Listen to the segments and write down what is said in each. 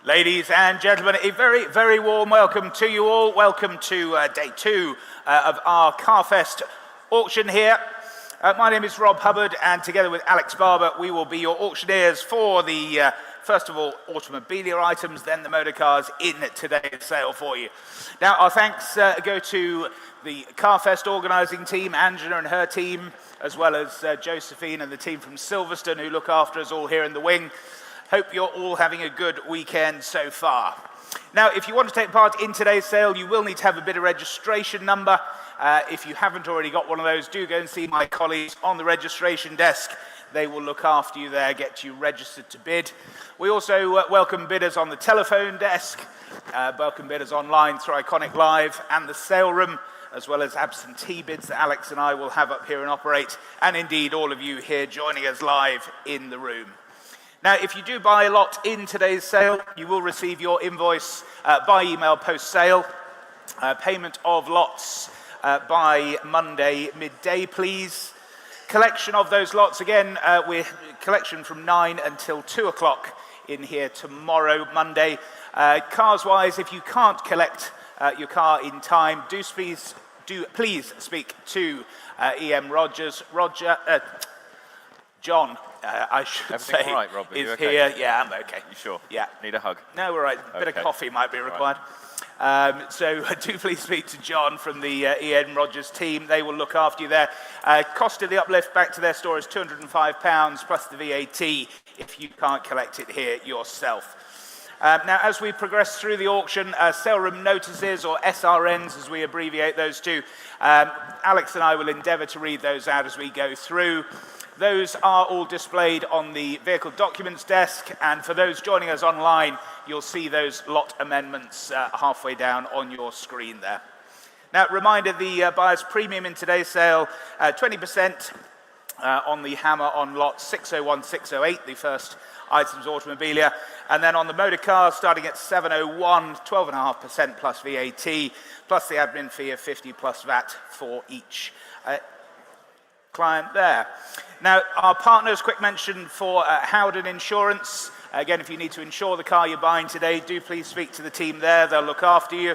Ladies and gentlemen, a very, very warm welcome to you all. Welcome to day two of our CarFest auction here. My name is Rob Hubbard, and together with Alex Barber, we will be your auctioneers for the, first of all, automobilia items, then the motor cars in today's sale for you. Now, our thanks go to the CarFest organising team, Angela and her team, as well as Josephine and the team from Silverstone who look after us all here in the wing. Hope you're all having a good weekend so far. Now, if you want to take part in today's sale, you will need to have a bit of registration number. If you haven't already got one of those, do go and see my colleagues on the registration desk. They will look after you there, get you registered to bid. We also welcome bidders on the telephone desk, welcome bidders online through Iconic Live and the sale room, as well as absentee bids that Alex and I will have up here and operate, and indeed all of you here joining us live in the room. Now, if you do buy a lot in today's sale, you will receive your invoice by email post-sale. Payment of lots by Monday midday, please. Collection of those lots, again, we're collection from 9 until 2 o'clock in here tomorrow, Monday. Cars-wise, if you can't collect your car in time, please speak to E.M. Rogers. John, I should say, all right, Rob? is okay? here. Yeah, I'm okay. You sure? Yeah. Need a hug? No, we're right. A bit of coffee might be required. Right. So do please speak to John from the E.M. Rogers team. They will look after you there. Cost of the uplift back to their store is £205 plus the VAT if you can't collect it here yourself. Now, as we progress through the auction, sale room notices, or SRNs as we abbreviate those two, Alex and I will endeavour to read those out as we go through. Those are all displayed on the vehicle documents desk, and for those joining us online, you'll see those lot amendments halfway down on your screen there. Now, reminder, the buyer's premium in today's sale, 20% on the hammer on lot 601, 608, the first items automobilia, and then on the motor car starting at 701, 12.5% plus VAT, plus the admin fee of 50 plus VAT for each client there. Now, our partners, quick mention for Howden Insurance. Again, if you need to insure the car you're buying today, do please speak to the team there. They'll look after you.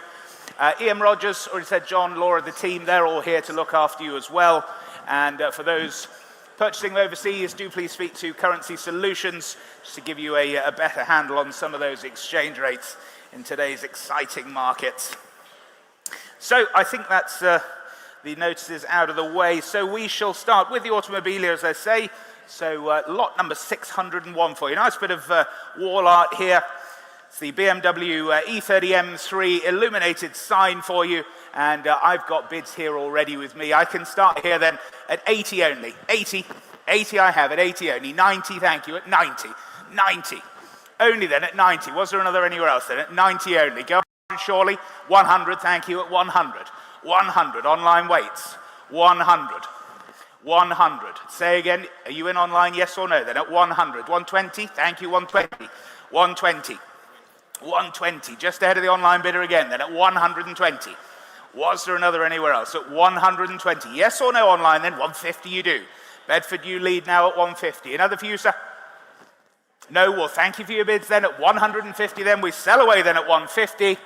E.M. Rogers, already said John, Laura, the team, they're all here to look after you as well. And for those purchasing overseas, do please speak to Currency Solutions just to give you a better handle on some of those exchange rates in today's exciting markets. So I think that's the notices out of the way. So we shall start with the automobilia, as I say. So lot number 601 for you. Nice bit of wall art here. It's the BMW E30 M3 illuminated sign for you. And I've got bids here already with me. I can start here then at 80 only. 80 I have at 80 only. 90, thank you, at 90. 90. Only then at 90. Was there another anywhere else then? At 90 only. Go on, surely. 100, thank you, at 100. 100, online waits, 100, 100. Say again, are you in online, yes or no? Then at 100, 120, thank you, 120, 120, 120, just ahead of the online bidder again, then at 120. Was there another anywhere else? At 120, yes or no online, then 150 you do. Bedford, you lead now at 150. Another for you, sir? No, well, thank you for your bids then at 150, then we sell away then at 150.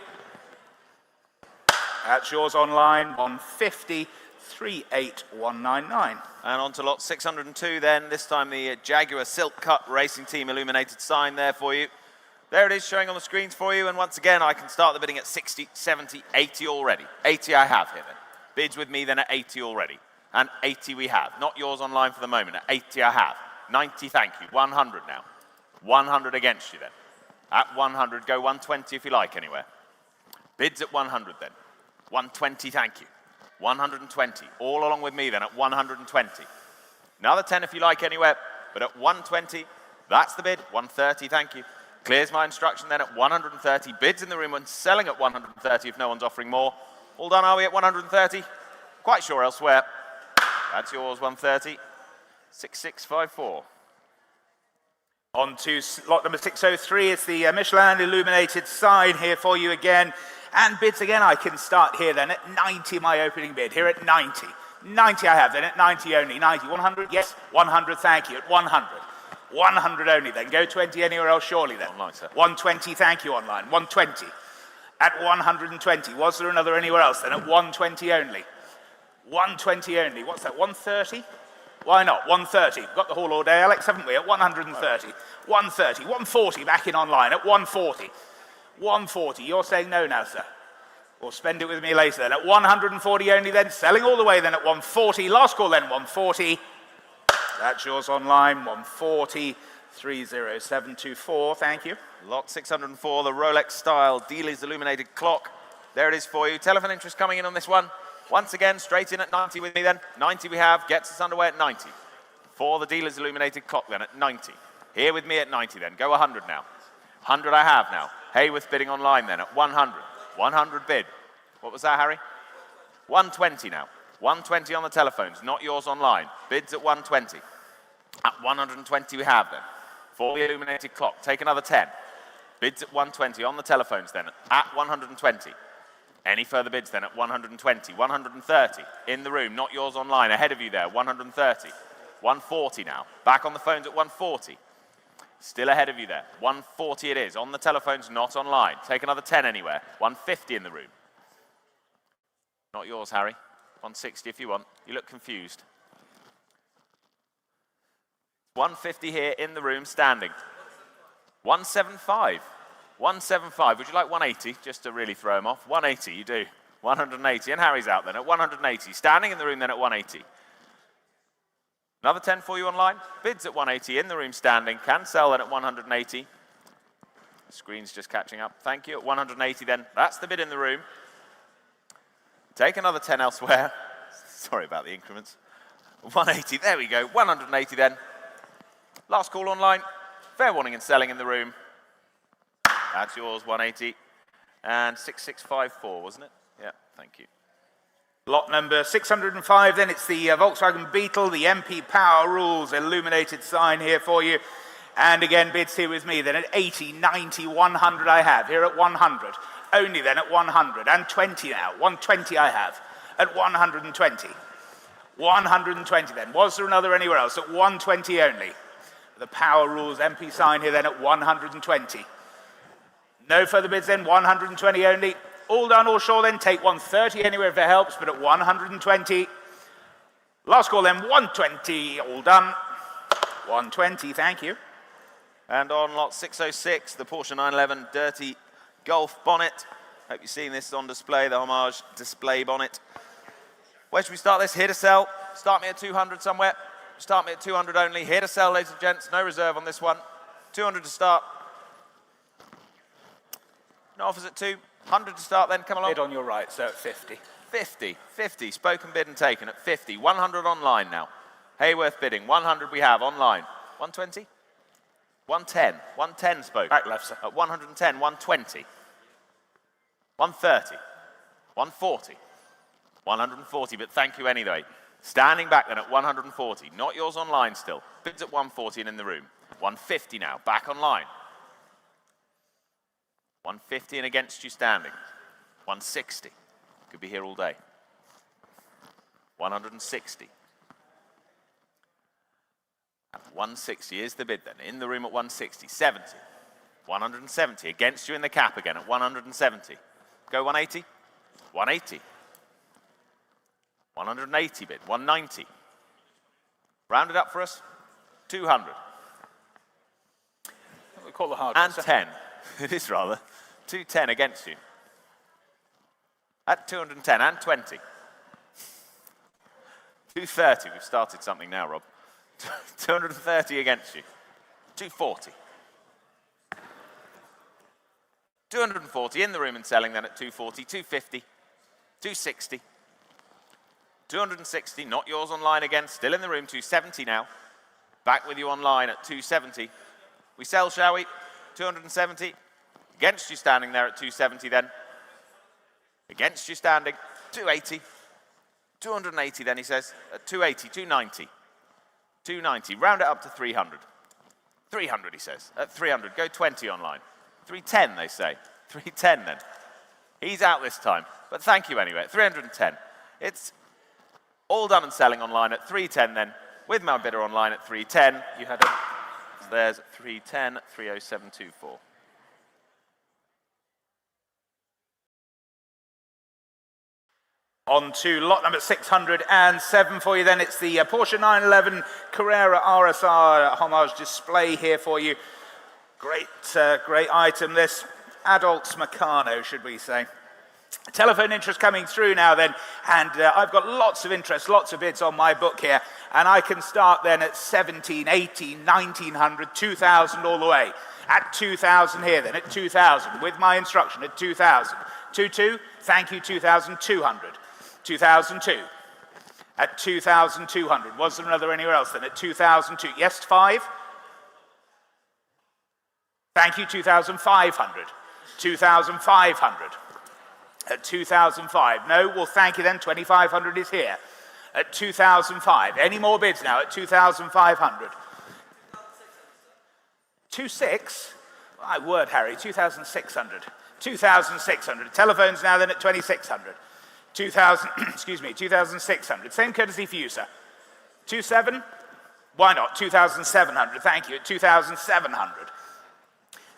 That's yours online, 150, 38199. And on to lot 602 then, this time the Jaguar Silk Cut Racing Team illuminated sign there for you. There it is showing on the screens for you, and once again I can start the bidding at 60, 70, 80 already. 80 I have here then. Bids with me then at 80 already. And 80 we have. Not yours online for the moment, at 80 I have. 90, thank you. 100 now. 100 against you then. At 100, go 120 if you like anywhere. Bids at 100 then. 120, thank you. 120, all along with me then at 120. Another 10 if you like anywhere, but at 120, that's the bid. 130, thank you. Clears my instruction then at 130. Bids in the room and selling at 130 if no one's offering more. All done, are we at 130? Quite sure elsewhere. That's yours, 130. 6654. On to lot number 603. It's the Michelin illuminated sign here for you again. And bids again, I can start here then at 90, my opening bid, here at 90. 90 I have then at 90 only. 90, 100, yes, 100, thank you, at 100. 100 only then. Go 20 anywhere else, surely then. Online, sir. 120, thank you, online. 120. At 120. Was there another anywhere else then? At 120 only. 120 only. What's that, 130? Why not? 130. We've got the hall all day, Alex, haven't we? At 130. 130. 140 back in online at 140. 140. You're saying no now, sir. Or spend it with me later then. At 140 only then. Selling all the way then at 140. Last call then, 140. That's yours online. 140. 30724. Thank you. Lot 604, the Rolex style Dealer's illuminated clock. There it is for you. Telephone interest coming in on this one. Once again, straight in at 90 with me then. 90 we have, gets us underway at 90. For the Dealer's illuminated clock then at 90. Here with me at 90 then. Go 100 now. 100 I have now. Hayworth bidding online then at 100. 100 bid. What was that, Harry? 120 now. 120 on the telephones, not yours online. Bids at 120. At 120 we have then. For the illuminated clock, take another 10. Bids at 120 on the telephones then at 120. Any further bids then at 120, 130 in the room, not yours online, ahead of you there, 130. 140 now, back on the phones at 140. Still ahead of you there, 140 it is, on the telephones, not online. Take another 10 anywhere, 150 in the room. Not yours, Harry. 160 if you want, you look confused. 150 here in the room, standing. 175. 175. Would you like 180, just to really throw him off? 180, you do. 180, and Harry's out then at 180. Standing in the room then at 180. Another 10 for you online. Bids at 180, in the room standing. Can sell then at 180. The screen's just catching up. Thank you. At 180 then. That's the bid in the room. Take another 10 elsewhere. Sorry about the increments. 180, there we go. 180 then. Last call online. Fair warning and selling in the room. That's yours, 180. And 6654, wasn't it? Yeah, thank you. Lot number 605 then. It's the Volkswagen Beetle, the MP Power Rules illuminated sign here for you. And again, bids here with me then at 80, 90, 100 I have. Here at 100. Only then at 100. And 20 now. 120 I have. At 120. 120 then. Was there another anywhere else? At 120 only. The Power Rules MP sign here then at 120. No further bids then, 120 only. All done, all sure then, take 130 anywhere if it helps, but at 120. Last call then, 120, all done. 120, thank you. And on lot 606, the Porsche 911 Dirty Golf bonnet. Hope you've seen this on display, the homage display bonnet. Where should we start this? Here to sell. Start me at 200 somewhere. Start me at 200 only. Here to sell, ladies and gents. No reserve on this one. 200 to start. No offers at 2. 100 to start then. Come along. Bid on your right, so at 50. 50. 50. Spoken, bid and taken at 50. 100 online now. Hayworth bidding. 100 we have online. 120? 110. 110 spoken. Back left, sir. At 110. 120. 130. 140. 140, but thank you anyway. Standing back then at 140. Not yours online still. Bids at 140 and in the room. 150 now. Back online. 150 and against you standing. 160. Could be here all day. 160. At 160 is the bid then. In the room at 160. 70. 170. Against you in the cap again at 170. Go 180. 180. 180 bid. 190. Round it up for us. 200. We call the hard and one, 10. It is rather. 210 against you. At 210 and 20. 230. We've started something now, Rob. 230 against you. 240. 240 in the room and selling then at 240. 250. 260. 260, not yours online again, still in the room, 270 now. Back with you online at 270. We sell, shall we? 270. Against you standing there at 270 then. Against you standing, 280. 280 then, he says, at 280, 290. 290, round it up to 300. 300, he says, at 300. Go 20 online. 310, they say. 310 then. He's out this time, but thank you anyway, at 310. It's all done and selling online at 310 then, with my bidder online at 310. You had it. There's 310, 30724. On to lot number 607 for you then. It's the Porsche 911 Carrera RSR homage display here for you. Great, great item this. Adults Meccano, should we say. Telephone interest coming through now then, and I've got lots of interest, lots of bids on my book here, and I can start then at 17, 18, 1900, 2000 all the way. At 2000 here then, at 2000, with my instruction at 2000. 22, thank you, 2200. 2002. At 2200. Was there another anywhere else then? At 2002. Yes, 5. Thank you, 2500. 2500. At 2005. No, well, thank you then. 2500 is here. At 2005. Any more bids now? At 2500. 26? My word, Harry. 2600. 2600. Telephones now then at 2600. 2000, excuse me, 2600. Same courtesy for you, sir. 27? Why not? 2700. Thank you. At 2700.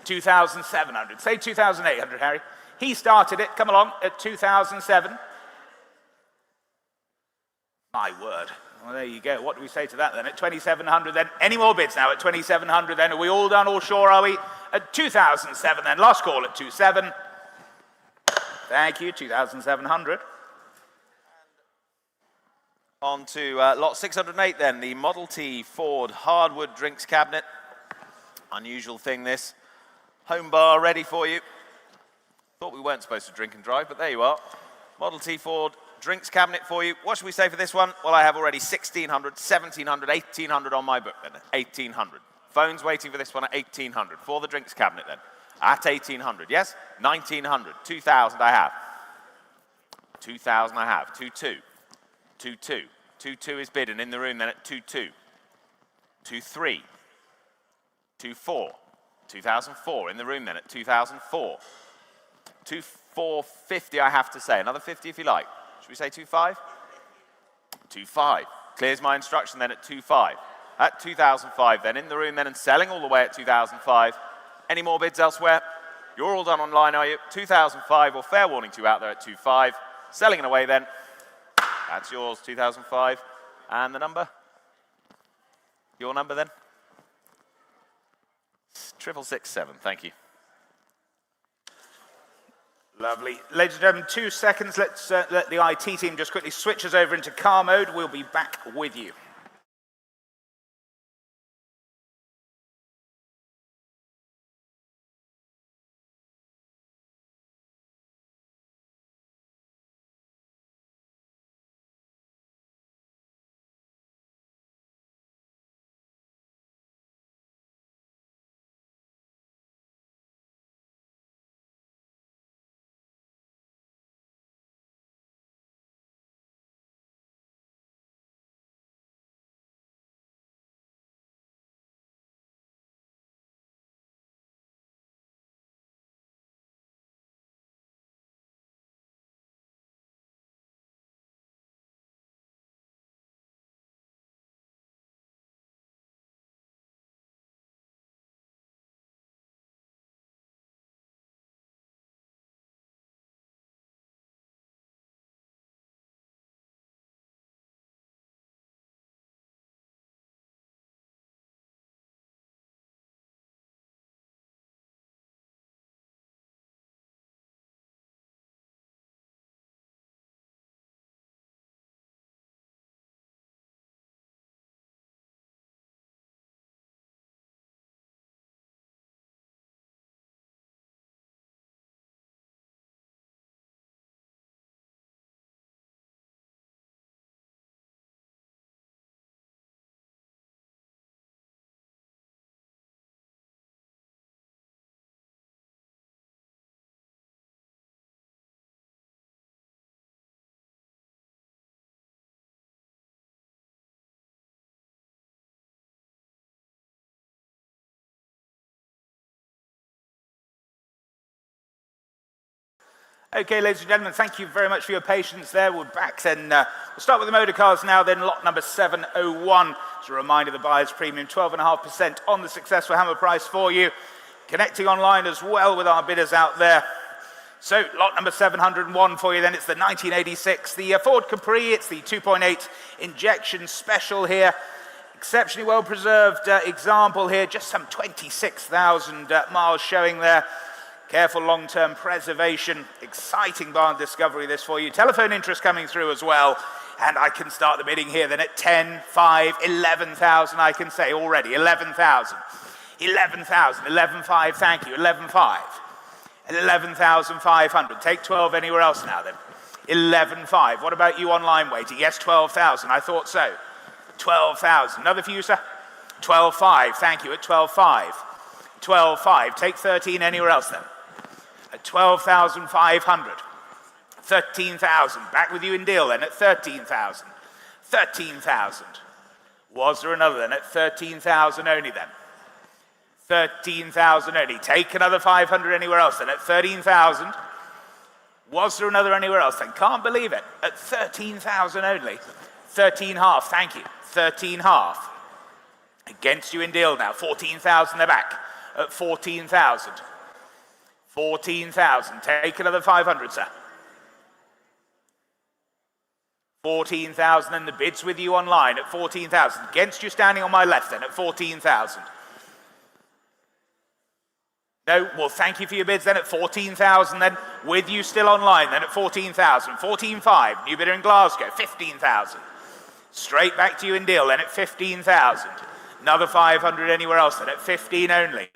2700. Say 2800, Harry. He started it. Come along at 2007. My word. Well, there you go. What do we say to that then? At 2700 then. Any more bids now at 2700 then? Are we all done, all sure, are we? At 2007 then. Last call at 27. Thank you. 2700. On to lot 608 then, the Model T Ford hardwood drinks cabinet. Unusual thing this. Home bar ready for you. Thought we weren't supposed to drink and drive, but there you are. Model T Ford drinks cabinet for you. What should we say for this one? Well, I have already 1600, 1700, 1800 on my book then. 1800. Phone's waiting for this one at 1800. For the drinks cabinet then. At 1800, yes? 1900, 2000 I have. 2000 I have. 22. 22. 22 is bidden in the room then at 22. 23. 24. 2004 in the room then at 2004. 2450 I have to say. Another 50 if you like. Should we say 25? 25. Clears my instruction then at 25. At 2005 then in the room then and selling all the way at 2005. Any more bids elsewhere? You're all done online, are you? 2005, or fair warning to you out there at 25. Selling it away then. That's yours, 2005. And the number? Your number then? 6667, thank you. Lovely. Ladies and gentlemen, 2 seconds. Let's let the IT team just quickly switch us over into car mode. We'll be back with you. Okay, ladies and gentlemen, thank you very much for your patience there. We're back then. We'll start with the motor cars now, then lot number 701. As a reminder, the buyer's premium, 12.5% on the successful hammer price for you. Connecting online as well with our bidders out there. So, lot number 701 for you then. It's the 1986, the Ford Capri. It's the 2.8 injection special here. Exceptionally well preserved example here. Just some 26,000 miles showing there. Careful long-term preservation, exciting barn discovery this for you. Telephone interest coming through as well. And I can start the bidding here then at 10, 5, 11,000 I can say already. 11,000, 11,000, 11,500, thank you, 11,500. 11,500, take 12 anywhere else now then. 11,500, what about you online waiting? Yes, 12,000, I thought so. 12,000, another for you, sir? 12,500, thank you, at 12,500. 12,500, take 13 anywhere else then. At 12,500. 13,000, back with you in deal then at 13,000. 13,000. Was there another then at 13,000 only then? 13,000 only. Take another 500 anywhere else then at 13,000. Was there another anywhere else then? Can't believe it. At 13,000 only. 13.5, thank you. 13.5. Against you in deal now. 14,000 they're back. At 14,000. 14,000. Take another 500, sir. 14,000 and the bids with you online at 14,000. Against you standing on my left then at 14,000. No, well thank you for your bids then at 14,000 then. With you still online then at 14,000. 14,500. New bidder in Glasgow, 15,000. Straight back to you in deal then at 15,000. Another 500 anywhere else then at 15 only.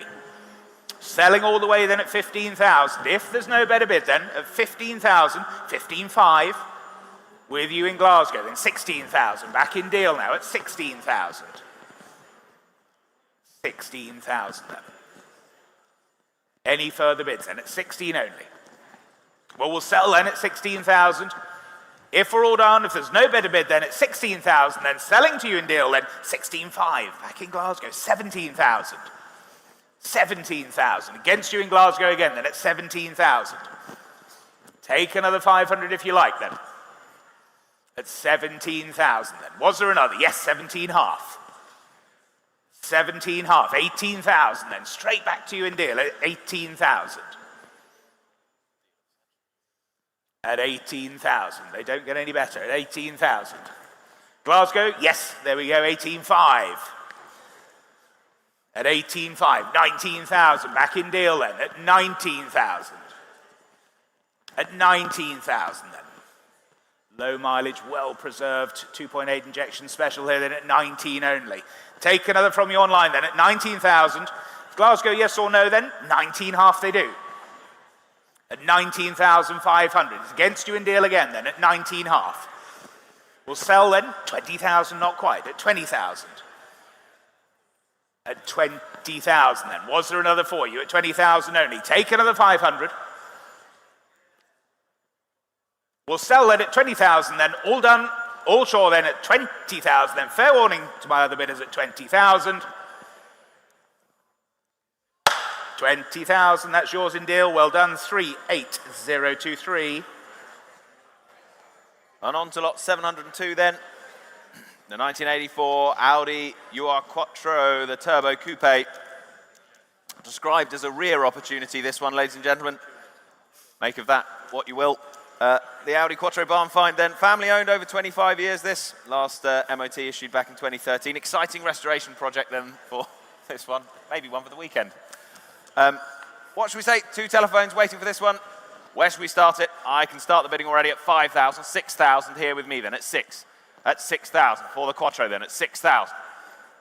Selling all the way then at 15,000. If there's no better bid then at 15,000, 15,500. With you in Glasgow then 16,000. Back in deal now at 16,000. 16,000 then. Any further bids then at 16 only. Well, we'll sell then at 16,000. If we're all done, if there's no better bid then at 16,000, then selling to you in deal then 16,500. Back in Glasgow, 17,000. 17,000. Against you in Glasgow again then at 17,000. Take another 500 if you like then. At 17,000 then. Was there another? Yes, 17.5. 17.5. 18,000 then. Straight back to you in deal at 18,000. At 18,000. They don't get any better. At 18,000. Glasgow, yes, there we go, 18,500. At 18,500. 19,000. Back in deal then at 19,000. At 19,000 then. Low mileage, well preserved, 2.8 injection special here then at 19 only. Take another from you online then at 19,000. Glasgow, yes or no then? 19.5 they do. At 19,500. It's against you in deal again then at 19.5. We'll sell then 20,000, not quite, at 20,000. At 20,000 then. Was there another for you at 20,000 only? Take another 500. We'll sell then at 20,000 then. All done, all sure then at 20,000 then. Fair warning to my other bidders at 20,000. 20,000, that's yours in deal. Well done, 38023. And on to lot 702 then. The 1984 Audi UR Quattro, the Turbo Coupe. Described as a rear opportunity, this one, ladies and gentlemen. Make of that what you will. The Audi Quattro barn find then. Family owned over 25 years this. Last MOT issued back in 2013. Exciting restoration project then for this one. Maybe one for the weekend. What should we say? 2 telephones waiting for this one. Where should we start it? I can start the bidding already at 5,000. 6,000 here with me then at 6. At 6,000 for the Quattro then at 6,000.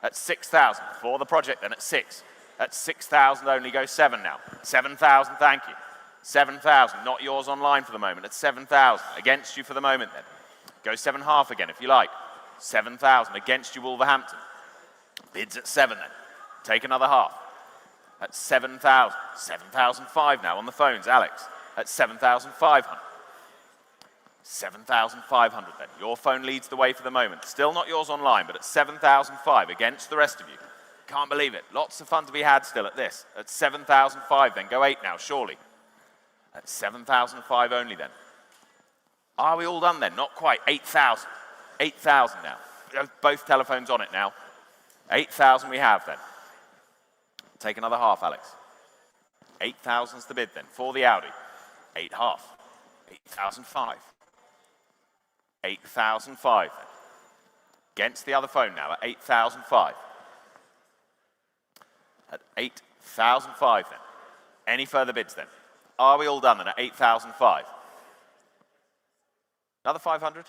At 6,000 for the project then at 6. At 6,000 only go 7 now. 7,000, thank you. 7,000, not yours online for the moment. At 7,000, against you for the moment then. Go 7.5 again if you like. 7,000, against you Wolverhampton. Bids at 7 then. Take another half. At 7,000, 7,005 now on the phones, Alex. At 7,500. 7,500 then. Your phone leads the way for the moment. Still not yours online, but at 7,005 against the rest of you. Can't believe it. Lots of fun to be had still at this. At 7,005 then. Go 8 now, surely. At 7,005 only then. Are we all done then? Not quite. 8,000. 8,000 now. Both telephones on it now. 8,000 we have then. Take another half, Alex. 8,000's the bid then for the Audi. 8.5. 8,005. 8,005 then. Against the other phone now at 8,005. At 8,005 then. Any further bids then? Are we all done then at 8,005? Another 500?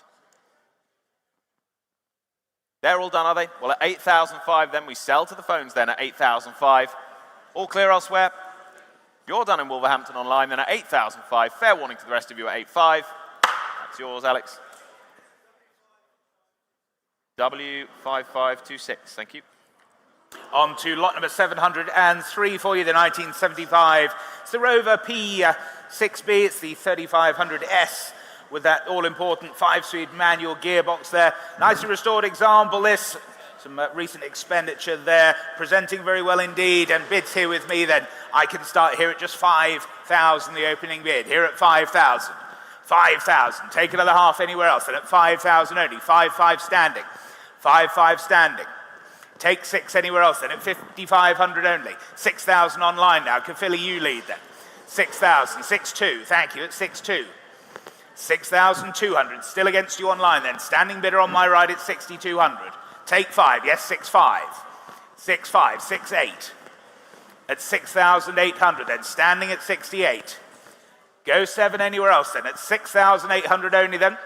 They're all done, are they? Well, at 8,005 then, we sell to the phones then at 8,005. All clear elsewhere? You're done in Wolverhampton online then at 8,005. Fair warning to the rest of you at 8.5. That's yours, Alex. W5526, thank you. On to lot number 703 for you, the 1975. It's the Rover P6B, it's the 3500S with that all-important 5-speed manual gearbox there. Nicely restored example, this. Some recent expenditure there, presenting very well indeed, and bids here with me then. I can start here at just 5,000, the opening bid. Here at 5,000. 5,000, take another half anywhere else, and at 5,000 only. 5,500 standing. 5,500 standing. Take 6 anywhere else, then at 5,500 only. 6,000 online now. Kafili, you lead then. 6,000, 6,200, thank you, at 6,200. 6,200, still against you online then. Standing bidder on my right at 6,200. Take 5, yes, 6,500. 6,500, 6,800. At 6,800 then, standing at 68,000. Go 7 anywhere else then, at 6,800 only then.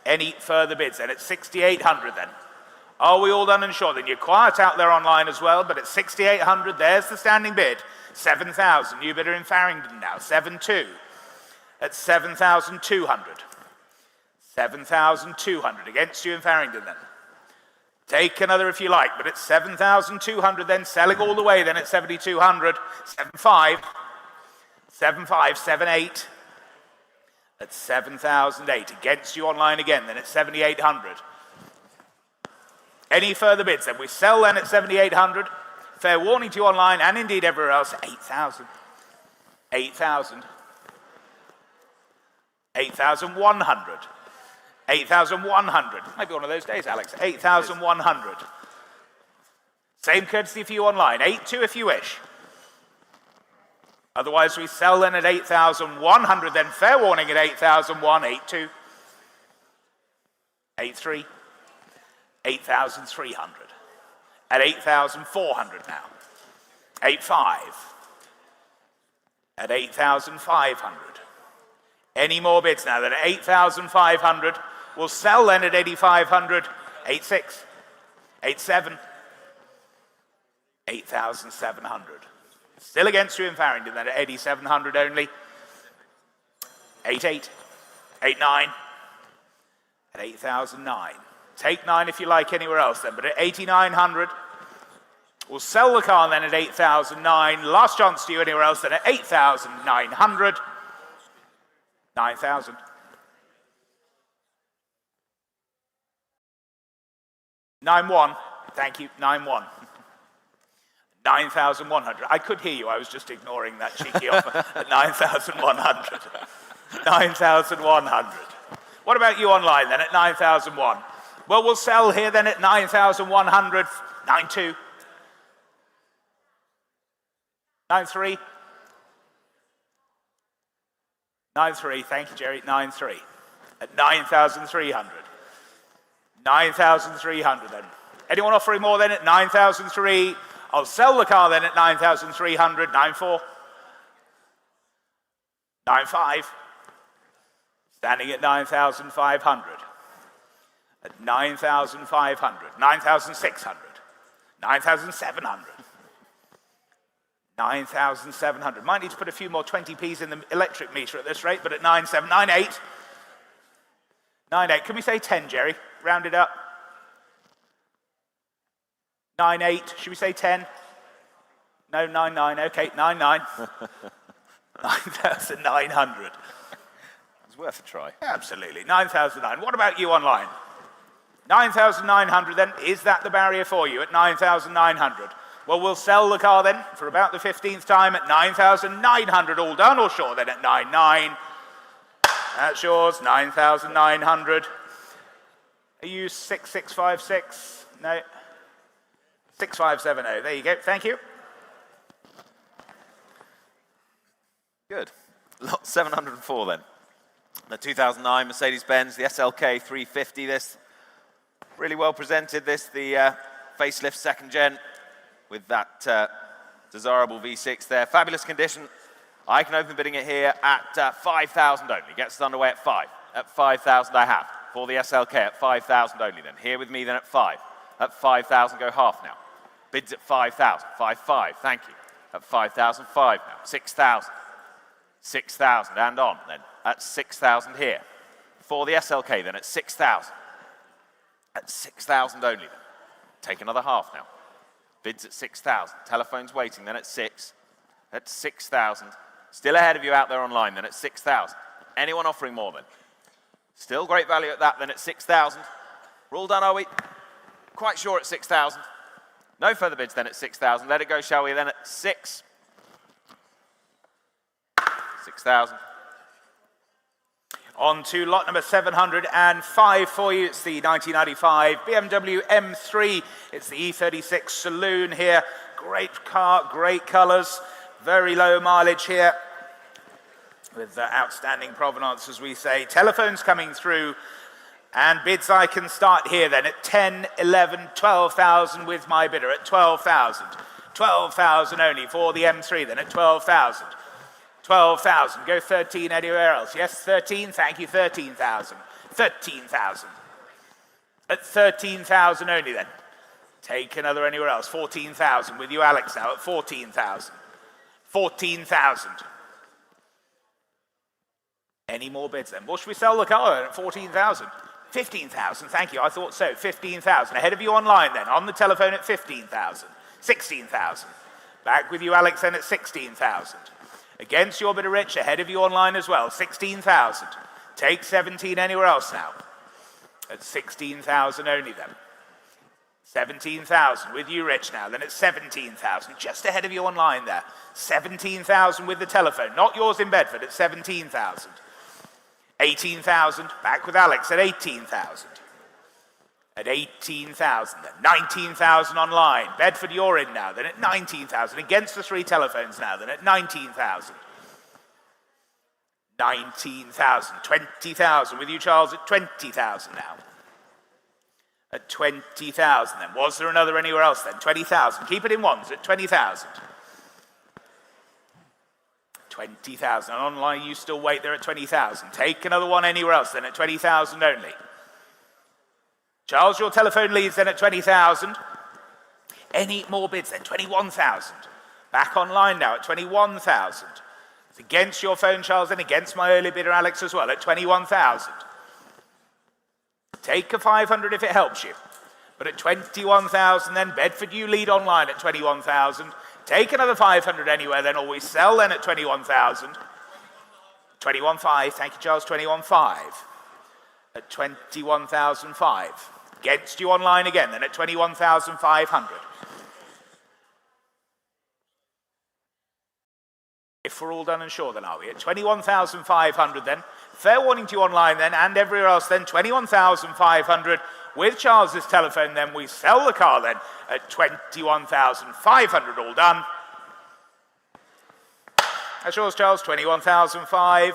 Any further bids then, at 6,800 then. Are we all done and sure? Then you're quiet out there online as well, but at 6,800, there's the standing bid. 7,000, new bidder in Farringdon now, 7,200. At 7,200. 7,200, against you in Farringdon then. Take another if you like, but at 7,200 then, selling all the way then at 7,200. 7,500. 7,500, 7,800. At 7,008, against you online again then at 7,800. Any further bids then? We sell then at 7,800. Fair warning to you online and indeed everywhere else, 8,000. 8,000. 8,100. 8,100. Maybe one of those days, Alex. 8,100. Same courtesy for you online. 8,200 if you wish. Otherwise, we sell then at 8,100. Then fair warning at 8,001. 8,200. 8,300. 8,300. At 8,400 now. 8,500. At 8,500. Any more bids now? Then at 8,500. We'll sell then at 8,500. 8,600. 8,700. 8,700. Still against you in Farringdon then at 8,700 only. 8,800. 8,900. At 8,009. Take 9 if you like anywhere else then, but at 8,900. We'll sell the car then at 8,009. Last chance to you anywhere else then at 8,900. 9,000. 9,100. Thank you. 9,100. 9,100. I could hear you. I was just ignoring that cheeky offer at 9,100. 9,100. What about you online then at 9,001? Well, we'll sell here then at 9,100. 9,200. 9,300. 9,300. Thank you, Jerry. 9,300. At 9,300. 9,300 then. Anyone offering more then at 9,300? I'll sell the car then at 9,300. 9,400. 9,500. Standing at 9,500. At 9,500. 9,600. 9,700. 9,700. Might need to put a few more 20p's in the electric meter at this rate, but at 9,700. 9,800. 9,800. Can we say 10, Jerry? Round it up. 9,800. Should we say 10? No, 9,900. Okay, 9,900. 9,900. It's worth a try. Absolutely. 9,900. What about you online? 9,900 then. Is that the barrier for you at 9,900? Well, we'll sell the car then for about the 15th time at 9,900. All done or short then at 9,900. That's yours, 9,900. Are you 6656? No. 6570. There you go. Thank you. Good. Lot 704 then. The 2009 Mercedes-Benz, the SLK 350. This really well presented. This the facelift second gen with that desirable V6 there. Fabulous condition. I can open bidding it here at 5,000 only. Gets us underway at 5. At 5,000 I have for the SLK at 5,000 only then. Here with me then at 5. At 5,000 go half now. Bids at 5,000. 5,500. Thank you. At 5,005 now. 6,000. 6,000 and on then. At 6,000 here. For the SLK then at 6,000. At 6,000 only then. Take another half now. Bids at 6,000. Telephone's waiting then at 6. At 6,000. Still ahead of you out there online then at 6,000. Anyone offering more then? Still great value at that then at 6,000. We're all done, are we? Quite sure at 6,000. No further bids then at 6,000. Let it go, shall we, then at 6. 6,000. On to lot number 705 for you. It's the 1995 BMW M3. It's the E36 Saloon here. Great car, great colours. Very low mileage here. With outstanding provenance, as we say. Telephones coming through. And bids I can start here then at 10, 11, 12,000 with my bidder at 12,000. 12,000 only for the M3 then at 12,000. 12,000. Go 13 anywhere else. Yes, 13. Thank you. 13,000. 13,000. At 13,000 only then. Take another anywhere else. 14,000 with you, Alex, now at 14,000. 14,000. Any more bids then? Well, should we sell the car then at 14,000? 15,000. Thank you. I thought so. 15,000. Ahead of you online then. On the telephone at 15,000. 16,000. Back with you, Alex, then at 16,000. Against your bidder, Rich, ahead of you online as well, 16,000. Take 17 anywhere else now. At 16,000 only then. 17,000 with you, Rich, now. Then at 17,000, just ahead of you online there. 17,000 with the telephone, not yours in Bedford, at 17,000. 18,000, back with Alex at 18,000. At 18,000 then. 19,000 online. Bedford, you're in now. Then at 19,000. Against the three telephones now. Then at 19,000. 19,000. 20,000. With you, Charles, at 20,000 now. At 20,000 then. Was there another anywhere else then? 20,000. Keep it in ones at 20,000. 20,000. Online, you still wait there at 20,000. Take another one anywhere else then at 20,000 only. Charles, your telephone leads then at 20,000. Any more bids then? 21,000. Back online now at 21,000. It's against your phone, Charles, and against my early bidder, Alex, as well, at 21,000. Take a 500 if it helps you. But at 21,000 then, Bedford, you lead online at 21,000. Take another 500 anywhere then, or we sell then at 21,000. 21,500. Thank you, Charles. 21,500. At 21,500. Against you online again, then at 21,500. If we're all done and sure, then are we? At 21,500 then. Fair warning to you online then, and everywhere else then, 21,500. With Charles's telephone then, we sell the car then at 21,500, all done. That's yours, Charles, 21,500.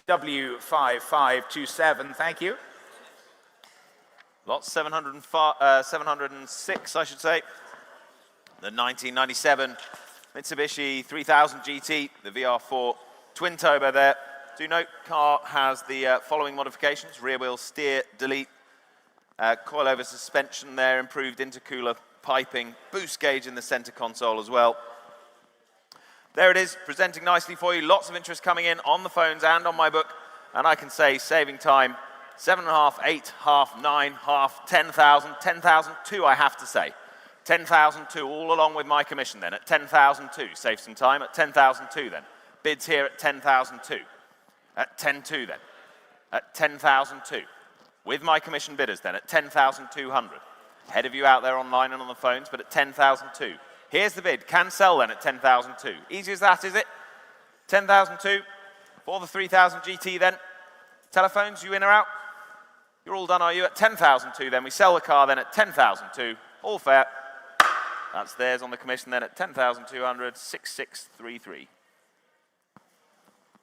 W5527, thank you. Lot 706, I should say. The 1997 Mitsubishi 3000 GT, the VR4 twin turbo there. Do note, car has the following modifications: rear wheel steer, delete, coilover suspension there, improved intercooler piping, boost gauge in the center console as well. There it is, presenting nicely for you. Lots of interest coming in on the phones and on my book. And I can say, saving time, 7.5, 8, half, 9, half, 10,000, 10,002 I have to say. 10,002 all along with my commission then at 10,002. Save some time at 10,002 then. Bids here at 10,002. At 10,2 then. At 10,002. With my commission bidders then at 10,200. Ahead of you out there online and on the phones, but at 10,002. Here's the bid. Can sell then at 10,002. Easy as that, is it? 10,002 for the 3,000 GT then. Telephones, you in or out? You're all done, are you? At 10,002 then. We sell the car then at 10,002. All fair. That's theirs on the commission then at 10,200, 6633.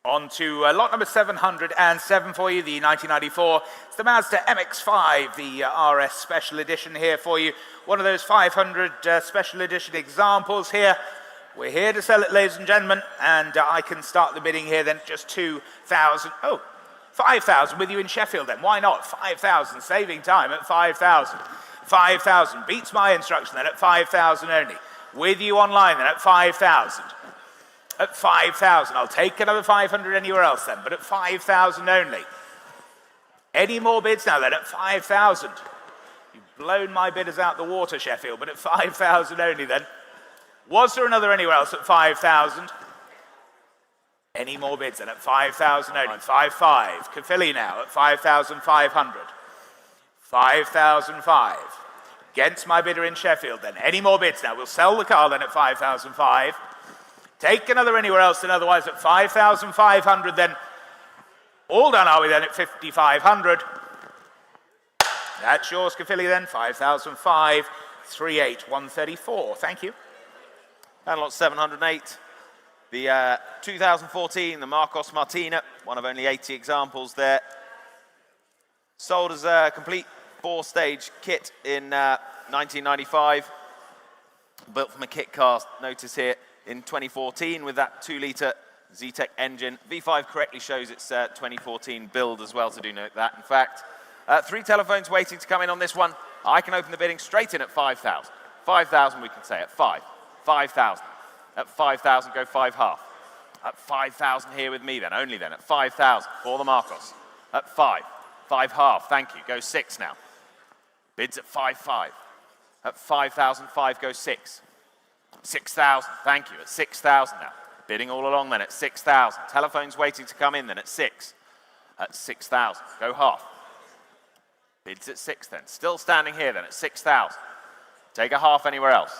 On to lot number 707 for you, the 1994. It's the Mazda MX-5, the RS Special Edition here for you. One of those 500 Special Edition examples here. We're here to sell it, ladies and gentlemen, and I can start the bidding here then, just 2,000. Oh, 5,000 with you in Sheffield then. Why not? 5,000, saving time at 5,000. 5,000, beats my instruction then at 5,000 only. With you online then at 5,000. At 5,000, I'll take another 500 anywhere else then, but at 5,000 only. Any more bids now then at 5,000? You've blown my bidders out the water, Sheffield, but at 5,000 only then. Was there another anywhere else at 5,000? Any more bids then at 5,000 only? 5,500. Caerphilly now at 5,500. 5,005. Against my bidder in Sheffield then. Any more bids now? We'll sell the car then at 5,005. Take another anywhere else then, otherwise at 5,500 then. All done are we then at 5,500. That's yours, Caerphilly then. 5,005. 38,134. Thank you. And lot 708. The 2014, the Marcos Martina, one of only 80 examples there. Sold as a complete 4-stage kit in 1995. Built from a kit cast, notice here, in 2014 with that 2-litre Z-Tech engine. V5 correctly shows its 2014 build as well, so do note that. In fact, 3 telephones waiting to come in on this one. I can open the bidding straight in at 5,000. 5,000 we can say at 5. 5,000. At 5,000 go 5 half. At 5,000 here with me then, only then, at 5,000 for the Marcos. At 5. 5 half, thank you, go 6 now. Bids at 5,500. At 5,005 go 6. 6,000, thank you, at 6,000 now. Bidding all along then at 6,000. Telephones waiting to come in then at 6. At 6,000, go half. Bids at 6 then. Still standing here then at 6,000. Take a half anywhere else.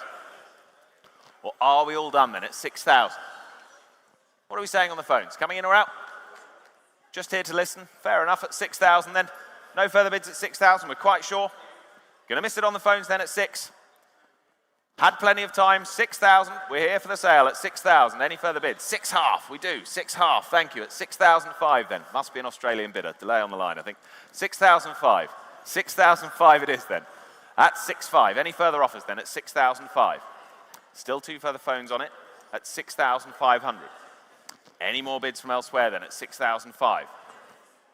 Or are we all done then at 6,000? What are we saying on the phones? Coming in or out? Just here to listen. Fair enough at 6,000 then. No further bids at 6,000, we're quite sure. Gonna miss it on the phones then at 6. Had plenty of time, 6,000. We're here for the sale at 6,000. Any further bids? 6 half, we do. 6 half, thank you. At 6,005 then. Must be an Australian bidder. Delay on the line, I think. 6,005. 6,005 it is then. At 6,500. Any further offers then at 6,005? Still 2 further phones on it at 6,500. Any more bids from elsewhere then at 6,005?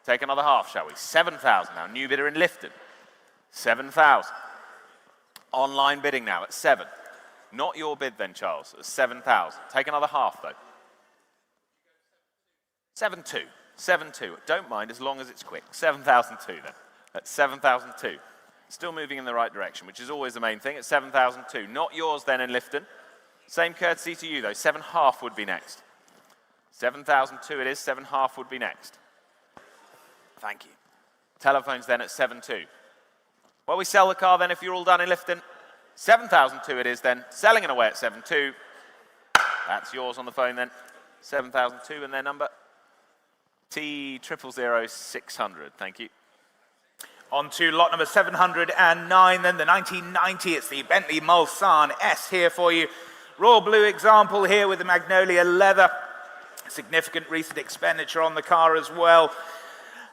Take another half, shall we? 7,000 now. New bidder in Lifton. 7,000. Online bidding now at 7. Not your bid then, Charles, at 7,000. Take another half, though. 7,200. 7,200. Don't mind as long as it's quick. 7,002 then. At 7,002. Still moving in the right direction, which is always the main thing, at 7,002. Not yours then in Lifton. Same courtesy to you, though. 7 half would be next. 7,002 it is. 7 half would be next. Thank you. Telephones then at 7,200. Well, we sell the car then if you're all done in Lifton. 7,002 it is then. Selling it away at 7,200. That's yours on the phone then. 7,002 and their number. T000600. Thank you. On to lot number 709 then, the 1990. It's the Bentley Mulsanne S here for you. Royal blue example here with the magnolia leather. Significant recent expenditure on the car as well.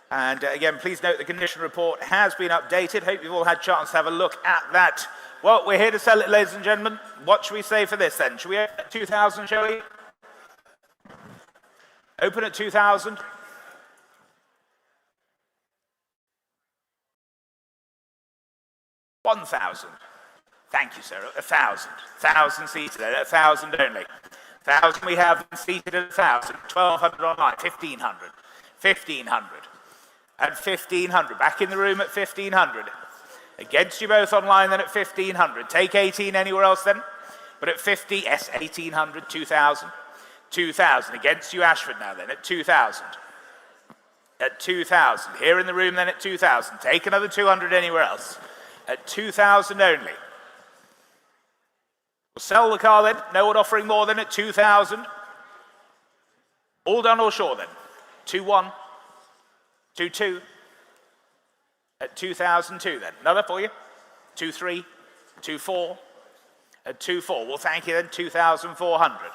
And again, please note the condition report has been updated. Hope you've all had a chance to have a look at that. Well, we're here to sell it, ladies and gentlemen. What should we say for this then? Should we open at 2,000, shall we? Open at 2,000. $1,000. Thank you, sir. 1,000. 1,000 seated there. 1,000 only. 1,000 we have seated at 1,000. 1,200 online. 1,500. 1,500. At 1,500. Back in the room at 1,500. Against you both online then at 1,500. Take 18 anywhere else then. But at 50, yes, 1,800, 2,000. 2,000. Against you Ashford now then at 2,000. At 2,000. Here in the room then at 2,000. Take another 200 anywhere else. at 2,000 only. We'll sell the car then. No one offering more than at 2,000. All done or short then? 2-1, 2-2, at 2,002 then. Another for you. 2-3, 2-4, at 2-4. Well, thank you then, 2,400.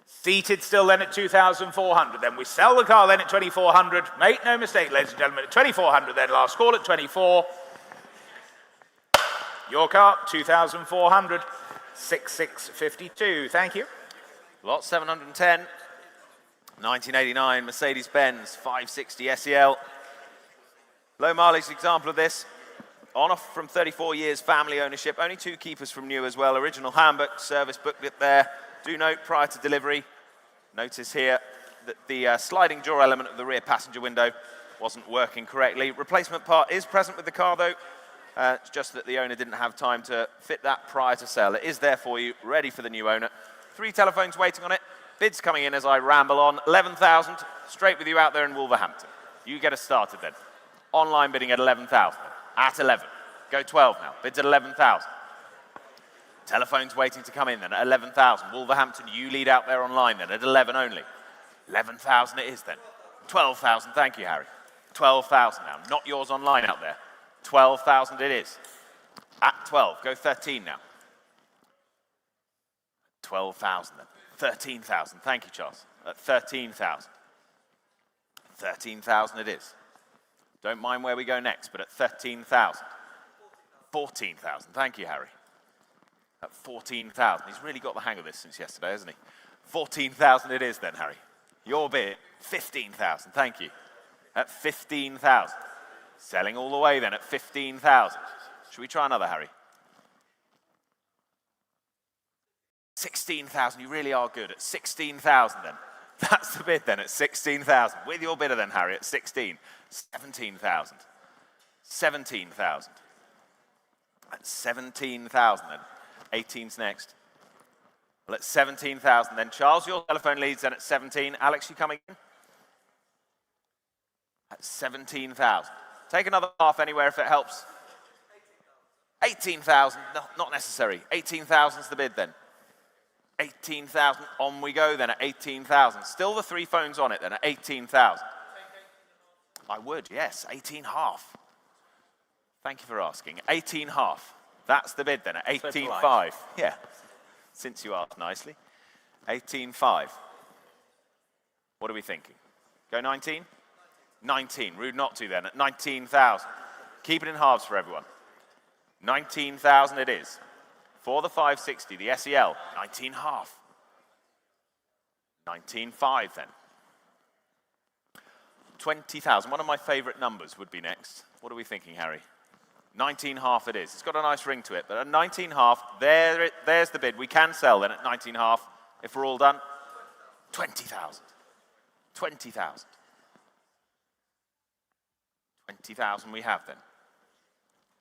Seated still then at 2,400 then. We sell the car then at 2,400. Make no mistake, ladies and gentlemen, at 2,400 then. Last call at 24. Your car, 2,400, 6652. Thank you. Lot 710, 1989 Mercedes-Benz 560 SEL. Low mileage example of this. On off from 34 years family ownership. Only 2 keepers from new as well. Original handbook, service booklet there. Do note prior to delivery, notice here that the sliding door element of the rear passenger window wasn't working correctly. Replacement part is present with the car though. It's just that the owner didn't have time to fit that prior to sale. It is there for you, ready for the new owner. 3 telephones waiting on it. Bids coming in as I ramble on. 11,000, straight with you out there in Wolverhampton. You get us started then. Online bidding at 11,000. At 11. Go 12 now. Bids at 11,000. Telephones waiting to come in then at 11,000. Wolverhampton, you lead out there online then at 11 only. 11,000 it is then. 12,000, thank you, Harry. 12,000 now. Not yours online out there. 12,000 it is. At 12, go 13 now. 12,000 then. 13,000, thank you, Charles. At 13,000. 13,000 it is. Don't mind where we go next, but at 13,000. 14,000, thank you, Harry. At 14,000. He's really got the hang of this since yesterday, hasn't he? 14,000 it is then, Harry. Your bid, 15,000, thank you. At 15,000. Selling all the way then at 15,000. Should we try another, Harry? 16,000, you really are good. At 16,000 then. That's the bid then at 16,000. With your bidder then, Harry, at 16. 17,000. 17,000. At 17,000 then. 18's next. Well, at 17,000 then. Charles, your telephone leads then at 17. Alex, you coming in? At 17,000. Take another half anywhere if it helps. 18,000, not necessary. 18,000's the bid then. 18,000, on we go then at 18,000. Still the 3 phones on it then at 18,000. I would, yes, 18 half. Thank you for asking. 18 half. That's the bid then at 18.5. Yeah, since you asked nicely. 18.5. What are we thinking? Go 19? 19, rude not to then, at 19,000. Keep it in halves for everyone. 19,000 it is. For the 560, the SEL, 19 half. 19.5 then. 20,000, one of my favorite numbers would be next. What are we thinking, Harry? 19 half it is. It's got a nice ring to it, but at 19 half, there's the bid. We can sell then at 19 half, if we're all done. 20,000. 20,000. 20,000 we have then.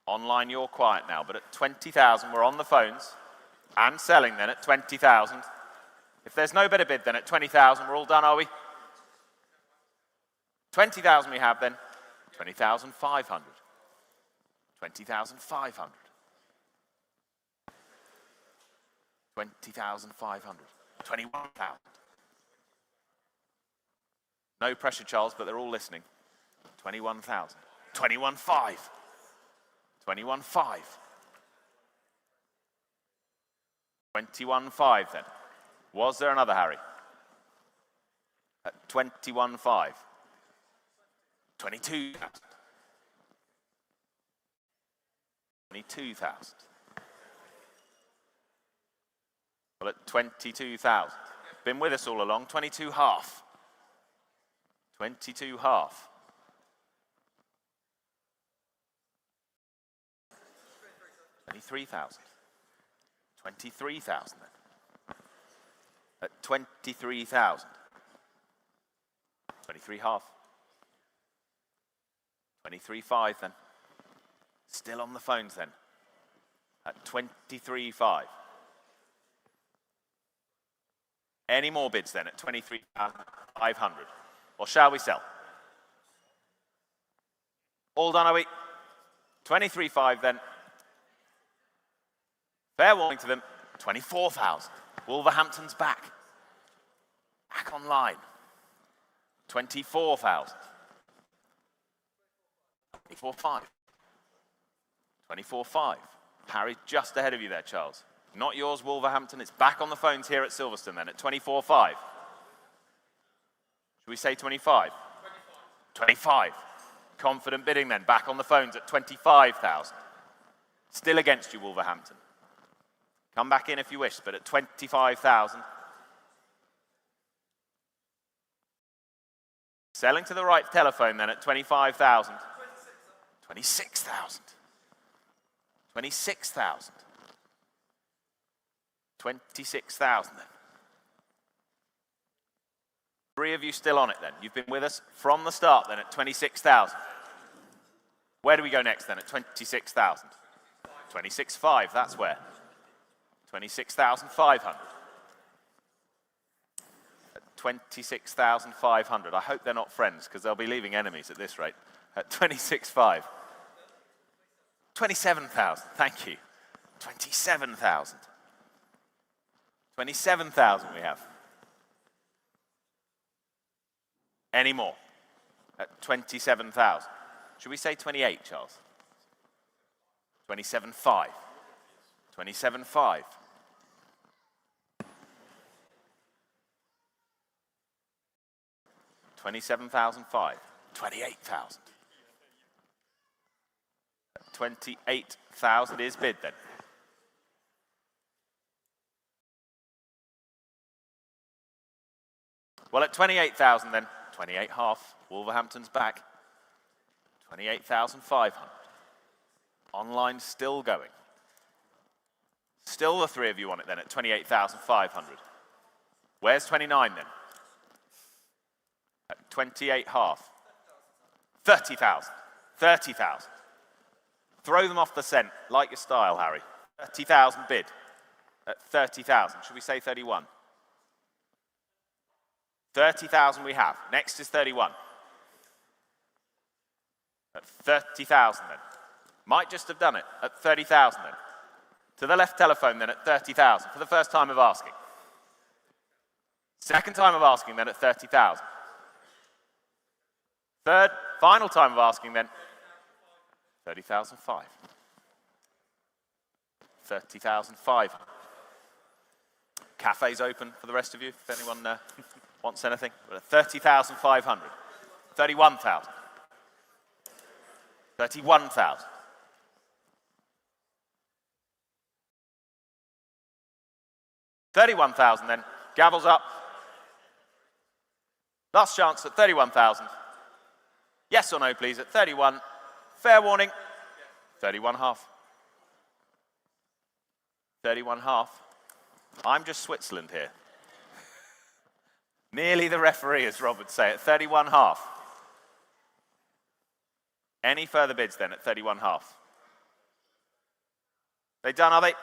Online, you're quiet now, but at 20,000, we're on the phones and selling then at 20,000. If there's no better bid then at 20,000, we're all done, are we? 20,000 we have then. 20,500. 20,500. 20,500. 21,000. No pressure, Charles, but they're all listening. 21,000. 21.5. 21.5. 21.5 then. Was there another, Harry? At 21.5. 22,000. 22,000. Well, at 22,000. Been with us all along. 22 half. 22 half. 23,000. 23,000 then. At 23,000. 23 half. 23.5 then. Still on the phones then. At 23.5. Any more bids then at 23,500? Or shall we sell? All done, are we? 23.5 then. Fair warning to them, 24,000. Wolverhampton's back. Back online. 24,000. 24.5. 24.5. Harry just ahead of you there, Charles. Not yours, Wolverhampton. It's back on the phones here at Silverstone then at 24.5. Should we say 25? 25. Confident bidding then, back on the phones at 25,000. Still against you, Wolverhampton. Come back in if you wish, but at 25,000. Selling to the right telephone then at 25,000. 26,000. 26,000. 26,000 then. 3 of you still on it then. You've been with us from the start then at 26,000. Where do we go next then at 26,000? 26.5, that's where. 26,500. At 26,500. I hope they're not friends because they'll be leaving enemies at this rate. At 26.5. 27,000, thank you. 27,000. 27,000 we have. Any more? At 27,000. Should we say 28, Charles? 27.5. 27.5. 27,005. 28,000. 28,000 is bid then. Well, at 28,000 then, 28.5, Wolverhampton's back. 28,500. Online still going. Still the 3 of you on it then at 28,500. Where's 29 then? At 28.5. 30,000. 30,000. Throw them off the scent, like your style, Harry. 30,000 bid at 30,000. Should we say 31? 30,000 we have. Next is 31. At 30,000 then. Might just have done it at 30,000 then. To the left telephone then at 30,000 for the first time of asking. Second time of asking then at 30,000. Third, final time of asking then, 30,005. 30,500. Cafe's open for the rest of you, if anyone wants anything. 30,500. 31,000. 31,000. 31,000 then. Gavels up. Last chance at 31,000. Yes or no, please, at 31. Fair warning. 31.5. 31.5. I'm just Switzerland here. Merely the referee, as Rob would say, at 31.5. Any further bids then at 31.5? They done, are they?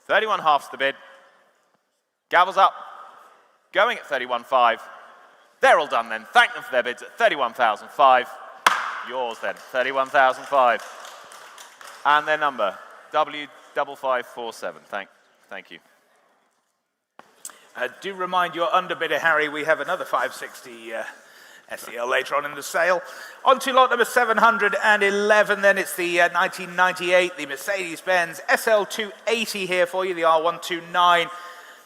31.5's the bid. Gavels up. Going at 31.5. They're all done then. Thank them for their bids at 31,005. Yours then, 31,005. And their number, W5547. Thank you. Do remind your underbidder, Harry, we have another 560 SEL later on in the sale. On to lot number 711, then it's the 1998, the Mercedes-Benz SL280 here for you, the R129.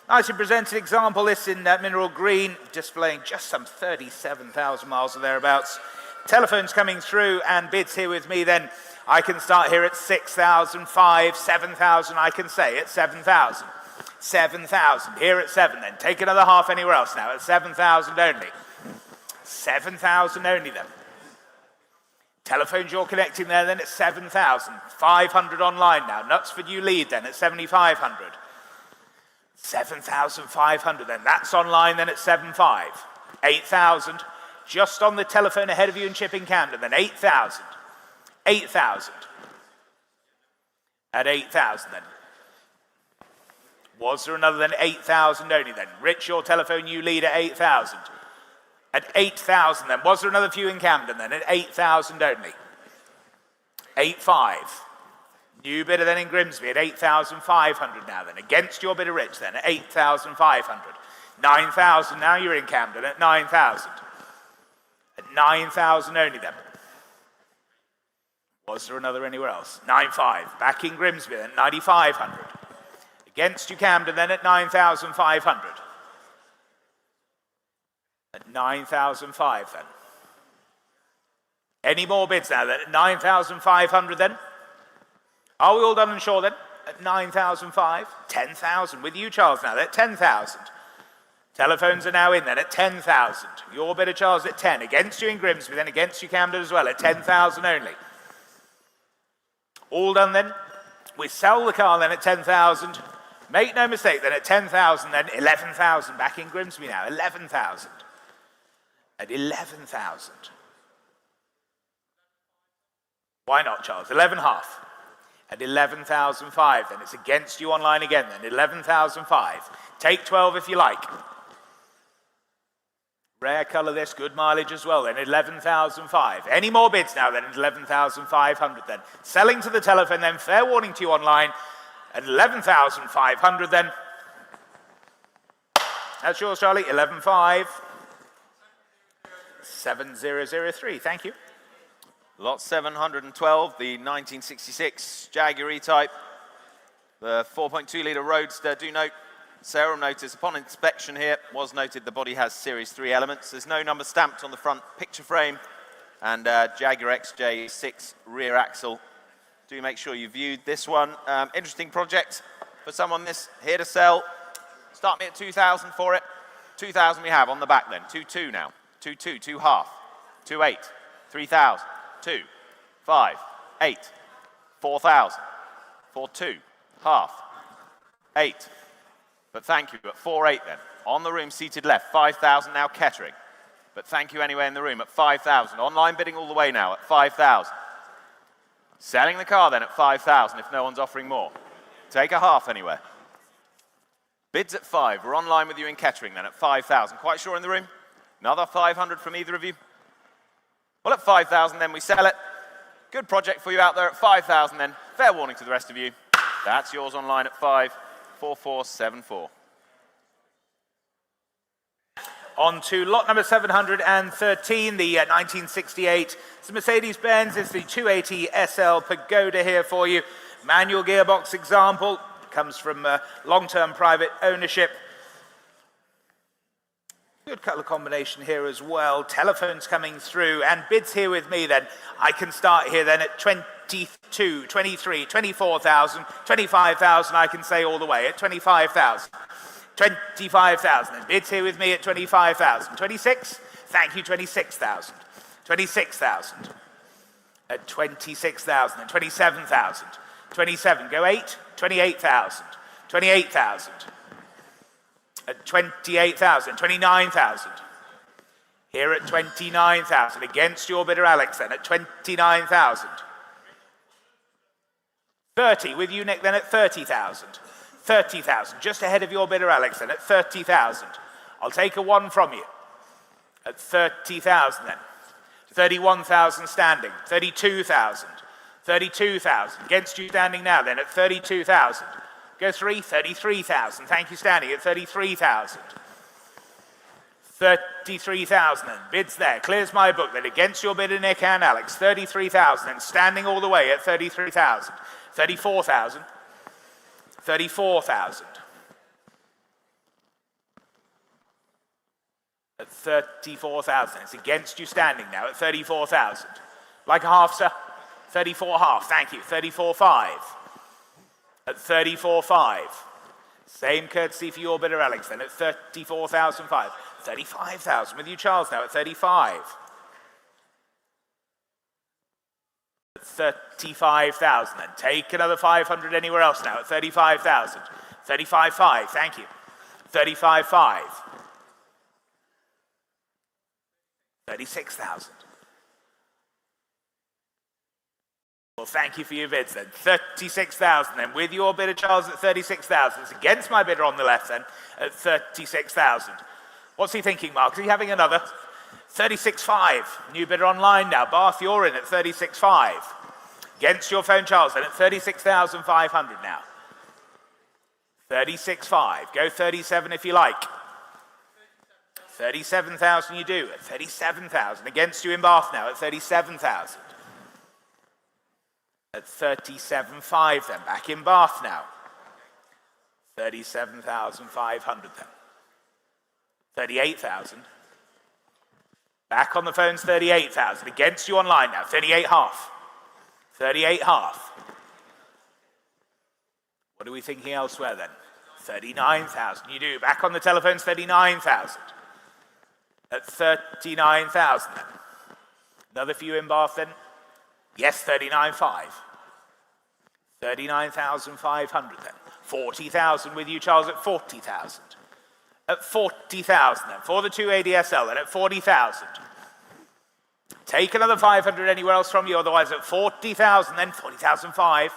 Nicely presented example, this in mineral green, displaying just some 37,000 miles or thereabouts. Telephones coming through and bids here with me then. I can start here at 6,000, 5, 7,000, I can say at 7,000. 7,000, here at 7 then. Take another half anywhere else now, at 7,000 only. 7,000 only then. Telephones you're connecting there then at 7,000. 500 online now. Knutsford you lead then at 7,500. 7,500 then. That's online then at 7,500. 8,000. Just on the telephone ahead of you in Chipping Camden then. 8,000. 8,000. At 8,000 then. Was there another then? 8,000 only then. Rich, your telephone you lead at 8,000. At 8,000 then. Was there another few in Camden then? At 8,000 only. 8.5. New bidder then in Grimsby at 8,500 now then. Against your bidder Rich then at 8,500. 9,000 now you're in Camden at 9,000. At 9,000 only then. Was there another anywhere else? 9.5. Back in Grimsby then, 9,500. Against you Camden then at 9,500. At 9,500 then. Any more bids now then at 9,500 then? Are we all done and sure then? At 9,005. 10,000 with you Charles now then at 10,000. Telephones are now in then at 10,000. Your bidder Charles at 10. Against you in Grimsby then, against you Camden as well at 10,000 only. All done then. We sell the car then at 10,000. Make no mistake then at 10,000 then 11,000. Back in Grimsby now, 11,000. At 11,000. Why not Charles? 11.5. At 11,005 then. It's against you online again then, 11,005. Take 12 if you like. Rare colour this, good mileage as well then, 11,005. Any more bids now then, 11,500 then. Selling to the telephone then, fair warning to you online, at 11,500 then. That's yours, Charlie, 11.5. 7003, thank you. Lot 712, the 1966 Jaguar E-Type. The 4.2 litre Roadster. Do note, Sarah notice upon inspection here was noted the body has Series 3 elements. There's no number stamped on the front picture frame, and Jaguar XJ6 rear axle. Do make sure you viewed this one. Interesting project for someone this here to sell. Start me at 2,000 for it. 2,000 we have on the back then. 2.2 now. 2.2, 2.5, 2.8, 3,000, 2, 5, 8, 4,000, 4.2, half, 8. But thank you, at 4.8 then. On the room, seated left, 5,000 now Kettering. But thank you anyway in the room at 5,000. Online bidding all the way now at 5,000. Selling the car then at 5,000 if no one's offering more. Take a half anywhere. Bids at 5. We're online with you in Kettering then at 5,000. Quite sure in the room? Another 500 from either of you? Well, at 5,000 then we sell it. Good project for you out there at 5,000 then. Fair warning to the rest of you. That's yours online at 5,4474. On to lot number 713, the 1968. It's a Mercedes-Benz. It's the 280 SL Pagoda here for you. Manual gearbox example. Comes from long-term private ownership. Good colour combination here as well. Telephones coming through and bids here with me then. I can start here then at 22, 23, 24,000, 25,000 I can say all the way at 25,000. 25,000 and bids here with me at 25,000. 26, thank you, 26,000. 26,000. At 26,000 and 27,000. 27, go 8, 28,000. 28,000. At 28,000, 29,000. Here at 29,000, against your bidder Alex then at 29,000. 30, with you Nick then at 30,000. 30,000, just ahead of your bidder Alex then at 30,000. I'll take a 1 from you. At 30,000 then. 31,000 standing, 32,000. 32,000, against you standing now then at 32,000. Go 3, 33,000. Thank you, standing at 33,000. 33,000 and bids there. Clears my book then against your bidder Nick and Alex. 33,000 and standing all the way at 33,000. 34,000. 34,000. At 34,000. It's against you standing now at 34,000. Like a half, sir. 34 half. Thank you. 34.5. At 34.5. Same courtesy for your bidder Alex then at 34,005. 35,000 with you Charles now at 35. At 35,000 then. Take another 500 anywhere else now at 35,000. 35.5, thank you. 35.5. 36,000. Well, thank you for your bids then. 36,000 then. With your bidder, Charles, at 36,000. It's against my bidder on the left then at 36,000. What's he thinking, Mark? Is he having another? 36.5. New bidder online now. Bath, you're in at 36.5. Against your phone, Charles, then at 36,500 now. 36.5. Go 37 if you like. 37,000 you do at 37,000. Against you in Bath now at 37,000. At 37.5 then. Back in Bath now. 37,500 then. 38,000. Back on the phones, 38,000. Against you online now, 38.5. 38.5. What are we thinking elsewhere then? 39,000. You do. Back on the telephones, 39,000. At 39,000 then. Another few in Bath then. Yes, 39.5. 39,500 then. 40,000 with you, Charles, at 40,000. At 40,000 then. For the 2 ADSL then at 40,000. Take another 500 anywhere else from you, otherwise at 40,000 then. 40,005.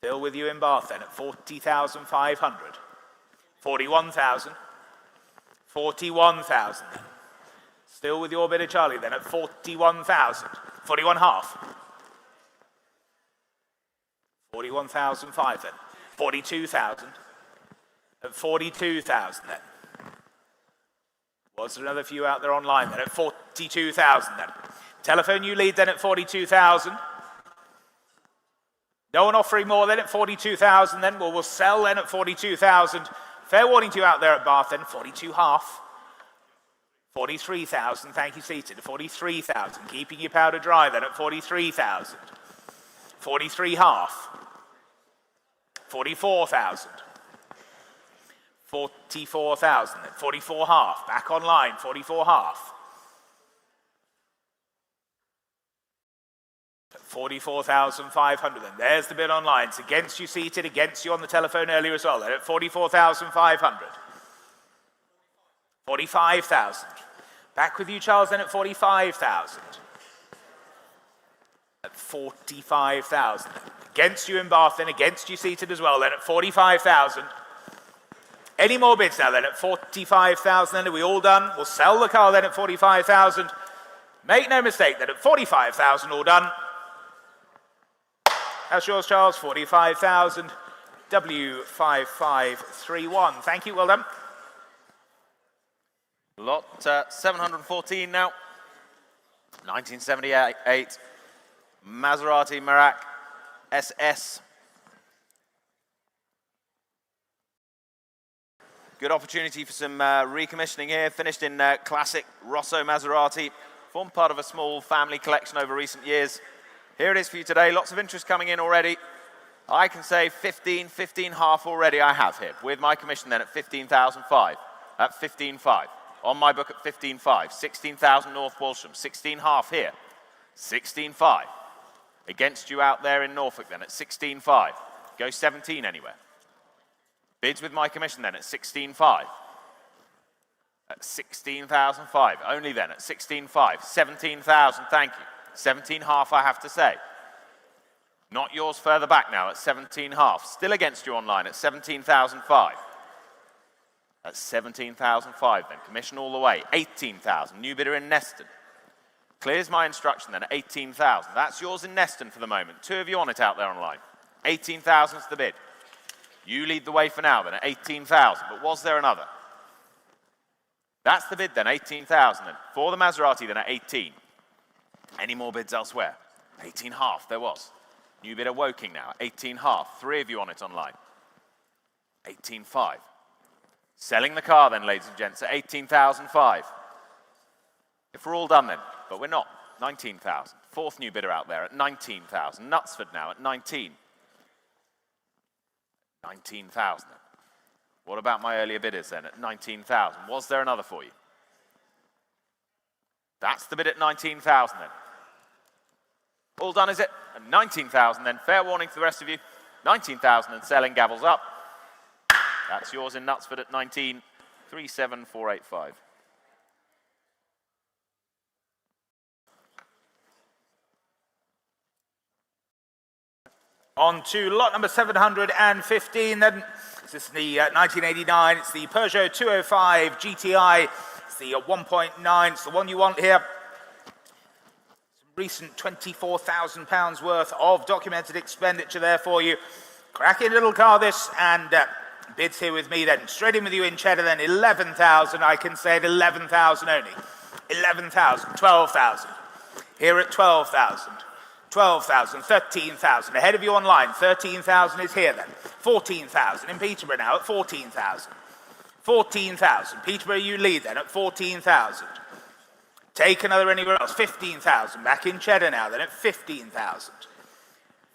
Still with you in Bath then at 40,500. 41,000. 41,000 then. Still with your bidder, Charlie, then at 41,000. 41.5. 41,005 then. 42,000. At 42,000 then. Was there another few out there online then at 42,000 then? Telephone you lead then at 42,000. No one offering more then at 42,000 then. Well, we'll sell then at 42,000. Fair warning to you out there at Bath then, 42.5. 43,000, thank you, seated. 43,000, keeping your powder dry then at 43,000. 43.5. 44,000. 44,000 then. 44.5, back online, 44.5. 44,500 then. There's the bid online. It's against you seated, against you on the telephone earlier as well. Then at 44,500. 45,000. Back with you, Charles, then at 45,000. At 45,000. Against you in Bath, then against you seated as well, then at 45,000. Any more bids now then at 45,000 then? Are we all done? We'll sell the car then at 45,000. Make no mistake that at 45,000 all done. That's yours, Charles, 45,000. W5531. Thank you, well done. Lot 714 now. 1978 Maserati Merak SS. Good opportunity for some recommissioning here. Finished in classic Rosso Maserati. Formed part of a small family collection over recent years. Here it is for you today. Lots of interest coming in already. I can say 15.5 already I have here. With my commission then at 15,005. At 15.5. On my book at 15.5. 16,000 North Walsham. 16.5 here. 16.5. Against you out there in Norfolk then at 16.5. Go 17 anywhere. Bids with my commission then at 16.5. At 16,005. Only then at 16.5. 17,000, thank you. 17.5 I have to say. Not yours further back now at 17.5. Still against you online at 17,005. At 17,005 then. Commission all the way. 18,000. New bidder in Neston. Clears my instruction then at 18,000. That's yours in Neston for the moment. 2 of you on it out there online. 18,000 is the bid. You lead the way for now then at 18,000. But was there another? That's the bid then, 18,000 then. For the Maserati then at 18. Any more bids elsewhere? 18.5 there was. New bidder Woking now, 18.5. 3 of you on it online. 18.5. Selling the car then, ladies and gents, at 18,005. If we're all done then, but we're not. 19,000. 4th new bidder out there at 19,000. Knutsford now at 19. 19,000. What about my earlier bidders then at 19,000? Was there another for you? That's the bid at 19,000 then. All done, is it? At 19,000 then. Fair warning to the rest of you. 19,000 and selling, gavels up. That's yours in Knutsford at 19. 37485. On to lot number 715 then. This is the 1989. It's the Peugeot 205 GTI. It's the 1.9. It's the one you want here. Some recent £24,000 worth of documented expenditure there for you. Cracking little car this, and bids here with me then. Straight in with you in cheddar then, 11,000. I can say it, 11,000 only. 11,000, 12,000. Here at 12,000. 12,000, 13,000. Ahead of you online, 13,000 is here then. 14,000 in Peterborough now at 14,000. 14,000. Peterborough, you lead then at 14,000. Take another anywhere else. 15,000. Back in cheddar now then at 15,000.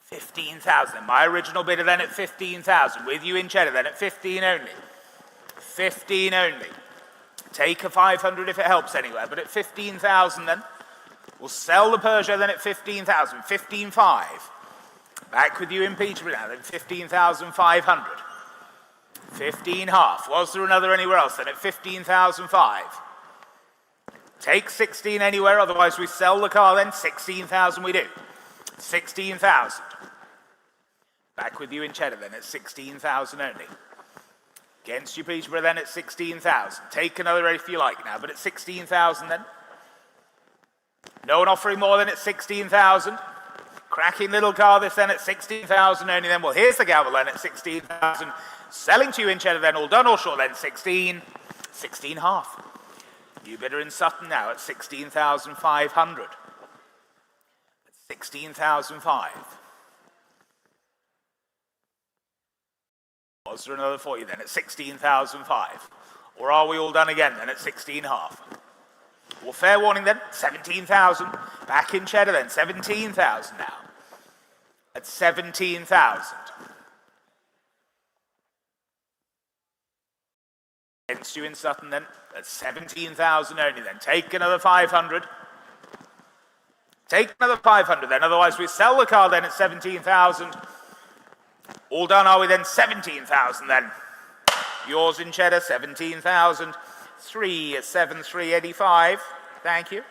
15,000. My original bidder then at 15,000. With you in cheddar then at 15 only. 15 only. Take a 500 if it helps anywhere, but at 15,000 then. We'll sell the Peugeot then at 15,000. 15.5. Back with you in Peterborough now then 15,500. 15.5. Was there another anywhere else then at 15,005? Take 16 anywhere, otherwise we sell the car then. 16,000 we do. 16,000. Back with you in cheddar then at 16,000 only. Against you Peterborough then at 16,000. Take another if you like now, but at 16,000 then. No one offering more than at 16,000. Cracking little car this then at 16,000 only then. Well, here's the gavel then at 16,000. Selling to you in cheddar then, all done or short then, 16. 16.5. New bidder in Sutton now at 16,500. 16,005. Was there another for you then at 16,005? Or are we all done again then at 16.5? Well, fair warning then, 17,000. Back in cheddar then, 17,000 now. At 17,000. Against you in Sutton then, at 17,000 only then. Take another 500. Take another 500 then, otherwise we sell the car then at 17,000. All done are we then, 17,000 then. Yours in cheddar, 17,000. 37385. Thank you.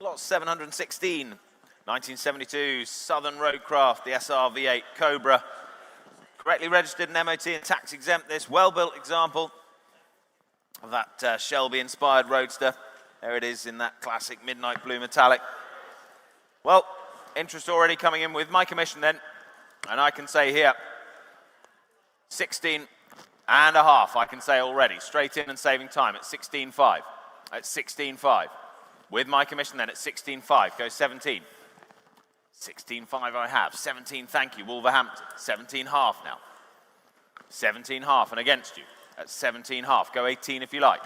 Lot 716. 1972 Southern Roadcraft, the SRV8 Cobra. Correctly registered and MOT and tax exempt. This well-built example of that Shelby-inspired roadster. There it is in that classic midnight blue metallic. Well, interest already coming in with my commission then. And I can say here, 16.5, I can say already. Straight in and saving time at 16.5. At 16.5. With my commission then at 16.5. Go 17. 16.5 I have. 17, thank you, Wolverhampton. 17.5 now. 17.5 and against you at 17.5. Go 18 if you like.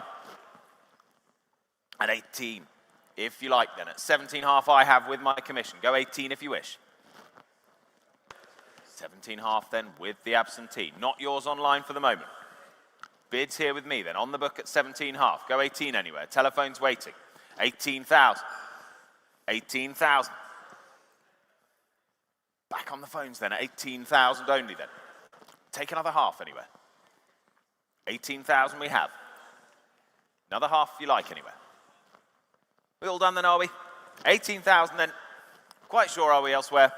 At 18 if you like then. At 17.5 I have with my commission. Go 18 if you wish. 17.5 then with the absentee. Not yours online for the moment. Bids here with me then. On the book at 17.5. Go 18 anywhere. Telephone's waiting. 18,000. 18,000. Back on the phones then at 18,000 only then. Take another half anywhere. 18,000 we have. Another half if you like anywhere. We all done then, are we? 18,000 then. Quite sure are we elsewhere?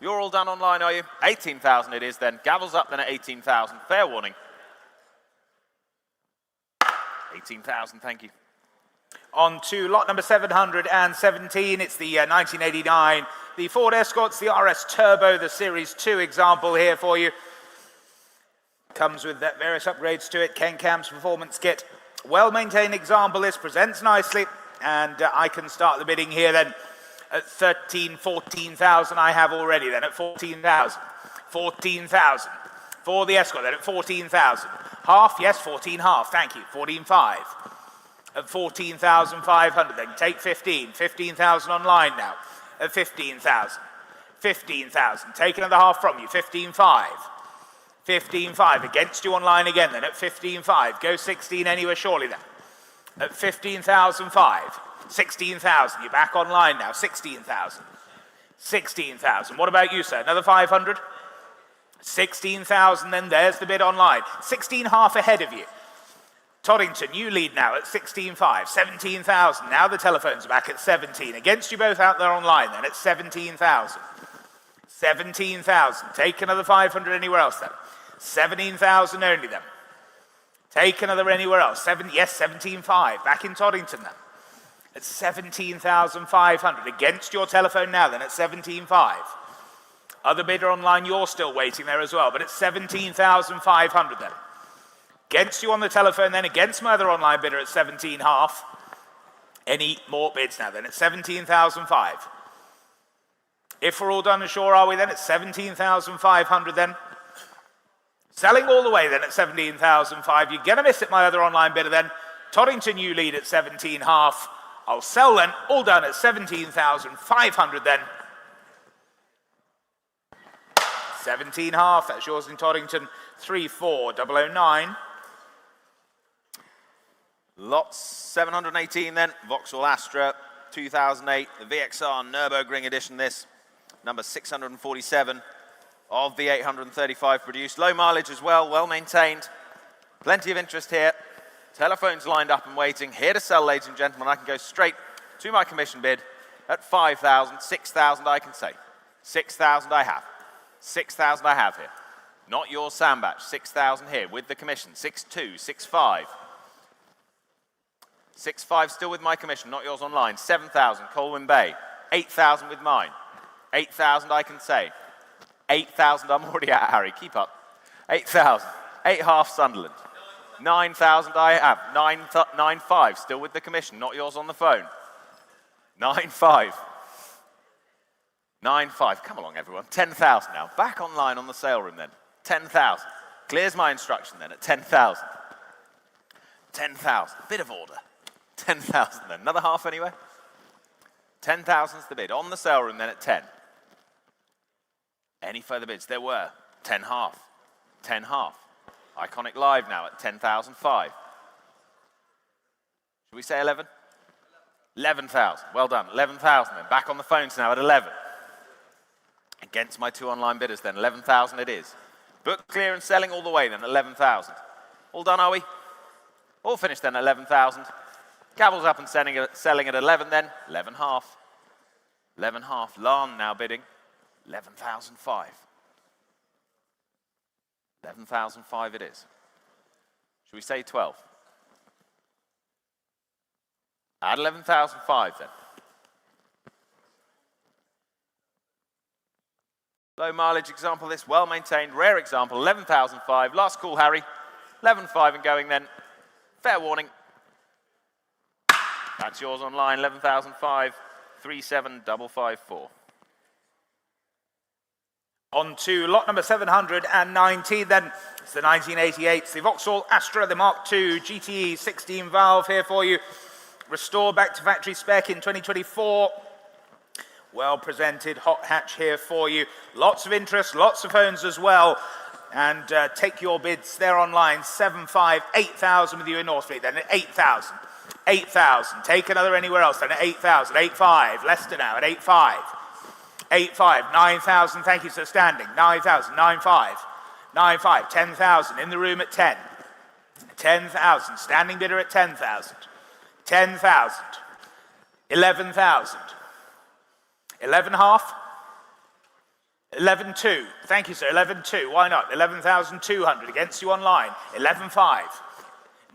You're all done online, are you? 18,000 it is then. Gavel's up then at 18,000. Fair warning. 18,000, thank you. On to lot number 717. It's the 1989. The Ford Escort's the RS Turbo, the Series 2 example here for you. Comes with various upgrades to it. Ken Cam's performance kit. Well-maintained example. This presents nicely. And I can start the bidding here then. At 14,000 I have already then at 14,000. 14,000. For the Escort then at 14,000. Half, yes, 14.5, thank you. 14.5. At 14,500 then. Take 15. 15,000 online now. At 15,000. 15,000. Take another half from you. 15.5. 15.5. Against you online again then at 15.5. Go 16 anywhere surely then. At 15,005. 16,000. You're back online now. 16,000. 16,000. What about you, sir? Another 500? 16,000 then. There's the bid online. 16.5 ahead of you. Toddington, you lead now at 16.5. 17,000. Now the telephones are back at 17. Against you both out there online then at 17,000. 17,000. Take another 500 anywhere else then. 17,000 only then. Take another anywhere else. Yes, 17.5. Back in Toddington then. at 17,500. Against your telephone now then at 17.5. Other bidder online, you're still waiting there as well, but it's 17,500 then. Against you on the telephone then, against my other online bidder at 17.5. Any more bids now then at 17,500. If we're all done and sure, are we then at 17,500 then? Selling all the way then at 17,500. You're going to miss it, my other online bidder then. Toddington, you lead at 17.5. I'll sell then, all done at 17,500 then. 17.5, that's yours in Toddington, 34009. Lots 718 then, Vauxhall Astra 2008, the VXR Nürburgring edition this, number 647 of the 835 produced. Low mileage as well, well maintained. Plenty of interest here. Telephones lined up and waiting. Here to sell, ladies and gentlemen. I can go straight to my commission bid at 5,000, 6,000 I can say. 6,000 I have. 6,000 I have here. Not your sandbatch. 6,000 here with the commission. 6,2, 6,5. 6,5 still with my commission, not yours online. 7,000 Colwyn Bay. 8,000 with mine. 8,000 I can say. 8,000 I'm already at, Harry. Keep up. 8,000. 8.5 Sunderland. 9,000 I have. 9,5 still with the commission, not yours on the phone. 9,5. 9,5. Come along, everyone. 10,000 now. Back online on the sale room then. 10,000. Clears my instruction then at 10,000. 10,000. Bit of order. 10,000 then. Another half anyway. 10,000's the bid. On the sale room then at 10. Any further bids? There were. 10.5. 10.5. Iconic Live now at 10,005. Should we say 11? 11,000. Well done. 11,000 then. Back on the phones now at 11. Against my two online bidders then. 11,000 it is. Book clear and selling all the way then. 11,000. All done, are we? All finished then. 11,000. Gavel's up and selling at 11 then. 11.5. 11.5. Larn now bidding. 11,005. 11,005 it is. Should we say 12? At 11,005 then. Low mileage example this, well maintained, rare example, 11,005. Last call, Harry. 11.5 and going then. Fair warning. That's yours online, 11,005, 37554. On to lot number 719 then. It's the 1988, the Vauxhall Astra, the Mark II GTE 16 valve here for you. Restored back to factory spec in 2024. Well presented, hot hatch here for you. Lots of interest, lots of phones as well. And take your bids there online. 7,500, 8,000 with you in Northfleet then at 8,000. 8,000. Take another anywhere else then at 8,000. 8,500. Leicester now at 8,500. 8,500. 9,000. Thank you, sir. Standing. 9,000. 9,500. 9,500. 10,000. In the room at 10. 10,000. Standing bidder at 10,000. 10,000. 11,000. 11.5. 11.2. Thank you, sir. 11.2. Why not? 11,200 against you online. 11.5.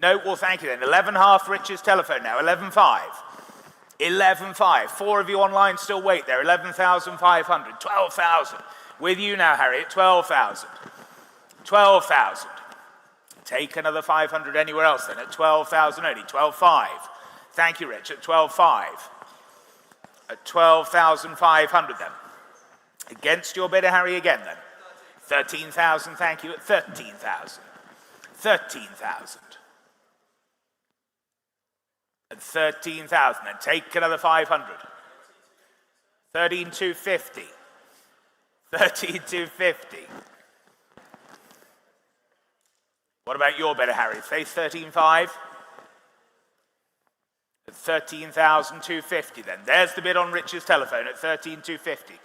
No, well, thank you then. 11.5 Rich's telephone now. 11.5. 11.5. 4 of you online still wait there. 11,500. 12,000. With you now, Harry, at 12,000. 12,000. Take another 500 anywhere else then at 12,000 only. 12.5. Thank you, Rich, at 12.5. At 12,500 then. Against your bidder, Harry, again then. 13,000, thank you, at 13,000. 13,000. At 13,000, then take another 500. 13,250. 13,250. What about your bidder, Harry? Say 13,500. At 13,250 then. There's the bid on Rich's telephone at 13,250.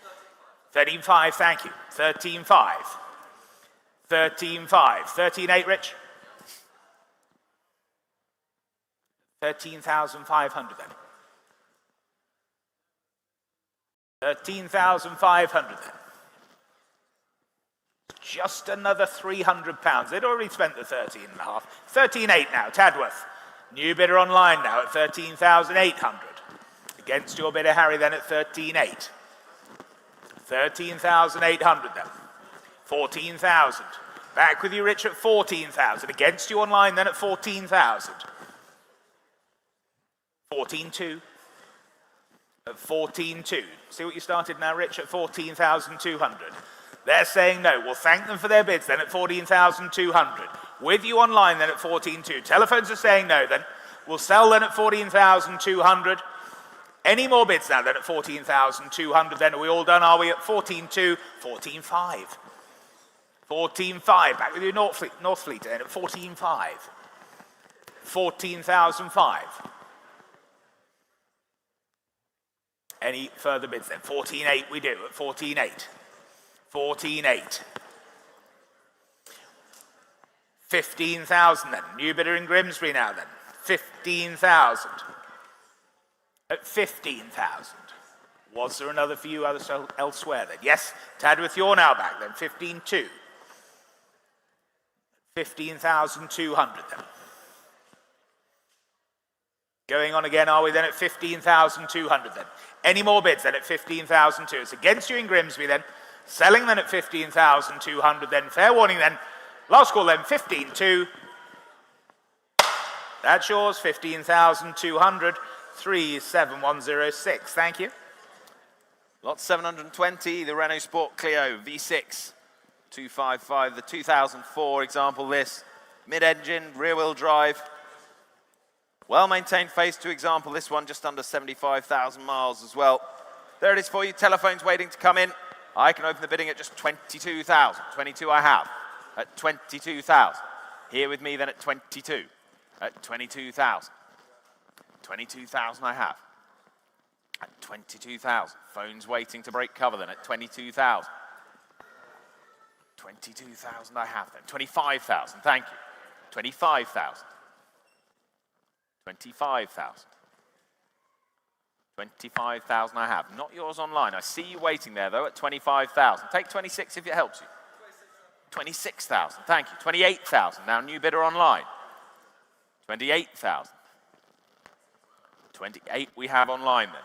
13,500, thank you. 13,500. 13,500. 13,800, Rich? 13,500 then. 13,500 then. Just another £300. They'd already spent the 13.5. 13,800 now, Tadworth. New bidder online now at 13,800. Against your bidder, Harry, then at 13.8. 13,800 then. 14,000. Back with you, Rich, at 14,000. Against you online then at 14,000. 14.2. At 14.2. See what you started now, Rich, at 14,200. They're saying no. We'll thank them for their bids then at 14,200. With you online then at 14.2. Telephones are saying no then. We'll sell then at 14,200. Any more bids now then at 14,200 then? Are we all done, are we? At 14.2, 14.5. 14.5. Back with you, North Fleet then at 14.5. 14,005. Any further bids then? 14.8 we do at 14.8. 14.8. 15,000 then. New bidder in Grimsby now then. 15,000. At 15,000. Was there another for you elsewhere then? Yes, Tadworth, you're now back then. 15.2. 15,200 then. Going on again, are we then at 15,200 then? Any more bids then at 15,200? It's against you in Grimsby then. Selling then at 15,200 then. Fair warning then. Last call then, 15.2. That's yours, 15,200. 37106. Thank you. Lot 720, the Renault Sport Clio V6. 255, the 2004 example this. Mid-engine, rear-wheel drive. Well-maintained phase 2 example, this one just under 75,000 miles as well. There it is for you, telephones waiting to come in. I can open the bidding at just 22,000. 22 I have, at 22,000. Here with me then at 22, at 22,000. 22,000 I have, at 22,000. Phones waiting to break cover then at 22,000. 22,000 I have then, 25,000, thank you. 25,000. 25,000. 25,000 I have. Not yours online. I see you waiting there though at 25,000. Take 26 if it helps you. 26,000. Thank you. 28,000. Now new bidder online. 28,000. 28 we have online then.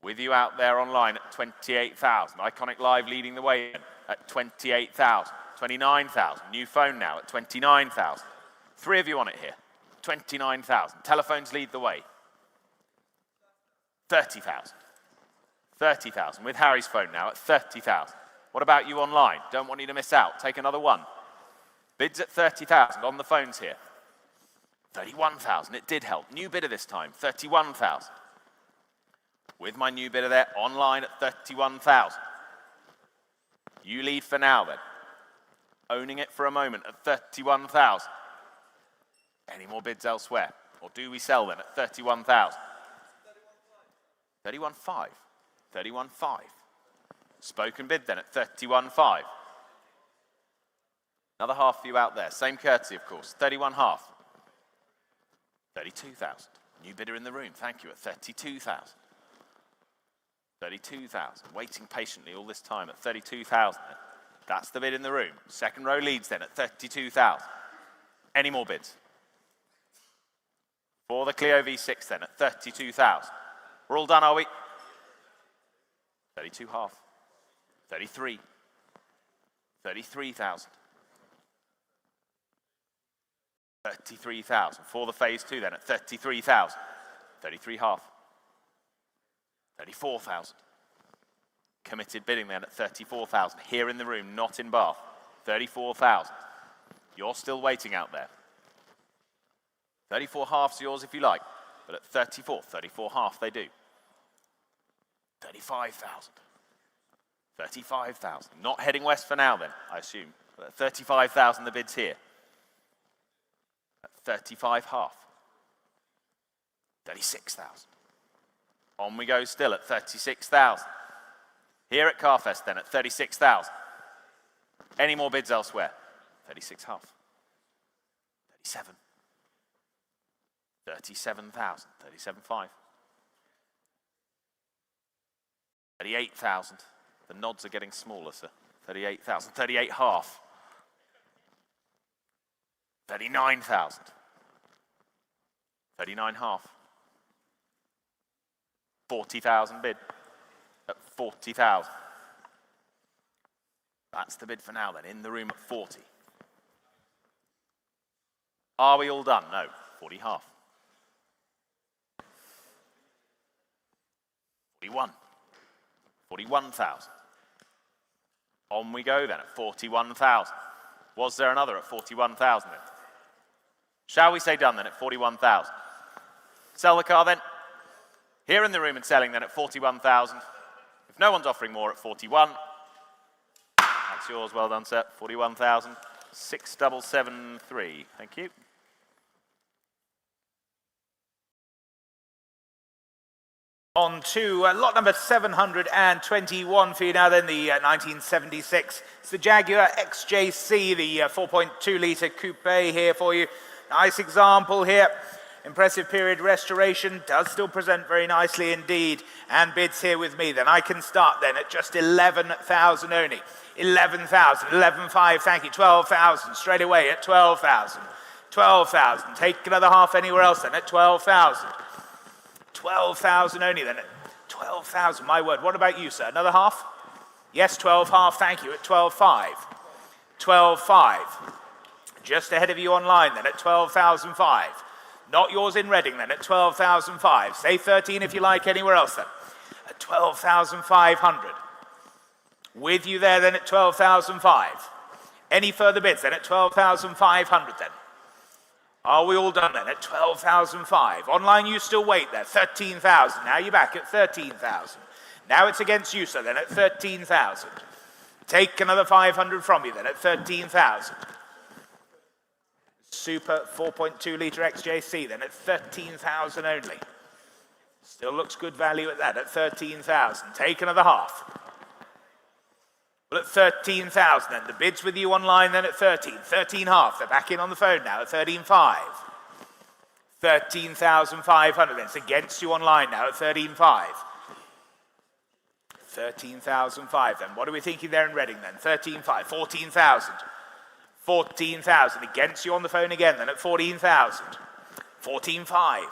With you out there online at 28,000. Iconic Live leading the way in at 28,000. 29,000. New phone now at 29,000. 3 of you on it here. 29,000. Telephones lead the way. 30,000. 30,000 with Harry's phone now at 30,000. What about you online? Don't want you to miss out. Take another one. Bids at 30,000 on the phones here. 31,000. It did help. New bidder this time. 31,000. With my new bidder there online at 31,000. You lead for now then. Owning it for a moment at 31,000. Any more bids elsewhere? Or do we sell then at 31,000? 31.5. 31.5. Spoken bid then at 31.5. Another half for you out there. Same courtesy, of course. 31.5. 32,000. New bidder in the room. Thank you at 32,000. 32,000. Waiting patiently all this time at 32,000. That's the bid in the room. Second row leads then at 32,000. Any more bids? For the Clio V6 then at 32,000. We're all done, are we? 32.5. 33. 33,000. 33,000. For the phase 2 then at 33,000. 33.5. 34,000. Committed bidding then at 34,000. Here in the room, not in Bath. 34,000. You're still waiting out there. 34.5's yours if you like, but at 34, 34.5 they do. 35,000. 35,000. Not heading west for now then, I assume. But at 35,000 the bid's here. At 35.5. 36,000. On we go still at 36,000. Here at CarFest then at 36,000. Any more bids elsewhere? 36.5. 37. 37,000. 37.5. 38,000. The nods are getting smaller, sir. 38,000. 38.5. 39,000. 39.5. 40,000 bid at 40,000. That's the bid for now then, in the room at 40. Are we all done? No, 40 half. 41. 41,000. On we go then at 41,000. Was there another at 41,000 then? Shall we say done then at 41,000? Sell the car then. Here in the room and selling then at 41,000. If no one's offering more at 41, that's yours. Well done, sir. 41,000. 6773. Thank you. On to lot number 721 for you now then, the 1976. It's the Jaguar XJC, the 4.2 litre coupe here for you. Nice example here. Impressive period restoration, does still present very nicely indeed. And bids here with me, then I can start then at just 11,000 only. 11,000, 11,500, thank you, 12,000, straight away at 12,000. 12,000, take another half anywhere else then at 12,000. 12,000 only then, 12,000, my word. What about you, sir? Another half? Yes, 12 half, thank you, at 12,500. 12,500. Just ahead of you online then at 12,500. Not yours in Reading then at 12,500. Say 13 if you like anywhere else then, at 12,500. With you there then at 12,500. Any further bids then at 12,500 then? Are we all done then at 12,500? Online you still wait there, 13,000. Now you're back at 13,000. Now it's against you, sir, then at 13,000. Take another 500 from you then at 13,000. Super 4.2 litre XJC then at 13,000 only. Still looks good value at that at 13,000. Take another half. Well, at 13,000 then. The bids with you online then at 13. 13 half. They're back in on the phone now at 13,500. 13,500 then. It's against you online now at 13,500. 13,500 then. What are we thinking there in Reading then? 13,500. 14,000. 14,000. Against you on the phone again then at 14,000. 14,500.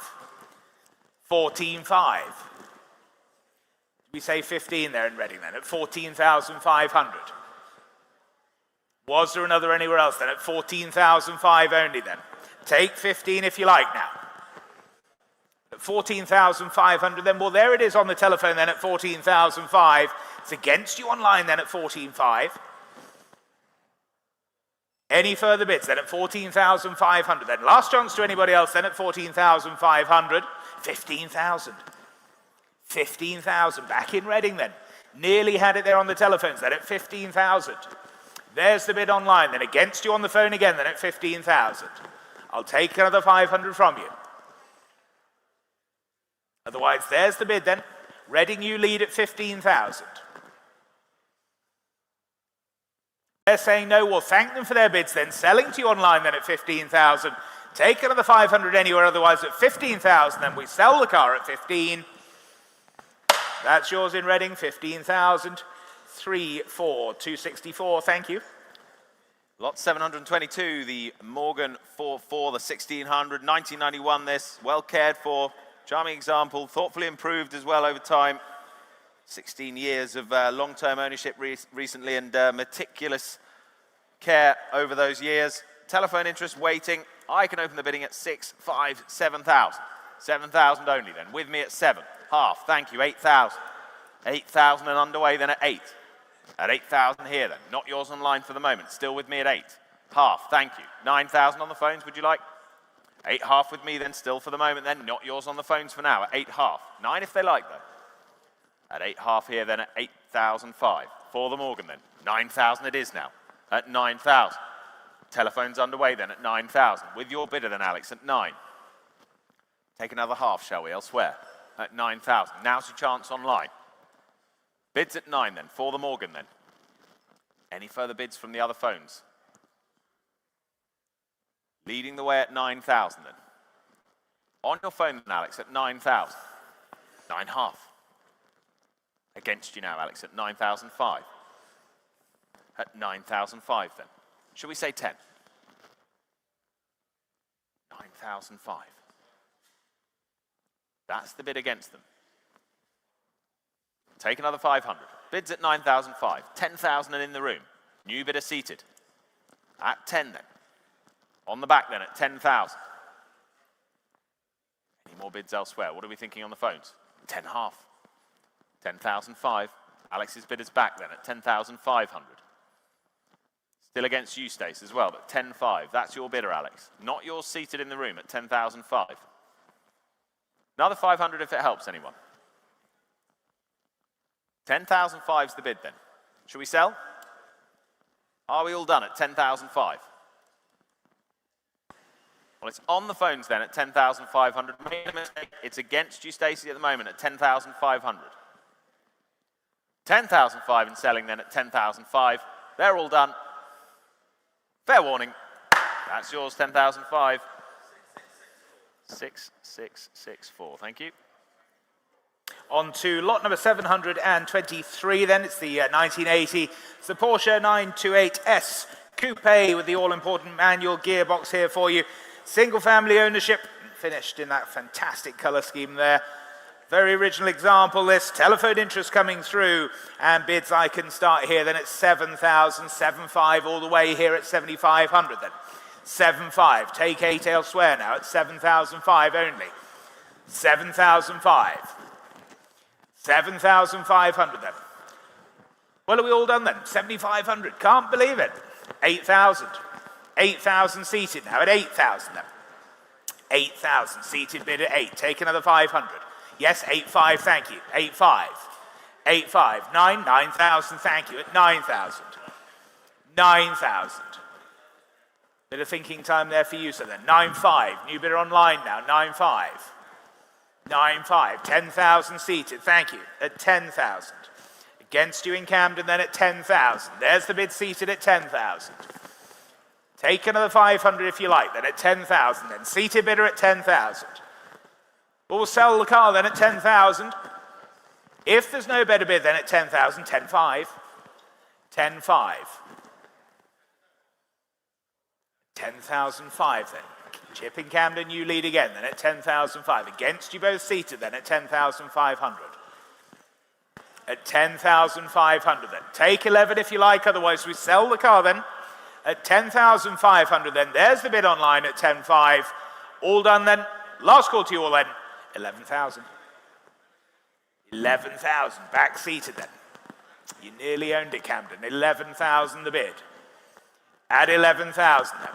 14,500. We say 15 there in Reading then at 14,500. Was there another anywhere else then at 14,500 only then? Take 15 if you like now. At 14,500 then, well there it is on the telephone then at 14,500. It's against you online then at 14,500. Any further bids then at 14,500 then? Last chance to anybody else then at 14,500. 15,000. 15,000, back in Reading then. Nearly had it there on the telephones then at 15,000. There's the bid online then, against you on the phone again then at 15,000. I'll take another 500 from you. Otherwise, there's the bid then. Reading you lead at 15,000. They're saying no, well thank them for their bids then. Selling to you online then at 15,000. Take another 500 anywhere, otherwise at 15,000 then we sell the car at 15. That's yours in Reading, 15,000. 34264, thank you. Lot 722, the Morgan 44, the 1600, 1991 this, well cared for, charming example, thoughtfully improved as well over time. 16 years of long-term ownership recently and meticulous care over those years. Telephone interest waiting. I can open the bidding at 7,000. 7,000 only then. With me at 7. Half. Thank you. 8,000. 8,000 and underway then at 8. At 8,000 here then. Not yours online for the moment. Still with me at 8. Half. Thank you. 9,000 on the phones. Would you like? 8 half with me then. Still for the moment then. Not yours on the phones for now. At 8 half. 9 if they like though. At 8 half here then at 8,005. For the Morgan then. 9,000 it is now. At 9,000. Telephone's underway then at 9,000. With your bidder then, Alex, at 9. Take another half, shall we, elsewhere? At 9,000. Now's your chance online. Bids at 9 then. For the Morgan then. Any further bids from the other phones? Leading the way at 9,000 then. On your phone then, Alex, at 9,000. 9 half. Against you now, Alex, at 9,005. At 9,005 then. Shall we say 10? 9,005. That's the bid against them. Take another 500. Bids at 9,005. 10,000 and in the room. New bidder seated. At 10 then. On the back then at 10,000. Any more bids elsewhere? What are we thinking on the phones? 10.5. 10,005. Alex's bid is back then at 10,500. Still against you, Stace, as well, but 10.5. That's your bidder, Alex. Not yours seated in the room at 10,005. Another 500 if it helps anyone. 10,005 is the bid then. Shall we sell? Are we all done at 10,005? Well, it's on the phones then at 10,500. Made a mistake. It's against you, Stacey, at the moment at 10,500. 10,005 and selling then at 10,005. They're all done. Fair warning. That's yours, 10,005. 6664. Thank you. On to lot number 723 then. It's the 1980. It's the Porsche 928S Coupe with the all-important manual gearbox here for you. Single family ownership, finished in that fantastic colour scheme there. Very original example, this. Telephone interest coming through, and bids I can start here then at 7,075 all the way here at 7,500 then. 7.5, take 8 elsewhere now at 7,005 only. 7,005. 7,500 then. Well, are we all done then? 7,500, can't believe it. 8,000. 8,000 seated now at 8,000 then. 8,000 seated bid at 8, take another 500. Yes, 8.5, thank you. 8.5. 8.5. 9,000, thank you. At 9,000. 9,000. Bit of thinking time there for you, so then. 9.5. New bidder online now. 9.5. 9.5. 10,000 seated, thank you. At 10,000. Against you in Camden then at 10,000. There's the bid seated at 10,000. Take another 500 if you like, then at 10,000. Then seated bidder at 10,000. We'll sell the car then at 10,000. If there's no better bid then at 10,000, 10.5. 10.5. 10,005 then. Chip in Camden, you lead again then at 10,005. Against you both seated then at 10,500. At 10,500 then. Take 11 if you like, otherwise we sell the car then at 10,500 then. There's the bid online at 10.5. All done then. Last call to you all then. 11,000. 11,000. Back seated then. You nearly owned it, Camden. 11,000 the bid. At 11,000 then.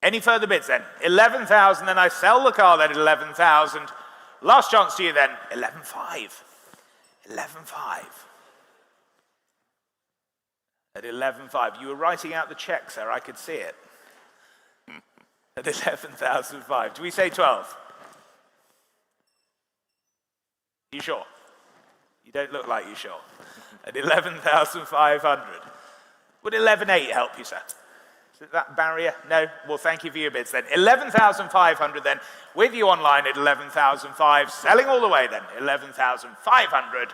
Any further bids then? 11,000 then. I sell the car then at 11,000. Last chance to you then. 11.5. 11.5. At 11.5. You were writing out the check, sir. I could see it. At 11,005. Do we say 12? You sure? You don't look like you're sure. At 11,500. Would 11.8 help you, sir? Is it that barrier? No? Well, thank you for your bids then. 11,500 then. With you online at 11,005. Selling all the way then. 11,500.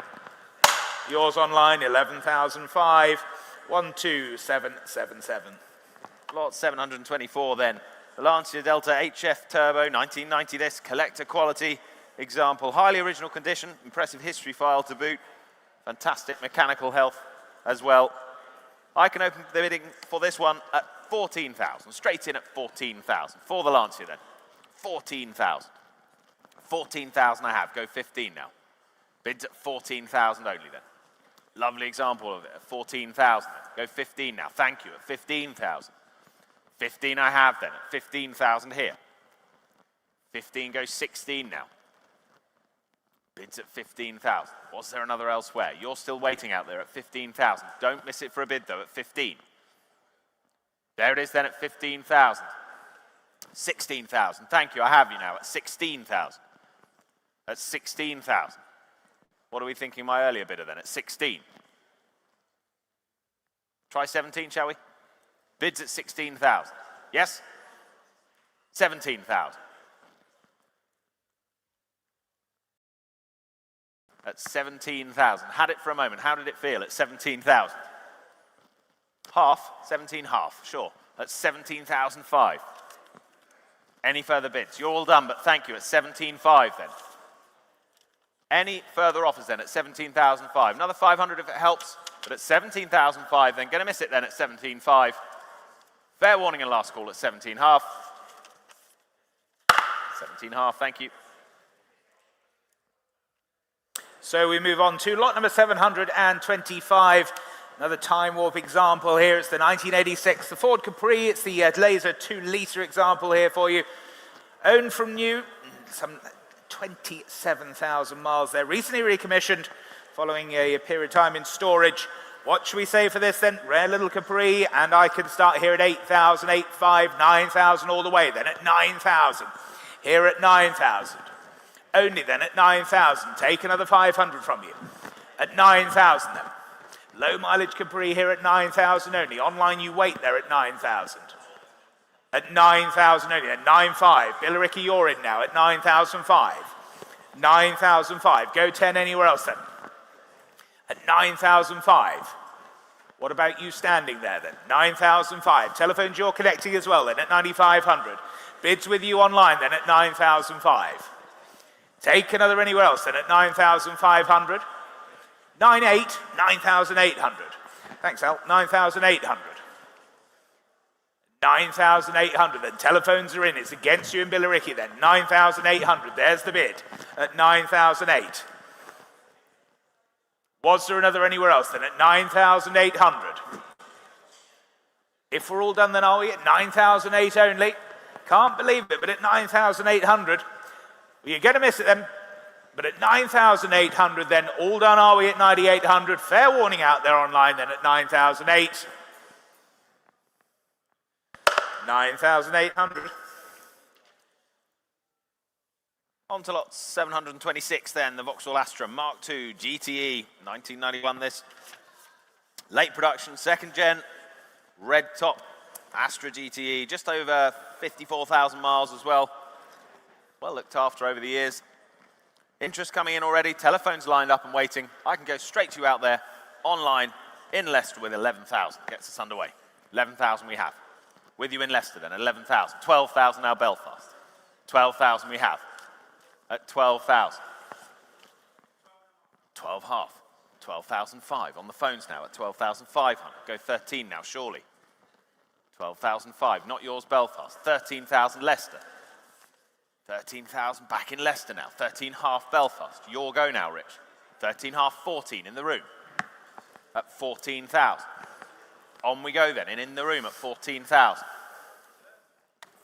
Yours online, 11,005. 12777. Lot 724 then. The Lancia Delta HF Turbo, 1990 this, collector quality example. Highly original condition, impressive history file to boot. Fantastic mechanical health as well. I can open the bidding for this one at 14,000, straight in at 14,000. For the Lancia then, 14,000. 14,000 I have, go 15 now. Bids at 14,000 only then. Lovely example of it, at 14,000. Go 15 now, thank you, at 15,000. 15 I have then, at 15,000 here. 15 goes 16 now. Bids at 15,000. Was there another elsewhere? You're still waiting out there at 15,000. Don't miss it for a bid though, at 15. There it is then at 15,000. 16,000, thank you, I have you now at 16,000. At 16,000. What are we thinking my earlier bidder then, at 16? Try 17, shall we? Bids at 16,000. Yes? 17,000. At 17,000. Had it for a moment. How did it feel at 17,000? Half? 17 half, sure. At 17,005. Any further bids? You're all done, but thank you. At 17.5 then. Any further offers then at 17,500? Another 500 if it helps, but at 17,500 then. Going to miss it then at 17,500. Fair warning and last call at 17.5. 17.5, thank you. So we move on to lot number 725. Another time warp example here. It's the 1986, the Ford Capri. It's the laser 2-litre example here for you. Owned from new, some 27,000 miles there. Recently recommissioned following a period of time in storage. What should we say for this then? Rare little Capri, and I can start here at 8,000, 8,500, 9,000 all the way, then at 9,000. Here at 9,000. Only then at 9,000. Take another 500 from you. At 9,000 then. Low mileage Capri here at 9,000 only. Online you wait there at 9,000. At 9,000 only. At 9,500. Billericay, you're in now at 9,005. 9,005. Go 10 anywhere else then. At 9,005. What about you standing there then? 9,005. Telephones you're connecting as well then at 9,500. Bids with you online then at 9,005. Take another anywhere else then at 9,500. 9,800. 9,800. Thanks, Al. 9,800. 9,800 then. Telephones are in. It's against you in Billericay then. 9,800. There's the bid at 9,008. Was there another anywhere else then at 9,800? If we're all done then are we at 9,008 only? Can't believe it, but at 9,800. Well, you're going to miss it then. But at 9,800 then, all done are we at 9,800. Fair warning out there online then at 9,008. 9,800. On to lot 726 then, the Vauxhall Astra Mark II GTE, 1991 this. Late production, second gen, red top Astra GTE, just over 54,000 miles as well. Well looked after over the years. Interest coming in already, telephones lined up and waiting. I can go straight to you out there, online, in Leicester with 11,000. Gets us underway. 11,000 we have. With you in Leicester then, 11,000. 12,000 now Belfast. 12,000 we have. At 12,000. 12.5. 12,005. On the phones now at 12,500. Go 13 now, surely. 12,005. Not yours, Belfast. 13,000 Leicester. 13,000 back in Leicester now. 13.5 Belfast. Your go now, Rich. 13.5, 14 in the room. At 14,000. On we go then, and in the room at 14,000.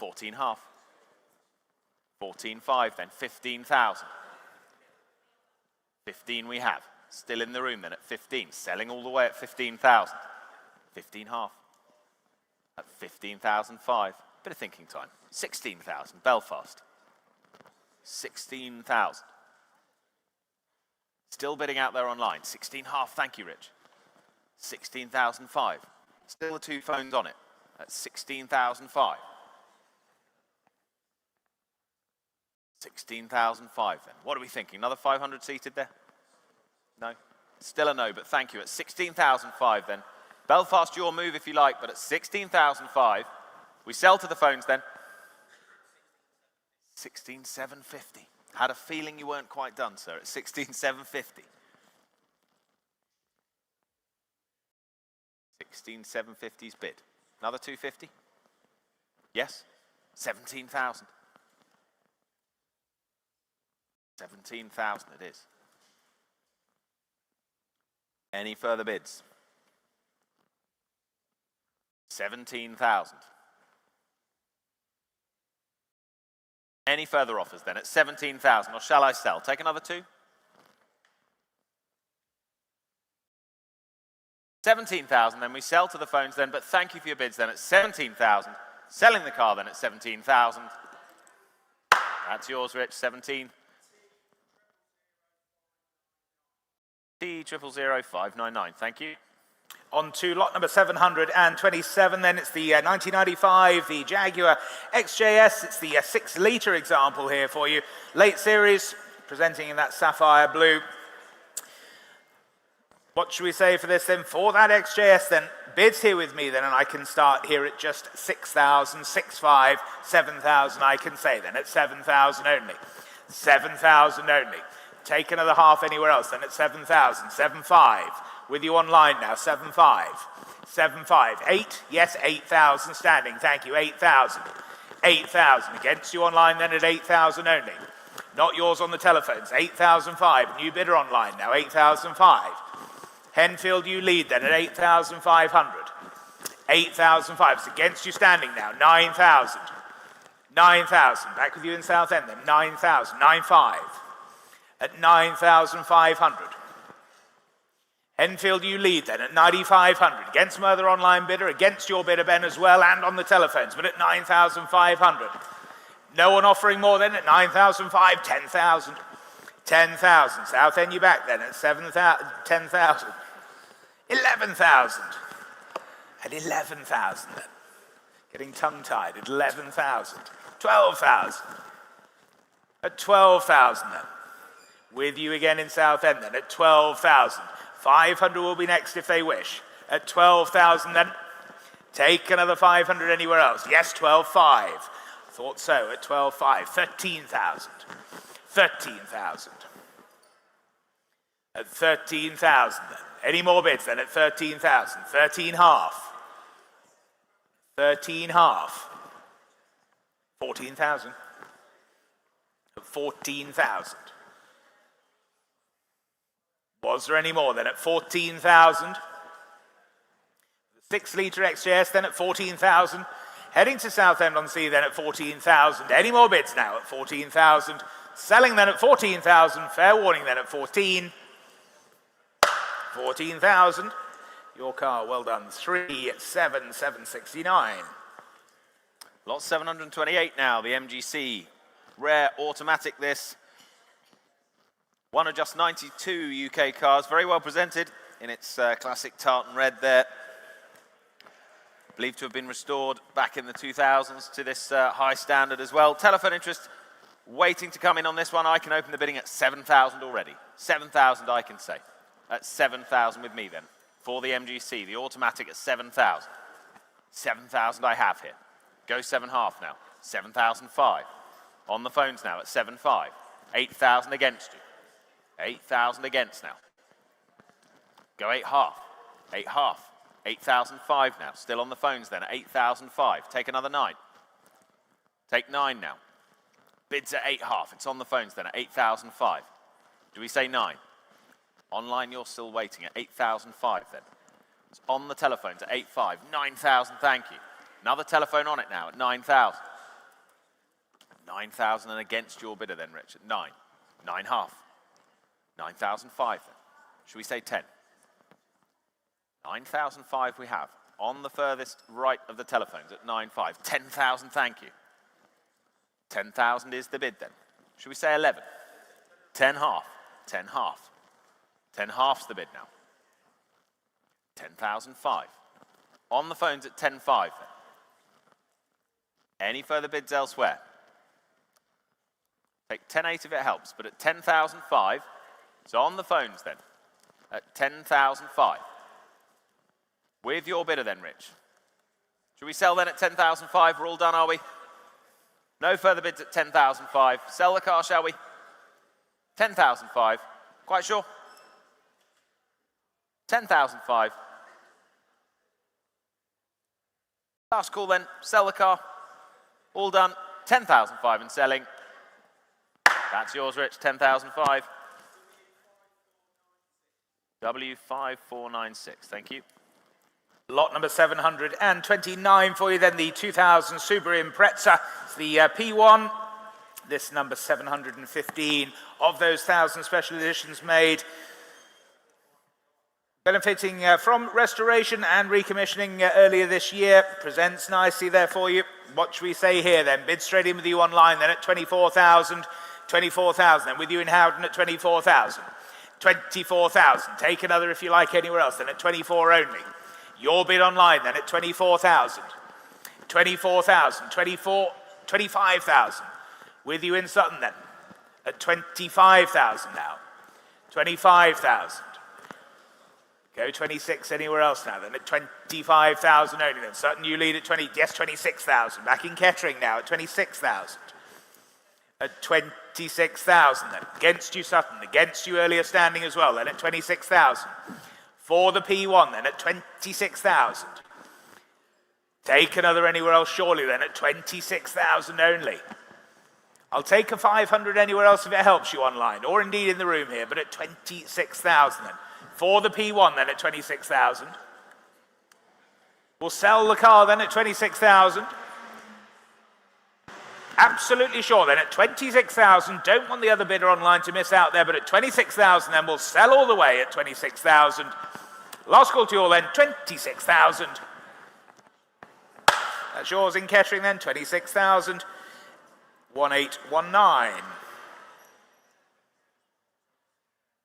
14.5. 14.5 then, 15,000. 15 we have. Still in the room then at 15. Selling all the way at 15,000. 15.5. At 15,005. Bit of thinking time. 16,000 Belfast. 16,000. Still bidding out there online. 16.5, thank you, Rich. 16,005. Still the two phones on it at 16,005. 16,005 then. What are we thinking? Another 500 seated there? No? Still a no, but thank you. At 16,005 then. Belfast, your move if you like, but at 16,005, we sell to the phones then. 16,750. Had a feeling you weren't quite done, sir, at 16,750. 16,750's bid. Another 250? Yes? 17,000. 17,000 it is. Any further bids? 17,000. Any further offers then at 17,000, or shall I sell? Take another two? 17,000, then we sell to the phones then, but thank you for your bids then at 17,000. Selling the car then at 17,000. That's yours, Rich, 17. T000599, thank you. On to lot number 727 then. It's the 1995, the Jaguar XJS. It's the 6-litre example here for you. Late series, presenting in that sapphire blue. What should we say for this then? For that XJS then, bids here with me then, and I can start here at just 6,000, 6,500, 7,000 I can say then, at 7,000 only. 7,000 only. Take another half anywhere else, then at 7,000. 7,500. With you online now, 7,500. 7,500. 8? Yes, 8,000 standing. Thank you. 8,000. 8,000. Against you online then at 8,000 only. Not yours on the telephones. 8,005. New bidder online now. 8,005. Henfield, you lead then at 8,500. 8,005. It's against you standing now. 9,000. 9,000. Back with you in Southend then. 9,000. 9,500. At 9,500. Enfield, you lead then at 9,500. Against some other online bidder, against your bidder, Ben, as well, and on the telephones, but at 9,500. No one offering more then at 9,500. 10,000. 10,000. Southend, you back then at 7,000. 10,000. 11,000. At 11,000 then. Getting tongue-tied at 11,000. 12,000. At 12,000 then. With you again in Southend then at 12,000. 500 will be next if they wish. At 12,000 then. Take another 500 anywhere else. Yes, 12,500. Thought so. At 12,500. 13,000. 13,000. At 13,000 then. Any more bids then at 13,000? 13,500. 13,500. 14,000. At 14,000. Was there any more then at 14,000? 6-litre XJS then at 14,000. Heading to Southend-on-Sea then at 14,000. Any more bids now at 14,000? Selling then at 14,000. Fair warning then at 14. 14,000. Your car, well done. 3,769. Lot 728 now, the MGC. Rare automatic this. One of just 92 UK cars, very well presented in its classic tartan red there. Believed to have been restored back in the 2000s to this high standard as well. Telephone interest waiting to come in on this one. I can open the bidding at 7,000 already. 7,000 I can say. At 7,000 with me then. For the MGC, the automatic at 7,000. 7,000 I have here. Go 7.5 now. 7,005. On the phones now at 7.5. 8,000 against you. 8,000 against now. Go 8.5. 8.5. 8,005 now. Still on the phones then at 8,005. Take another 9. Take 9 now. Bids at 8.5. It's on the phones then at 8,005. Do we say 9? Online, you're still waiting at 8,005 then. It's on the telephones at 8.5. 9,000, thank you. Another telephone on it now at 9,000. 9,000 and against your bidder then, Rich, at 9. 9.5. 9,005 then. Should we say 10? 9,005 we have. On the furthest right of the telephones at 9.5. 10,000, thank you. 10,000 is the bid then. Should we say 11? 10.5. 10.5. 10.5's the bid now. 10,005. On the phones at 10.5 then. Any further bids elsewhere? Take 10.8 if it helps, but at 10,005, so on the phones then, at 10,005. With your bidder then, Rich. Should we sell then at 10,005? We're all done, are we? No further bids at 10,005. Sell the car, shall we? 10,005. Quite sure? 10,005. Last call then. Sell the car. All done. 10,005 and selling. That's yours, Rich. 10,005. W5496. Thank you. Lot number 729 for you then, the 2000 Subaru Impreza. It's the P1. This number 715 of those 1,000 special editions made. Benefiting from restoration and recommissioning earlier this year. Presents nicely there for you. What should we say here then? Bid straight in with you online then at 24,000. 24,000. And with you in Howden at 24,000. 24,000. Take another if you like anywhere else then at 24 only. Your bid online then at 24,000. 24,000. 25,000. With you in Sutton then at 25,000 now. 25,000. Go 26 anywhere else now then at 25,000 only then. Sutton, you lead at 26,000. Back in Kettering now at 26,000. at 26,000 then. Against you, Sutton. Against you, earlier standing as well, then at 26,000. For the P1 then at 26,000. Take another anywhere else surely then at 26,000 only. I'll take a 500 anywhere else if it helps you online, or indeed in the room here, but at 26,000 then. For the P1 then at 26,000. We'll sell the car then at 26,000. Absolutely sure then at 26,000. Don't want the other bidder online to miss out there, but at 26,000 then we'll sell all the way at 26,000. Last call to you all then, 26,000. That's yours in Kettering then, 26,000. 1819.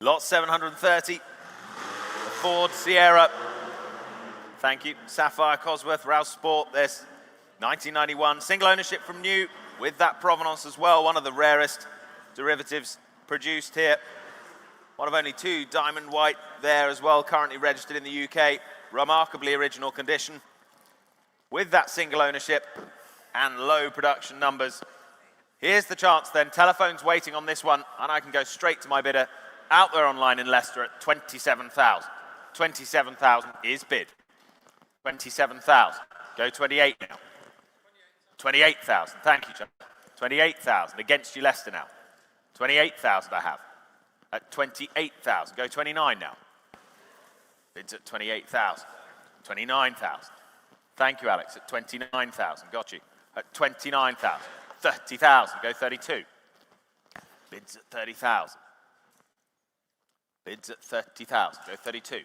Lot 730. The Ford Sierra. Thank you. Sapphire Cosworth, Rouse Sport. This 1991 single ownership from new with that provenance as well. One of the rarest derivatives produced here. One of only two diamond white there as well, currently registered in the UK. Remarkably original condition. With that single ownership and low production numbers. Here's the chance then. Telephone's waiting on this one, and I can go straight to my bidder out there online in Leicester at 27,000. 27,000 is bid. 27,000. Go 28 now. 28,000. Thank you, Chuck. 28,000. Against you, Leicester now. 28,000 I have. At 28,000. Go 29 now. Bids at 28,000. 29,000. Thank you, Alex. At 29,000. Got you. At 29,000. 30,000. Go 32. Bids at 30,000. Bids at 30,000. Go 32.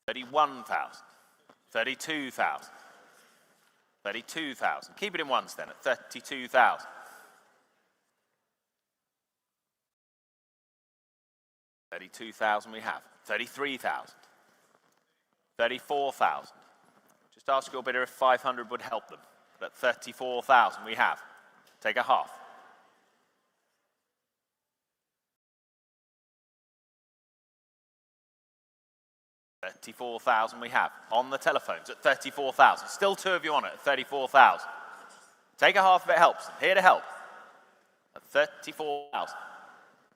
31,000. 32,000. 32,000. Keep it in ones then at 32,000. 32,000 we have. 33,000. 34,000. Just ask your bidder if 500 would help them. But at 34,000 we have. Take a half. 34,000 we have. On the telephones at 34,000. Still two of you on it at 34,000. Take a half if it helps. Here to help. At 34,000.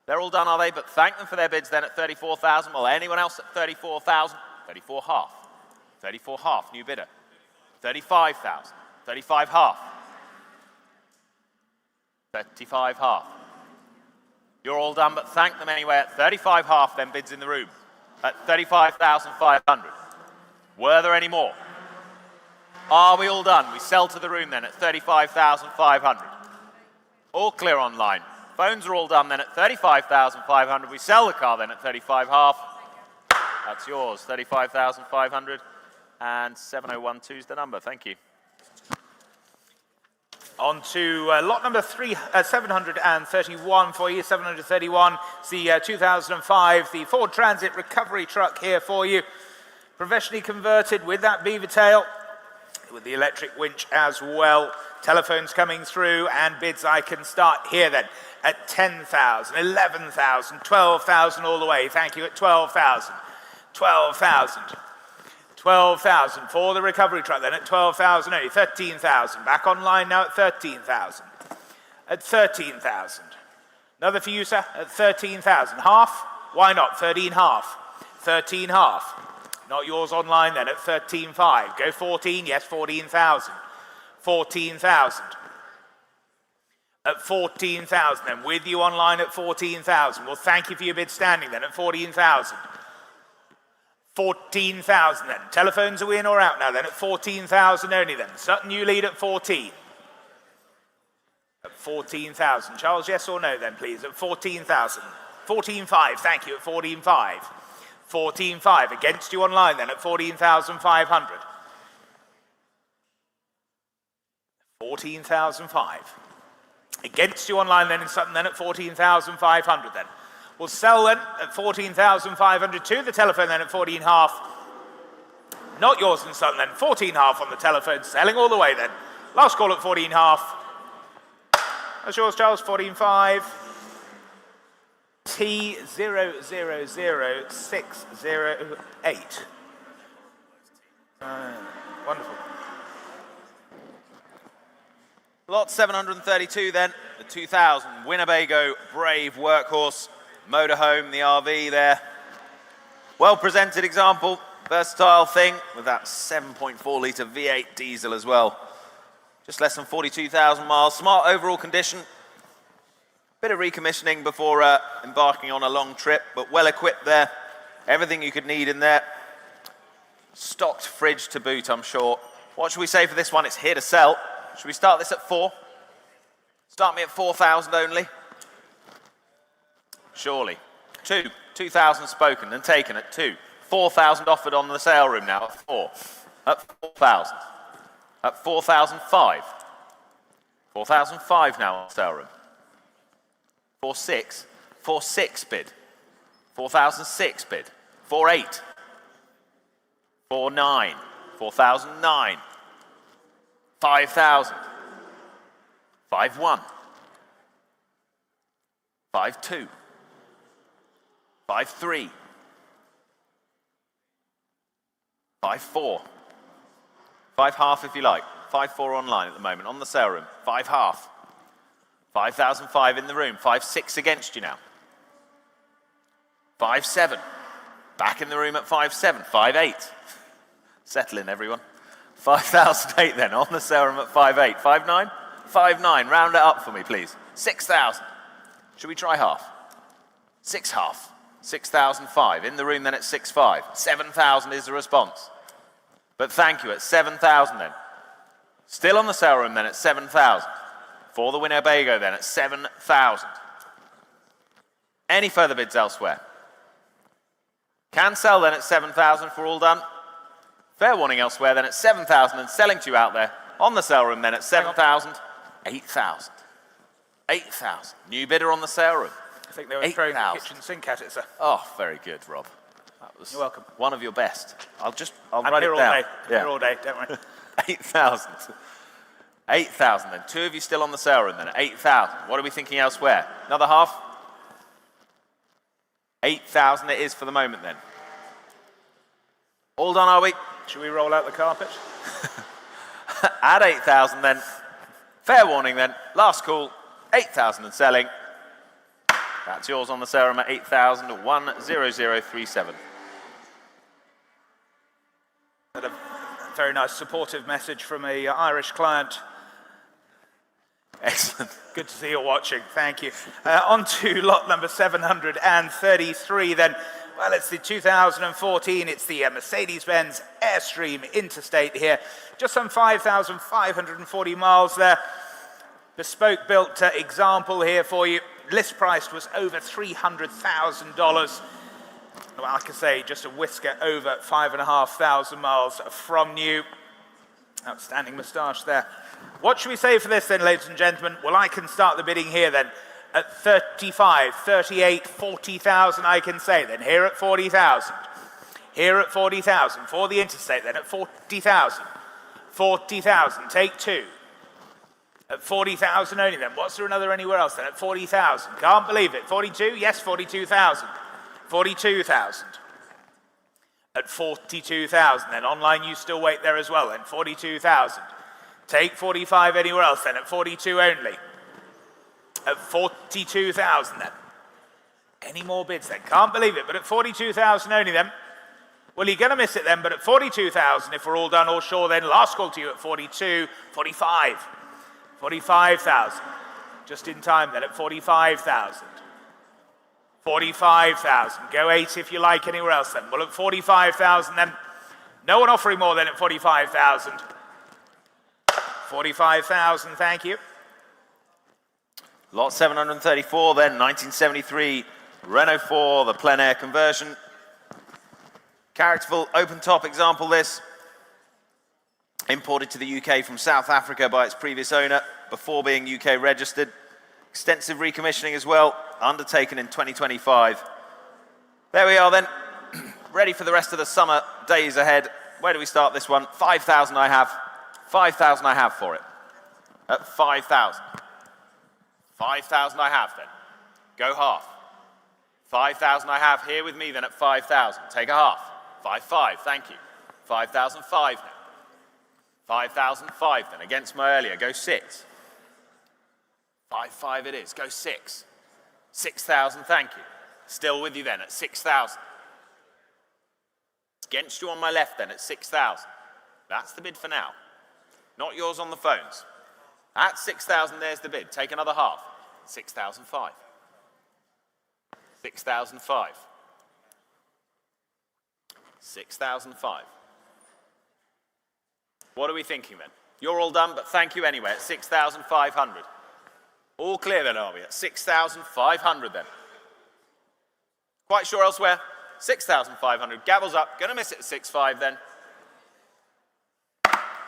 They're all done, are they? But thank them for their bids then at 34,000. Well, anyone else at 34,000? 34 half. 34 half, new bidder. 35,000. 35 half. 35 half. You're all done, but thank them anyway at 35 half, then bids in the room. At 35,500. Were there any more? Are we all done? We sell to the room then at 35,500. All clear online. Phones are all done then at 35,500. We sell the car then at 35 half. That's yours, 35,500. And 7012 is the number. Thank you. On to lot number 731 for you. 731. It's the 2005, the Ford Transit recovery truck here for you. Professionally converted with that beaver tail, with the electric winch as well. Telephones coming through and bids I can start here then at 10,000, 11,000, 12,000 all the way. Thank you at 12,000. 12,000. 12,000 for the recovery truck then at 12,000 only. 13,000. Back online now at 13,000. At 13,000. Another for you, sir, at 13,000. Half? Why not? 13 half. 13 half. Not yours online then at 13.5. Go 14. Yes, 14,000. 14,000. At 14,000 then. With you online at 14,000. Well, thank you for your bid standing then at 14,000. 14,000 then. Telephones are in or out now then at 14,000 only then. Sutton, you lead at 14. At 14,000. Charles, yes or no then, please? At 14,000. 14.5, thank you, at 14.5. 14.5. Against you online then at 14,500. 14,005. Against you online then in Sutton then at 14,500 then. We'll sell then at 14,500 to the telephone then at 14 half. Not yours in Sutton then, 14 half on the telephone, selling all the way then. Last call at 14 half. That's yours, Charles, 14.5. T000608. Wonderful. Lot 732 then, the 2000 Winnebago Brave Workhorse motorhome, the RV there. Well presented example, versatile thing with that 7.4 litre V8 diesel as well. Just less than 42,000 miles, smart overall condition. Bit of recommissioning before embarking on a long trip, but well equipped there. Everything you could need in there. Stocked fridge to boot, I'm sure. What should we say for this one? It's here to sell. Should we start this at 4? Start me at 4,000 only. Surely. 2,000 spoken and taken at 2. 4,000 offered on the sale room now at 4. At 4,000. At 4,005. 4,005 now on the sale room. 4,6. 4,6 bid. 4,006 bid. 4,8. 4,9. 4,009. 5,000. 5,1. 5,2. 5,3. 5,4. 5,5 if you like. 5,4 online at the moment, on the sale room. 5,5. 5,005 in the room. 5,6 against you now. 5,7. Back in the room at 5,7. 5,8. Settle in, everyone. 5,008 then, on the sale room at 5,8. 5,9? 5,9. Round it up for me, please. 6,000. Should we try half? 6,5. 6,005. In the room then at 6,5. 7,000 is the response. But thank you, at 7,000 then. Still on the sale room then at 7,000. For the Winnebago then at 7,000. Any further bids elsewhere? Can sell then at 7,000 if we're all done. Fair warning elsewhere then at 7,000 and selling to you out there. On the sale room then at 7,000. 8,000. 8,000. New bidder on the sale room. I think they were throwing the kitchen sink at it, sir. Oh, very good, Rob. That was You're welcome. one of your best. I'll I'm write here it all down. day. I'm here all day, don't worry. 8,000. 8,000 then. 2 of you still on the sale room then at 8,000. What are we thinking elsewhere? Another half? 8,000 it is for the moment then. All done, are we? Should we roll out the carpet? At 8,000 then. Fair warning then. Last call. 8,000 and selling. That's yours on the sale room at 8,000 to 10037. Had a very nice supportive message from a Irish client. Excellent. Good to see you watching. Thank you. On to lot number 733 then. Well, it's the 2014. It's the Mercedes-Benz Airstream Interstate here. Just some 5,540 miles there. Bespoke built example here for you. List price was over $300,000. Well, like I say, just a whisker over 5,500 miles from new. Outstanding moustache there. What should we say for this then, ladies and gentlemen? Well, I can start the bidding here then. At 35, 38, 40,000 I can say then. Here at 40,000. Here at 40,000. For the Interstate then at 40,000. 40,000. Take 2. At 40,000 only then. What's there another anywhere else then? At 40,000. Can't believe it. 42? Yes, 42,000. 42,000. At 42,000 then. Online you still wait there as well then. 42,000. Take 45 anywhere else then. At 42 only. At 42,000 then. Any more bids then? Can't believe it, but at 42,000 only then. Well, you're going to miss it then, but at 42,000, if we're all done, all sure then, last call to you at 42, 45. 45,000. Just in time then at 45,000. 45,000. Go 8 if you like anywhere else then. Well, at 45,000 then. No one offering more than at 45,000. 45,000, thank you. Lot 734 then, 1973 Renault 4, the plein air conversion. Characterful open top example this. Imported to the UK from South Africa by its previous owner before being UK registered. Extensive recommissioning as well, undertaken in 2025. There we are then, ready for the rest of the summer days ahead. Where do we start this one? 5,000 I have. 5,000 I have for it. At 5,000. 5,000 I have then. Go half. 5,000 I have here with me then at 5,000. Take a half. 5,500, thank you. 5,005 now. 5,005 then, against my earlier, go 6. 5,500 it is. Go 6. 6,000, thank you. Still with you then at 6,000. Against you on my left then at 6,000. That's the bid for now. Not yours on the phones. At 6,000, there's the bid. Take another half. 6,005. 6,005. 6,005. What are we thinking then? You're all done, but thank you anyway at 6,500. All clear then, are we? At 6,500 then. Quite sure elsewhere? 6,500. Gavel's up. Gonna miss it at 6,500 then.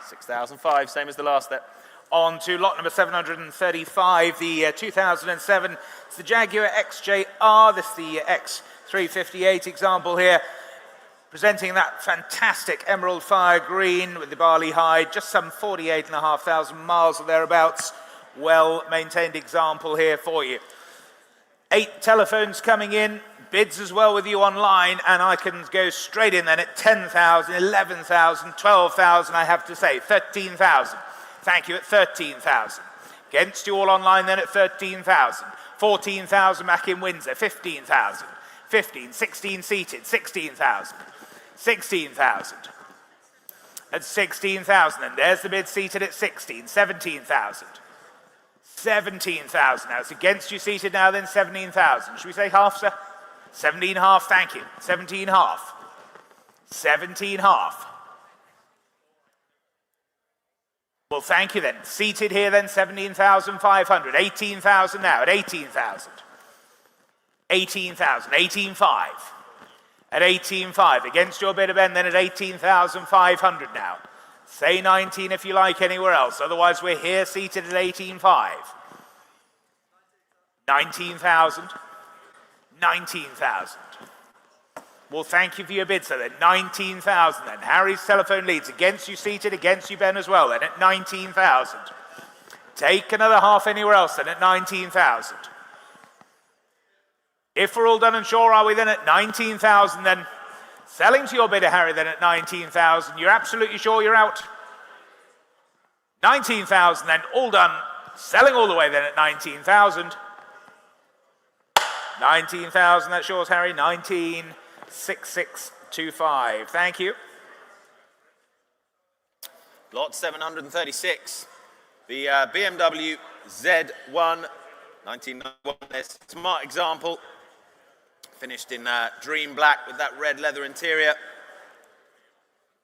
6,005, same as the last there. On to lot number 735, the 2007. It's the Jaguar XJR. This is the X358 example here. Presenting that fantastic emerald fire green with the barley hide. Just some 48,500 miles or thereabouts. Well-maintained example here for you. 8 telephones coming in. Bids as well with you online, and I can go straight in then at 10,000, 11,000, 12,000, I have to say, 13,000. Thank you at 13,000. Against you all online then at 13,000. 14,000 back in Windsor, 15,000. 15, 16 seated, 16,000. 16,000. At 16,000, and there's the bid seated at 16, 17,000. 17,000. Now it's against you seated now then 17,000. Should we say half, sir? 17 half, thank you. 17 half. 17 half. Well, thank you then. Seated here then 17,500. 18,000 now at 18,000. 18,000. 18,500. At 18,500. Against your bid of Ben then at 18,500 now. Say 19 if you like anywhere else. Otherwise we're here seated at 18,500. 19,000. 19,000. Well, thank you for your bid, sir, then. 19,000 then. Harry's telephone leads. Against you seated, against you, Ben, as well, then, at 19,000. Take another half anywhere else, then, at 19,000. If we're all done and sure, are we then at 19,000, then? Selling to your bidder, Harry, then, at 19,000. You're absolutely sure you're out? 19,000, then, all done. Selling all the way, then, at 19,000. 19,000, that's yours, Harry. 19,6625. Thank you. Lot 736. The BMW Z1 1991. There's a smart example. Finished in dream black with that red leather interior.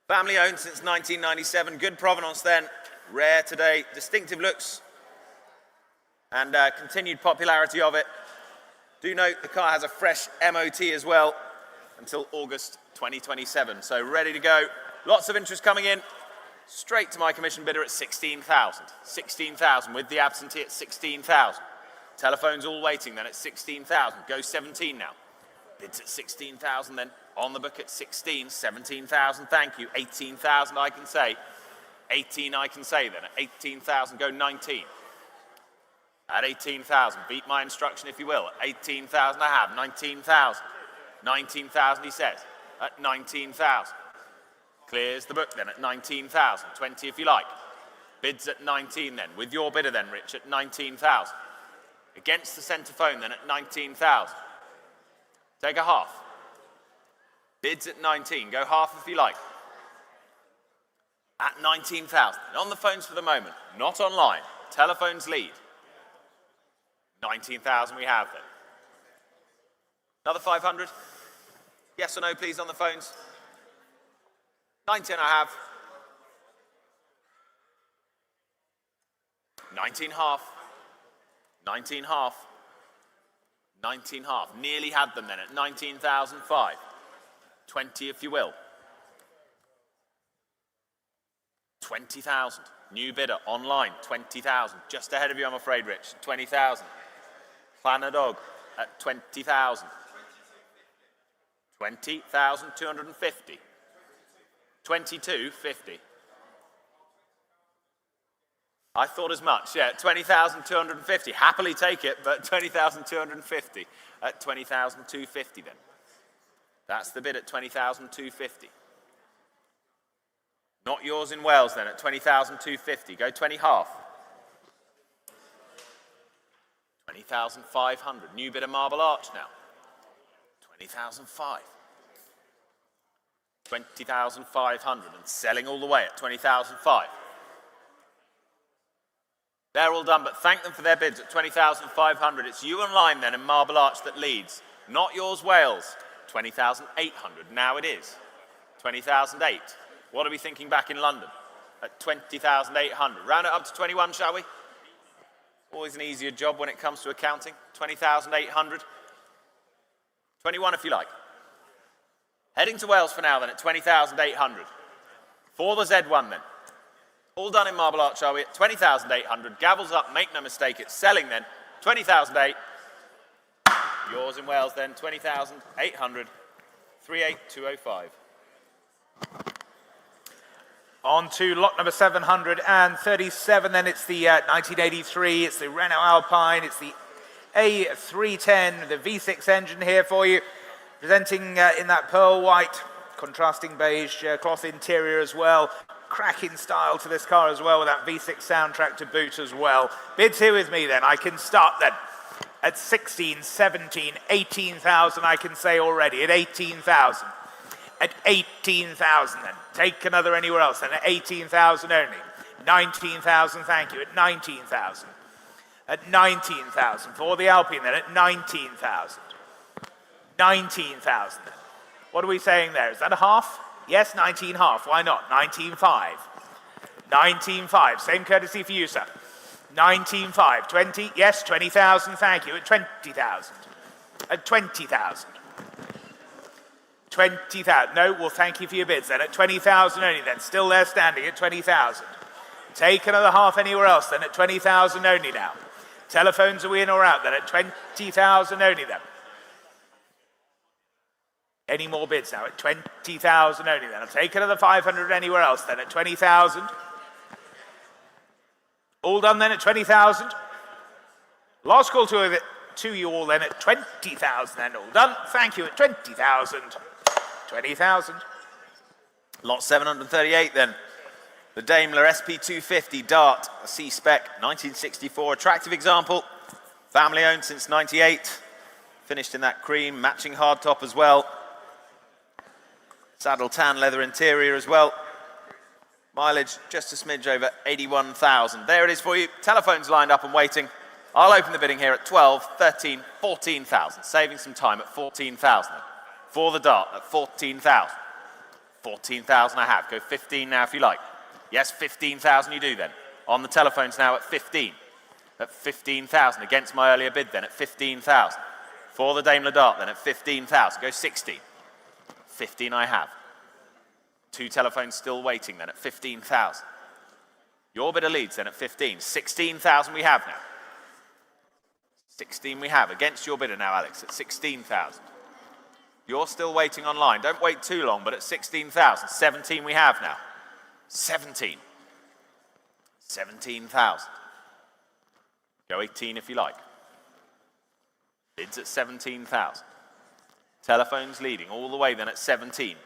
Family owned since 1997. Good provenance then. Rare today. Distinctive looks. And continued popularity of it. Do note the car has a fresh MOT as well until August 2027. So ready to go. Lots of interest coming in. Straight to my commission bidder at 16,000. 16,000 with the absentee at 16,000. Telephones all waiting then at 16,000. Go 17 now. Bids at 16,000 then. On the book at 16. 17,000, thank you. 18,000 I can say. 18 I can say then. At 18,000, go 19. At 18,000, beat my instruction if you will. At 18,000 I have, 19,000. 19,000 he says, at 19,000. Clears the book then at 19,000, 20 if you like. Bids at 19 then, with your bidder then, Rich, at 19,000. Against the centre phone then at 19,000. Take a half. Bids at 19, go half if you like. At 19,000, and on the phones for the moment, not online, telephones lead. 19,000 we have then. Another 500? Yes or no, please, on the phones? 19 I have. 19 half. 19 half. 19 half. Nearly had them then at 19,005. 20 if you will. 20,000. New bidder online. 20,000. Just ahead of you, I'm afraid, Rich. 20,000. Planner Dog at 20,000. 20,250. 22.50. I thought as much, yeah, 20,250. Happily take it, but 20,250 at 20,250 then. That's the bid at 20,250. Not yours in Wales then at 20,250. Go 20 half. 20,500. New bit of Marble Arch now. 20,500. 20,500 and selling all the way at 20,500. They're all done, but thank them for their bids at 20,500. It's you online then in Marble Arch that leads, not yours, Wales. 20,800. Now it is. 20,008. What are we thinking back in London? At 20,800. Round it up to 21, shall we? Always an easier job when it comes to accounting. 20,800. 21 if you like. Heading to Wales for now then at 20,800. For the Z1 then. All done in Marble Arch, are we? At 20,800. Gavels up, make no mistake, it's selling then. 20,008. Yours in Wales then, 20,800. 38205. On to lot number 737, then it's the 1983, it's the Renault Alpine, it's the A310, the V6 engine here for you, presenting in that pearl white, contrasting beige cloth interior as well. Cracking style to this car as well with that V6 soundtrack to boot as well. Bids here with me then, I can start then at 16, 17, 18,000 I can say already, at 18,000. At 18,000 then. Take another anywhere else then, at 18,000 only. 19,000, thank you, at 19,000. At 19,000 for the Alpine then, at 19,000. 19,000 then. What are we saying there? Is that a half? Yes, 19.5. Why not? 19.5. 19.5. Same courtesy for you, sir. 19.5. 20. Yes, 20,000. Thank you. At 20,000. At 20,000. 20,000. No, well, thank you for your bids then. At 20,000 only then. Still there standing at 20,000. Take another half anywhere else then at 20,000 only now. Telephones, are we in or out then? At 20,000 only then. Any more bids now? At 20,000 only then. I'll take another 500 anywhere else then at 20,000. All done then at 20,000. Last call to you all then at 20,000 then. All done. Thank you at 20,000. 20,000. Lot 738 then. The Daimler SP250 Dart, a C-Spec, 1964. Attractive example. Family owned since 98. Finished in that cream, matching hardtop as well. Saddle tan leather interior as well. Mileage just a smidge over 81,000. There it is for you. Telephones lined up and waiting. I'll open the bidding here at 12, 13, 14,000. Saving some time at 14,000. For the Dart at 14,000. 14,000 I have. Go 15 now if you like. Yes, 15,000 you do then. On the telephones now at 15. At 15,000 against my earlier bid then at 15,000. For the Daimler Dart then at 15,000. Go 16. 15 I have. Two telephones still waiting then at 15,000. Your bidder leads then at 15. 16,000 we have now. 16 we have against your bidder now, Alex, at 16,000. You're still waiting online. Don't wait too long, but at 16,000. 17 we have now. 17. 17,000. Go 18 if you like. Bids at 17,000. Telephones leading all the way then at 17.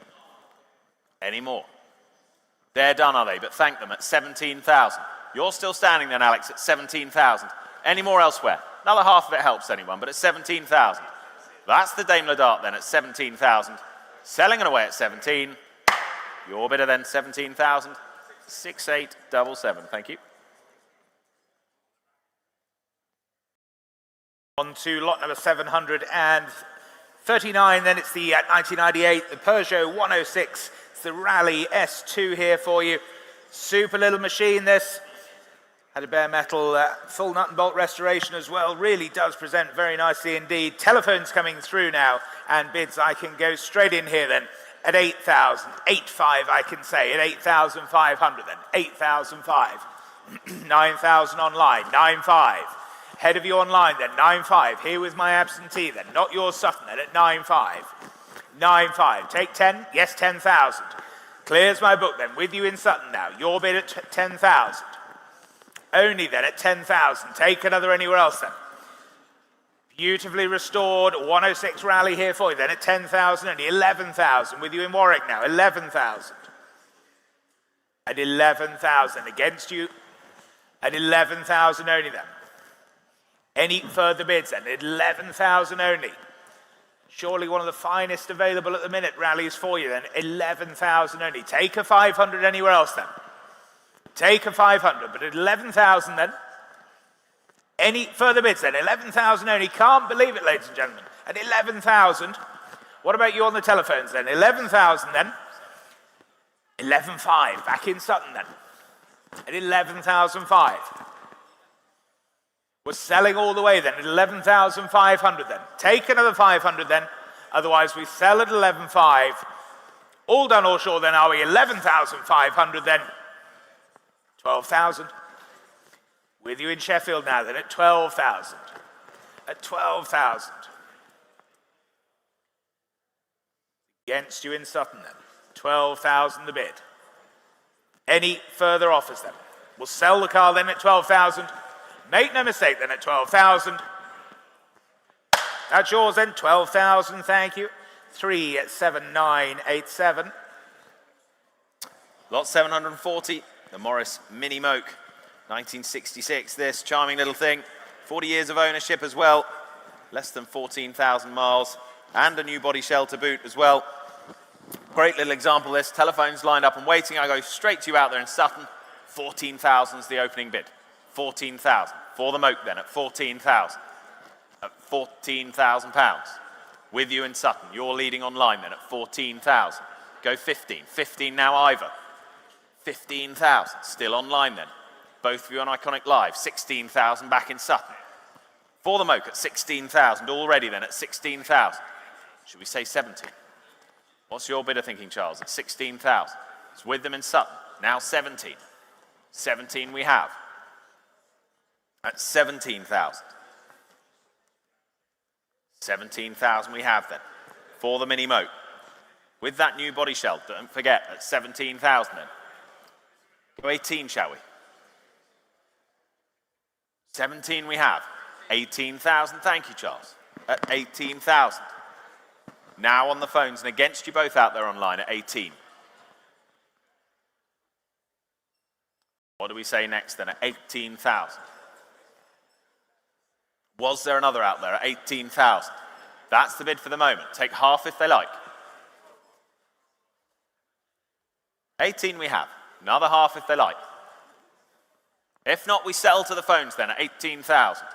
Any more? They're done, are they? But thank them at 17,000. You're still standing then, Alex, at 17,000. Any more elsewhere? Another half of it helps anyone, but at 17,000. That's the Daimler Dart then at 17,000. Selling it away at 17. Your bidder then 17,000. 6877. Thank you. On to lot number 739, then it's the 1998, the Peugeot 106. It's the Rally S2 here for you. Super little machine, this. Had a bare metal full nut and bolt restoration as well. Really does present very nicely indeed. Telephones coming through now, and bids I can go straight in here then. At 8,000, 8.5 I can say, at 8,500 then, 8,005. 9,000 online, 9.5. Head of you online then, 9.5. Here with my absentee then, not yours Sutton then, at 9.5. 9.5, take 10, yes 10,000. Clears my book then, with you in Sutton now, your bid at 10,000. Only then at 10,000, take another anywhere else then. Beautifully restored 106 Rally here for you then at 10,000 only, 11,000 with you in Warwick now, 11,000. At 11,000 against you, at 11,000 only then. Any further bids then? 11,000 only. Surely one of the finest available at the minute rallies for you then. 11,000 only. Take a 500 anywhere else then. Take a 500, but at 11,000 then. Any further bids then? 11,000 only. Can't believe it, ladies and gentlemen. At 11,000. What about you on the telephones then? 11,000 then. 11,500. Back in Sutton then. At 11,500. We're selling all the way then at 11,500 then. Take another 500 then. Otherwise we sell at 11,500. All done or short then, are we? 11,500 then. 12,000. With you in Sheffield now then at 12,000. At 12,000. Against you in Sutton then. 12,000 the bid. Any further offers then? We'll sell the car then at 12,000. Make no mistake then at 12,000. That's yours then, 12,000, thank you. 37987. Lot 740, the Morris Mini Moke. 1966, this charming little thing. 40 years of ownership as well. Less than 14,000 miles. And a new body shell to boot as well. Great little example of this. Telephones lined up and waiting. I go straight to you out there in Sutton. 14,000 is the opening bid. 14,000. For the Moke then at 14,000. At 14,000 pounds. With you in Sutton. You're leading online then at 14,000. Go 15. 15 now Ivor. 15,000. Still online then. Both of you on Iconic Live. 16,000 back in Sutton. For the Moke at 16,000. Already then at 16,000. Should we say 17? What's your bidder thinking, Charles? At 16,000. It's with them in Sutton. Now 17. 17 we have. At 17,000. 17,000 we have then. For the Mini Moke. With that new body shell, don't forget, at 17,000 then. Go 18, shall we? 17 we have. 18,000, thank you, Charles. At 18,000. Now on the phones and against you both out there online at 18. What do we say next then at 18,000? Was there another out there at 18,000? That's the bid for the moment. Take half if they like. 18 we have. Another half if they like. If not, we sell to the phones then at 18,000.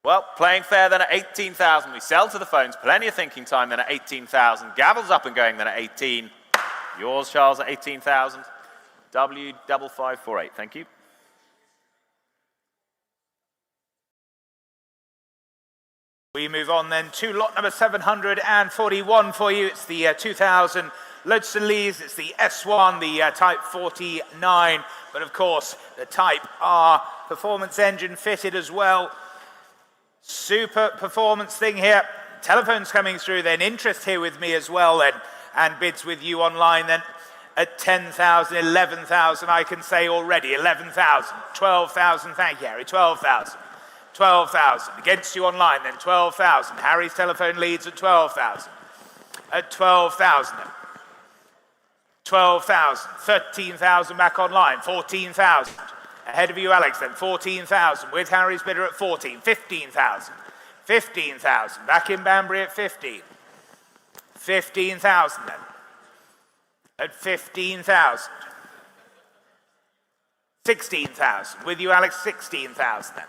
Well, playing fair then at 18,000. We sell to the phones. Plenty of thinking time then at 18,000. Gavels up and going then at 18. Yours, Charles, at 18,000. W5548. Thank you. We move on then to lot number 741 for you. It's the 2000 Lodestone Lees. It's the S1, the Type 49. But of course, the Type R performance engine fitted as well. Super performance thing here. Telephones coming through then. Interest here with me as well then. And bids with you online then. At 10,000, 11,000, I can say already. 11,000, 12,000, thank you, Harry. 12,000. 12,000. Against you online then, 12,000. Harry's telephone leads at 12,000. At 12,000 then. 12,000. 13,000 back online. 14,000. Ahead of you, Alex then, 14,000. With Harry's bidder at 14. 15,000. 15,000. Back in Banbury at 15. 15,000 then. At 15,000. 16,000. With you, Alex, 16,000 then.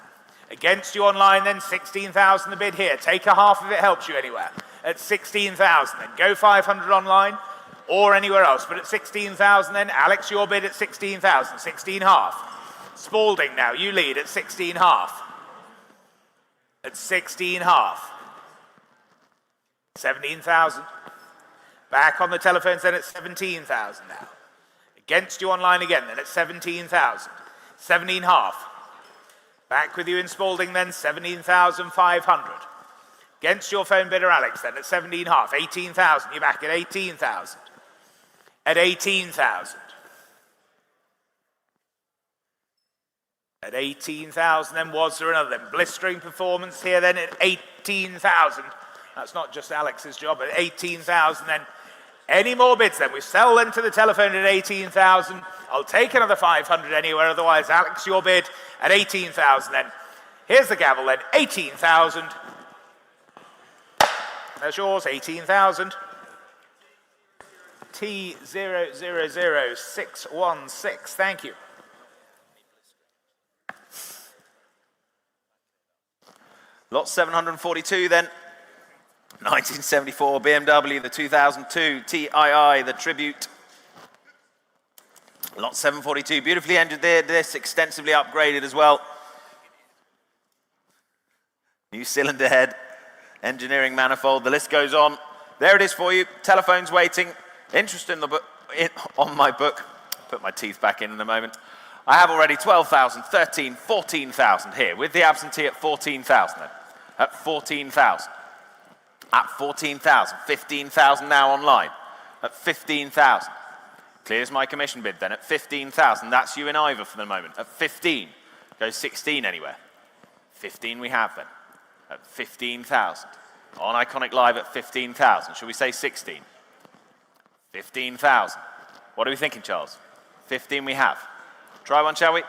Against you online then, 16,000 the bid here. Take a half if it helps you anywhere. At 16,000 then. Go 500 online or anywhere else. But at 16,000 then, Alex, your bid at 16,000. 16 half. Spalding now, you lead at 16 half. At 16 half. 17,000. Back on the telephones then at 17,000 now. Against you online again then at 17,000. 17 half. Back with you in Spalding then, 17,500. Against your phone bidder, Alex, then at 17 half, 18,000. You're back at 18,000. At 18,000. At 18,000, then was there another then? Blistering performance here then at 18,000. That's not just Alex's job, at 18,000 then. Any more bids then? We sell them to the telephone at 18,000. I'll take another 500 anywhere, otherwise, Alex, your bid at 18,000 then. Here's the gavel then, 18,000. There's yours, 18,000. T000616, thank you. Lot 742 then. 1974 BMW, the 2002 TII, the Tribute. Lot 742, beautifully engineered, this extensively upgraded as well. New cylinder head, engineering manifold, the list goes on. There it is for you, telephone's waiting. Interest in the book, on my book. Put my teeth back in a moment. I have already 12,000, 13, 14,000 here, with the absentee at 14,000 then. At 14,000. At 14,000, 15,000 now online. At 15,000. Clears my commission bid then at 15,000. That's you in either for the moment. At 15. Goes 16 anywhere. 15 we have then. At 15,000. On Iconic Live at 15,000. Should we say 16? 15,000. What are we thinking, Charles? 15 we have. Try one, shall we?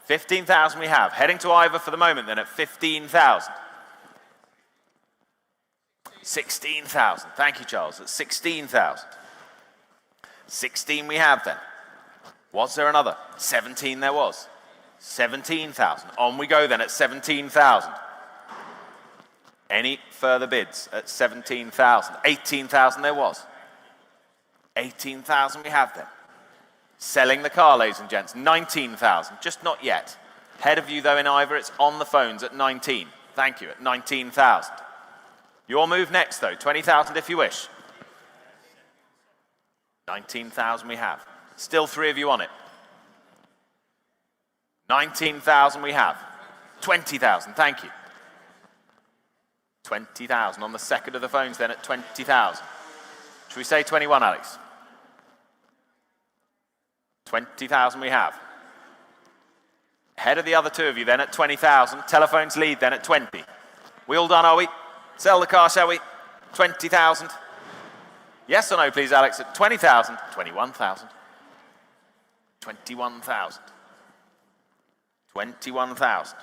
15,000 we have. Heading to either for the moment then at 15,000. 16,000. Thank you, Charles. At 16,000. 16 we have then. Was there another? 17 there was. 17,000. On we go then at 17,000. Any further bids at 17,000? 18,000 there was. 18,000 we have then. Selling the car, ladies and gents. 19,000. Just not yet. Head of you though in either. It's on the phones at 19. Thank you. At 19,000. Your move next though. 20,000 if you wish. 19,000 we have. Still three of you on it. 19,000 we have. 20,000, thank you. 20,000 on the second of the phones then at 20,000. Should we say 21, Alex? 20,000 we have. Head of the other two of you then at 20,000. Telephones lead then at 20. We all done, are we? Sell the car, shall we? 20,000. Yes or no, please, Alex, at 20,000, 21,000, 21,000, 21,000.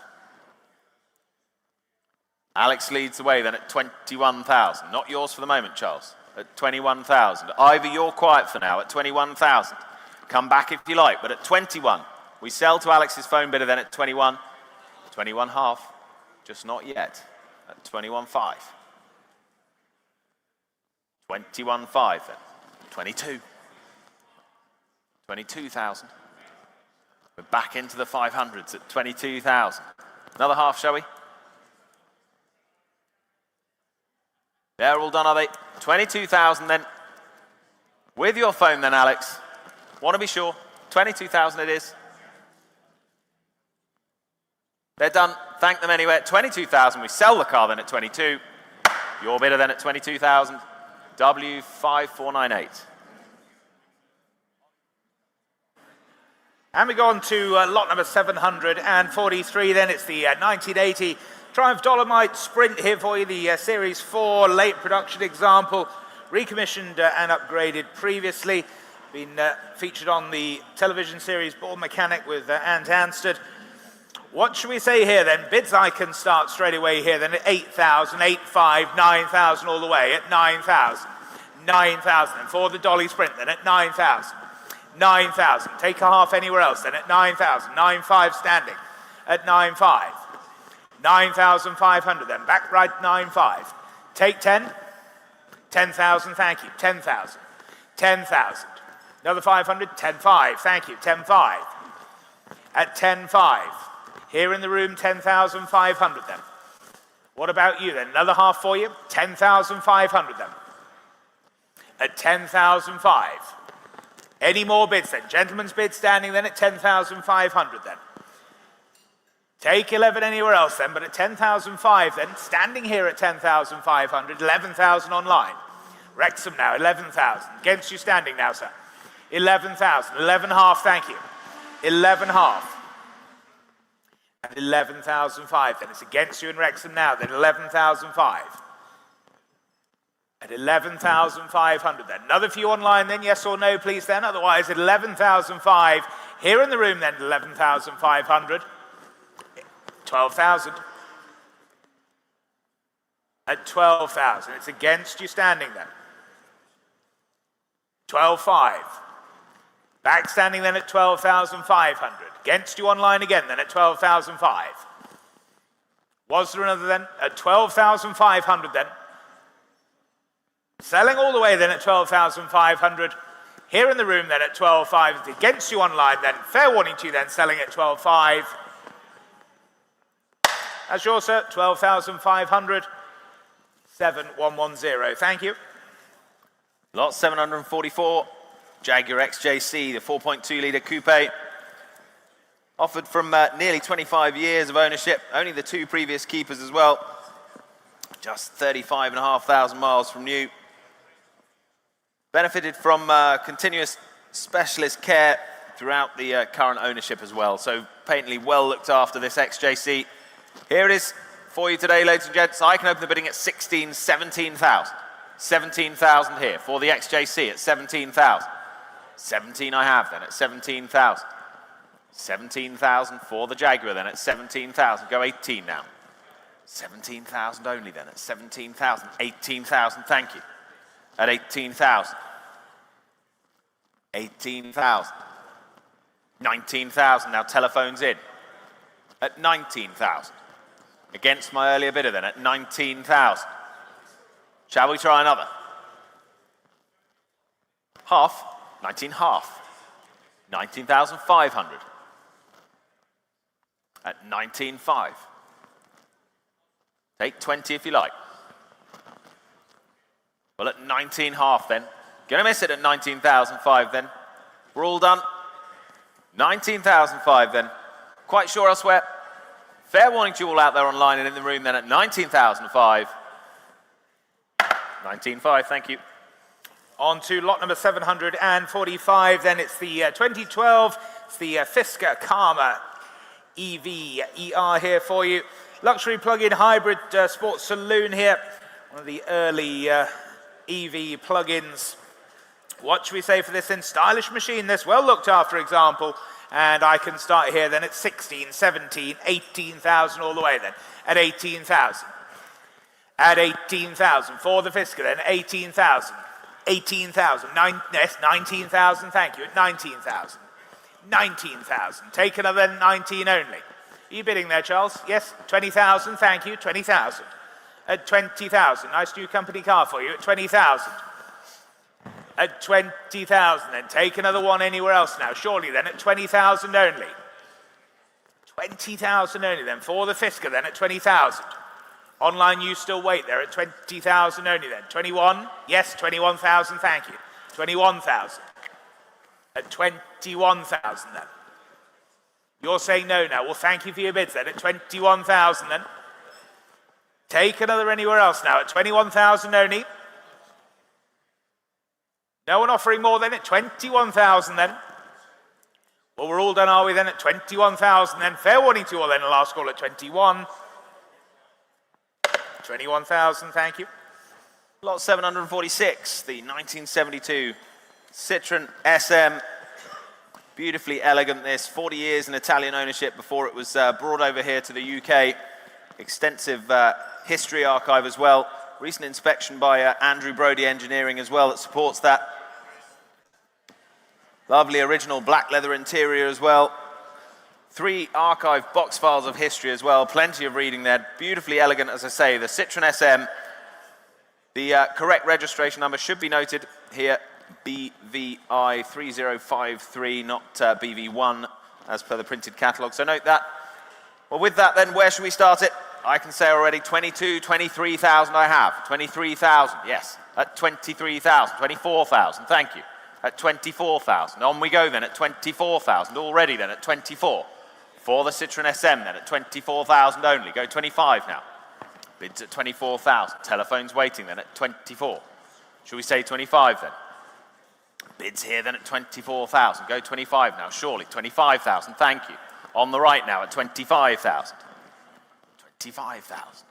Alex leads the way then at 21,000. Not yours for the moment, Charles, at 21,000. Ivy, you're quiet for now at 21,000. Come back if you like, but at 21. We sell to Alex's phone bidder then at 21, 21 half, just not yet, at 21.5. 21.5 then. 22. 22,000. We're back into the 500s at 22,000. Another half, shall we? They're all done, are they? 22,000 then. With your phone then, Alex. Want to be sure. 22,000 it is. They're done. Thank them anyway. At 22,000, we sell the car then at 22. Your bidder then at 22,000. W5498. And we go on to lot number 743 then. It's the 1980 Triumph Dolomite Sprint here for you, the Series 4 late production example, recommissioned and upgraded previously. Been featured on the television series Ball Mechanic with Ant Anstead. What should we say here then? Bids I can start straight away here then at 8,000, 8,500, 9,000 all the way at 9,000. 9,000 and for the Dolly Sprint then at 9,000. 9,000. Take a half anywhere else then at 9,000. 9,500 standing at 9,500. 9,500 then. Back right 9,500. Take 10. 10,000, thank you. 10,000. 10,000. Another 500. 10,500, thank you. 10,500. At 10,500. Here in the room, 10,500 then. What about you then? Another half for you? 10,500 then. At 10,500. Any more bids then? Gentleman's bid standing then at 10,500 then. Take 11 anywhere else then, but at 10,500 then, standing here at 10,500, 11,000 online. Wrexham now, 11,000. Against you standing now, sir. 11,000, 11 half, thank you. 11 half. And 11,500 then. It's against you in Wrexham now, then 11,500. At 11,500 then. Another few online then, yes or no please then. Otherwise at 11,500. Here in the room then, 11,500. 12,000. At 12,000. It's against you standing then. 12,500. Back standing then at 12,500. Against you online again then at 12,500. Was there another then? At 12,500 then. Selling all the way then at 12,500. Here in the room then at 12,500. Against you online then. Fair warning to you then, selling at 12,500. That's yours, sir. 12,500. 7110. Thank you. Lot 744. Jaguar XJC, the 4.2 litre coupe. Offered from nearly 25 years of ownership. Only the two previous keepers as well. Just 35,500 miles from new. Benefited from continuous specialist care throughout the current ownership as well. So patently well looked after, this XJC. Here it is for you today, ladies and gents. I can open the bidding at 17,000. 17,000 here for the XJC at 17,000. 17 I have then at 17,000. 17,000 for the Jaguar then at 17,000. Go 18 now. 17,000 only then at 17,000. 18,000, thank you. At 18,000. 18,000. 19,000, now telephones in. At 19,000. Against my earlier bidder then at 19,000. Shall we try another? Half, 19 half. 19,500. At 19,500. Take 20 if you like. Well, at 19 half then. Gonna miss it at 19,500 then. We're all done. 19,500 then. Quite sure elsewhere. Fair warning to you all out there online and in the room then at 19,500. 19,500, thank you. On to lot number 745 then. It's the 2012, it's the Fisker Karma EV ER here for you. Luxury plug-in hybrid sports saloon here. One of the early EV plug-ins. What should we say for this then? Stylish machine, this well looked after example. And I can start here then at 16, 17, 18,000 all the way then. At 18,000. At 18,000 for the Fisker then. 18,000. 18,000. Yes, 19,000, thank you. At 19,000. 19,000. Take another 19 only. Are you bidding there, Charles? Yes, 20,000, thank you. 20,000. At 20,000. Nice new company car for you. At 20,000. At 20,000 then. Take another one anywhere else now. Surely then at 20,000 only. 20,000 only then for the Fisker then at 20,000. Online you still wait there at 20,000 only then. 21? Yes, 21,000, thank you. 21,000. At 21,000 then. You're saying no now. Well, thank you for your bids then at 21,000 then. Take another anywhere else now at 21,000 only. No one offering more than at 21,000 then. Well, we're all done, are we then at 21,000 then? Fair warning to you all then, the last call at 21. 21,000, thank you. Lot 746, the 1972 Citroen SM. Beautifully elegant this, 40 years in Italian ownership before it was brought over here to the UK. Extensive history archive as well. Recent inspection by Andrew Brody Engineering as well that supports that. Lovely original black leather interior as well. 3 archive box files of history as well. Plenty of reading there. Beautifully elegant, as I say. The Citroen SM. The correct registration number should be noted here. BVI 3053, not BV1, as per the printed catalogue. So note that. Well, with that then, where should we start it? I can say already 22, 23,000 I have. 23,000, yes. At 23,000, 24,000, thank you. At 24,000, on we go then at 24,000, already then at 24. For the Citroen SM then at 24,000 only, go 25 now. Bids at 24,000, telephones waiting then at 24. Should we say 25 then? Bids here then at 24,000, go 25 now, surely, 25,000, thank you. On the right now at 25,000. 25,000.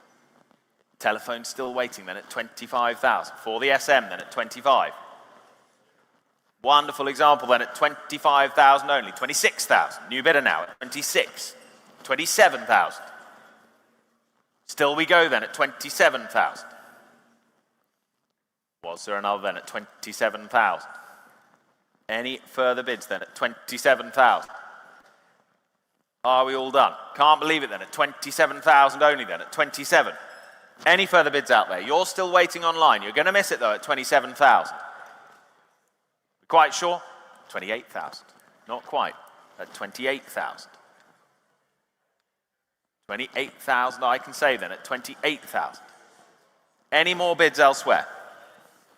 Telephone's still waiting then at 25,000. For the SM then at 25. Wonderful example then at 25,000 only. 26,000. New bidder now at 26. 27,000. Still we go then at 27,000. Was there another then at 27,000? Any further bids then at 27,000? Are we all done? Can't believe it then at 27,000 only then at 27. Any further bids out there? You're still waiting online. You're going to miss it though at 27,000. Quite sure? 28,000. Not quite. At 28,000. 28,000 I can say then at 28,000. Any more bids elsewhere?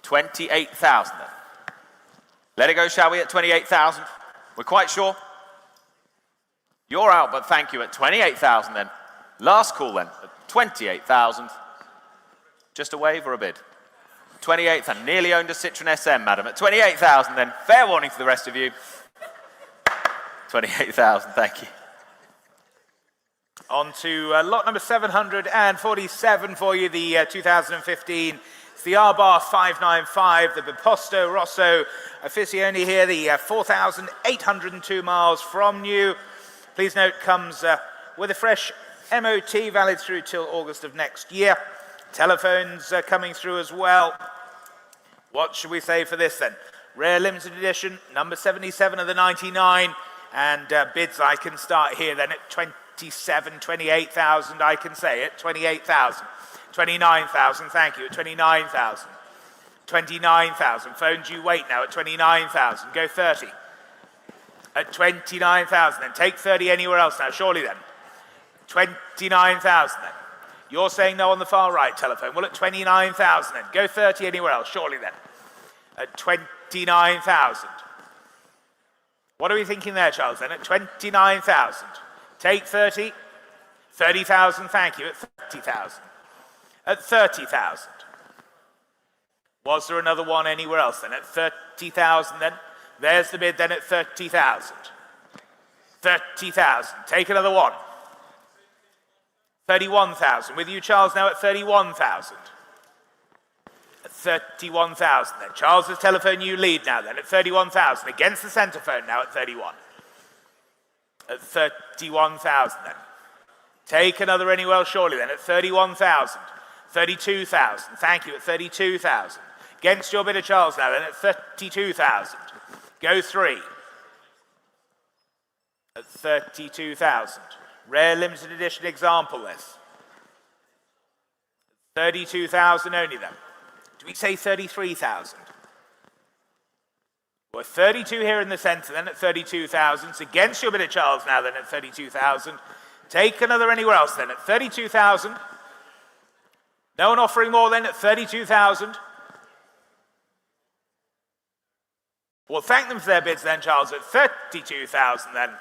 28,000 then. Let it go, shall we, at 28,000? We're quite sure? You're out, but thank you, at 28,000 then. Last call then, at 28,000. Just a wave or a bid? 28,000, nearly owned a Citroen SM, madam. At 28,000 then, fair warning to the rest of you. 28,000, thank you. On to lot number 747 for you, the 2015. It's the R-Bar 595, the Biposto Rosso Afficioni here, the 4,802 miles from new. Please note, comes with a fresh MOT valid through till August of next year. Telephones coming through as well. What should we say for this then? Rare limited edition, number 77 of the 99. And bids I can start here then at 28,000 I can say it. 28,000. 29,000, thank you, at 29,000. 29,000, phones you wait now at 29,000. Go 30. At 29,000 then. Take 30 anywhere else now, surely then. 29,000 then. You're saying no on the far right, telephone. Well, at 29,000 then. Go 30 anywhere else, surely then. At 29,000. What are we thinking there, Charles, then? At 29,000. Take 30. 30,000, thank you, at 30,000. At 30,000. Was there another one anywhere else then? At 30,000 then. There's the bid then at 30,000. 30,000. Take another one. 31,000. With you, Charles, now at 31,000. At 31,000 then. Charles's telephone, you lead now then at 31,000. Against the centre phone now at 31. At 31,000 then. Take another anywhere else surely then at 31,000. 32,000. Thank you, at 32,000. Against your bidder, Charles, now then at 32,000. Go 3. At 32,000. Rare limited edition example this. 32,000 only then. Do we say 33,000? Well, 32 here in the centre then at 32,000. It's against your bidder, Charles, now then at 32,000. Take another anywhere else then at 32,000. No one offering more then at 32,000. Well, thank them for their bids then, Charles, at 32,000 then.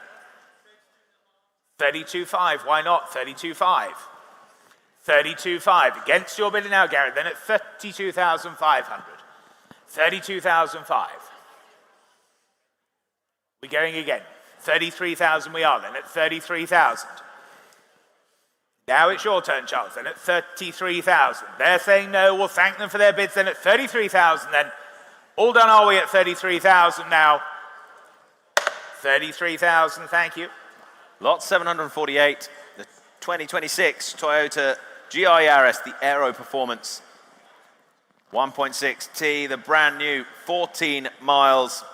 32,500, why not? 32,500. 32,500. Against your bidder now, Garrett, then at 32,500. 32,500. We're going again. 33,000 we are then at 33,000. Now it's your turn, Charles, then at 33,000. They're saying no. We'll thank them for their bids then at 33,000 then. All done are we at 33,000 now. 33,000, thank you. Lot 748, the 2026 Toyota GR Yaris, the Aero Performance 1.6T, the brand new 14 miles.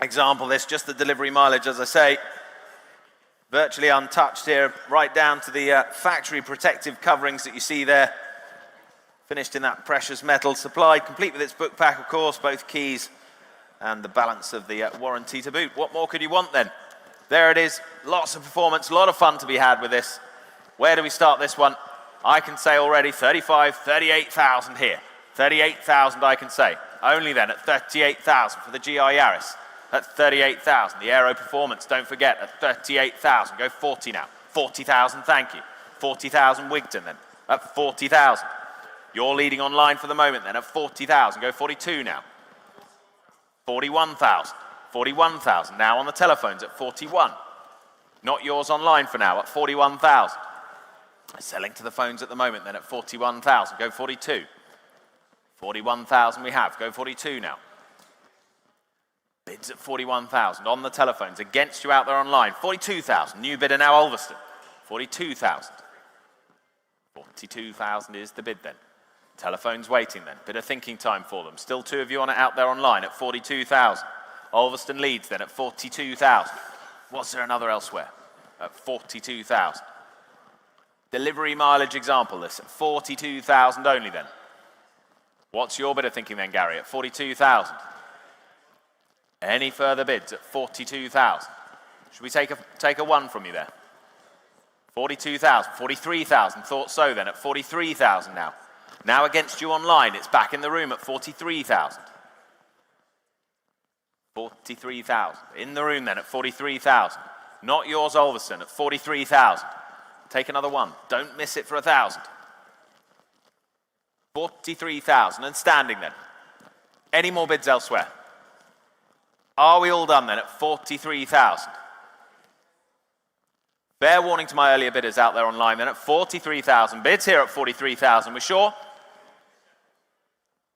Example this, just the delivery mileage, as I say. Virtually untouched here, right down to the factory protective coverings that you see there. Finished in that precious metal, supplied, complete with its book pack, of course, both keys and the balance of the warranty to boot. What more could you want then? There it is, lots of performance, a lot of fun to be had with this. Where do we start this one? I can say already 38,000 here. 38,000 I can say. Only then at 38,000 for the GR Yaris. At 38,000, the Aero Performance, don't forget, at 38,000. Go 40 now. 40,000, thank you. 40,000 Wigton then, at 40,000. You're leading online for the moment then, at 40,000. Go 42 now. 41,000. 41,000 now on the telephones at 41. Not yours online for now at 41,000. Selling to the phones at the moment then at 41,000. Go 42. 41,000 we have. Go 42 now. Bids at 41,000 on the telephones. Against you out there online. 42,000. New bidder now, Ulverston. 42,000. 42,000 is the bid then. Telephones waiting then. Bit of thinking time for them. Still two of you on it out there online at 42,000. Ulverston leads then at 42,000. Was there another elsewhere? At 42,000. Delivery mileage example this at 42,000 only then. What's your bit of thinking then, Gary? At 42,000. Any further bids at 42,000? Should we take a one from you there? 42,000, 43,000. Thought so then at 43,000 now. Now against you online. It's back in the room at 43,000. 43,000. In the room then at 43,000. Not yours, Ulverston, at 43,000. Take another one. Don't miss it for 1,000. 43,000 and standing then. Any more bids elsewhere? Are we all done then at 43,000? Fair warning to my earlier bidders out there online then at 43,000. Bids here at 43,000. We're sure?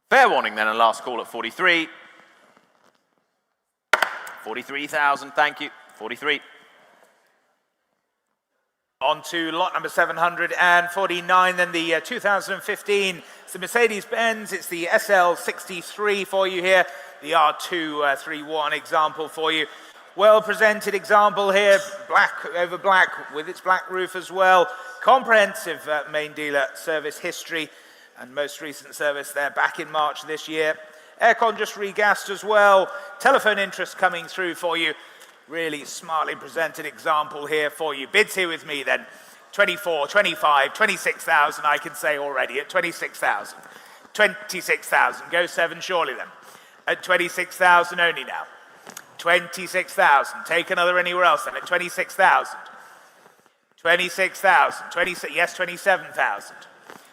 Fair warning then and last call at 43. 43,000, thank you. 43. On to lot number 749, then the 2015. It's the Mercedes-Benz, it's the SL63 for you here, the R231 example for you. Well presented example here, black over black with its black roof as well. Comprehensive main dealer service history and most recent service there back in March this year. Aircon just regassed as well. Telephone interest coming through for you. Really smartly presented example here for you. Bids here with me then. 24, 25, 26,000 I can say already at 26,000. 26,000. Go 7 surely then. At 26,000 only now. 26,000. Take another anywhere else then at 26,000. 26,000. Yes, 27,000.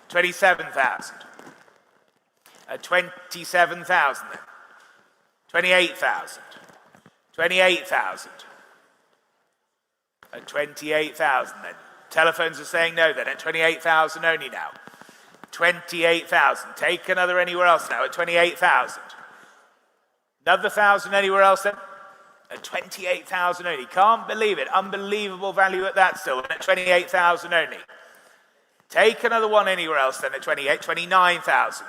27,000. At 27,000 then. 28,000. 28,000. At 28,000 then. Telephones are saying no then at 28,000 only now. 28,000. Take another anywhere else now at 28,000. Another 1,000 anywhere else then. At 28,000 only. Can't believe it. Unbelievable value at that still. And at 28,000 only. Take another one anywhere else then at 29,000.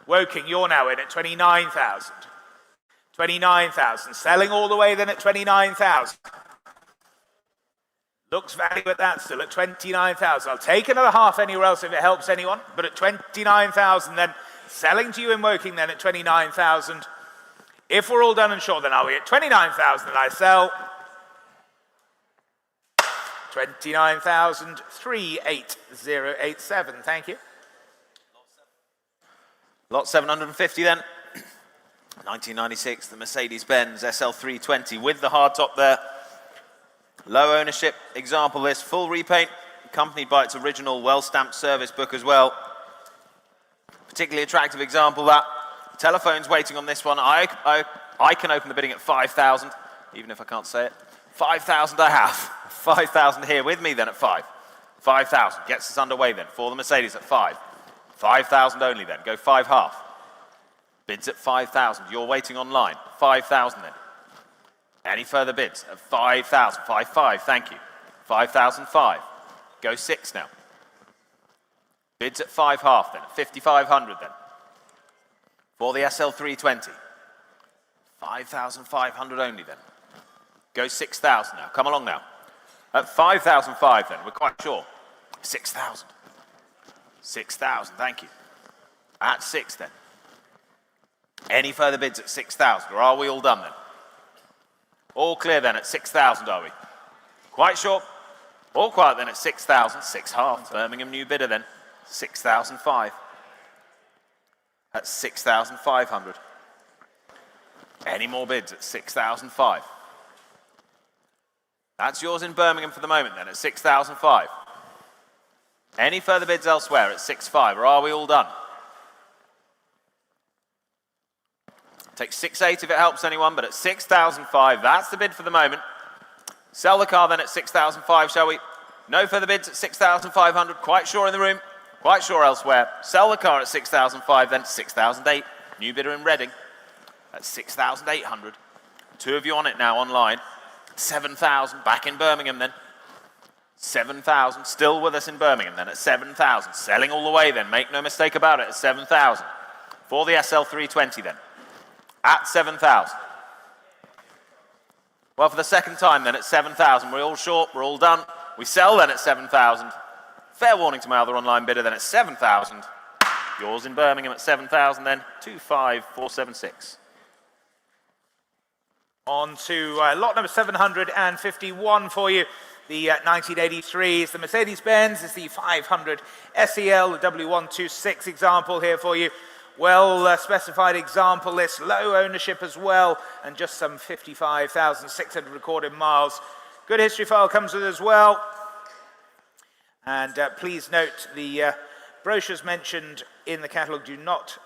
Woking, you're now in at 29,000. 29,000. Selling all the way then at 29,000. Looks value at that still at 29,000. I'll take another half anywhere else if it helps anyone. But at 29,000 then. Selling to you in Woking then at 29,000. If we're all done and sure, then are we at 29,000 and I sell? 29,000, 38087. Thank you. Lot 750 then. 1996, the Mercedes-Benz SL320 with the hardtop there. Low ownership, example this, full repaint, accompanied by its original well-stamped service book as well. Particularly attractive example that. Telephone's waiting on this one. I can open the bidding at 5,000, even if I can't say it. 5,000 I have. 5,000 here with me then at 5. 5,000 gets us underway then for the Mercedes at 5. 5,000 only then. Go 5 half. Bids at 5,000. You're waiting online. 5,000 then. Any further bids at 5,000? 5,500, thank you. 5,005. Go 6 now. Bids at 5 half then. 5,500 then. For the SL320. 5,500 only then. Go 6,000 now. Come along now. At 5,005 then. We're quite sure. 6,000. 6,000, thank you. At 6 then. Any further bids at 6,000, or are we all done then? All clear then at 6,000, are we? Quite sure? All quiet then at 6,000, 6 half. Birmingham new bidder then. 6,005. At 6,500. Any more bids at 6,005? That's yours in Birmingham for the moment then at 6,005. Any further bids elsewhere at 6,500, or are we all done? Take 6,800 if it helps anyone, but at 6,005, that's the bid for the moment. Sell the car then at 6,005, shall we? No further bids at 6,500. Quite sure in the room. Quite sure elsewhere. Sell the car at 6,500, then 6,008. New bidder in Reading at 6,800. Two of you on it now online. 7,000. Back in Birmingham then. 7,000. Still with us in Birmingham then at 7,000. Selling all the way then. Make no mistake about it at 7,000. For the SL320 then. At 7,000. Well, for the second time then at 7,000. We're all short. We're all done. We sell then at 7,000. Fair warning to my other online bidder then at 7,000. Yours in Birmingham at 7,000 then. 25476. On to lot number 751 for you. The 1983 is the Mercedes-Benz, is the 500 SEL, the W126 example here for you. Well specified example list, low ownership as well, and just some 55,600 recorded miles. Good history file comes with it as well. And please note the brochures mentioned in the catalogue do not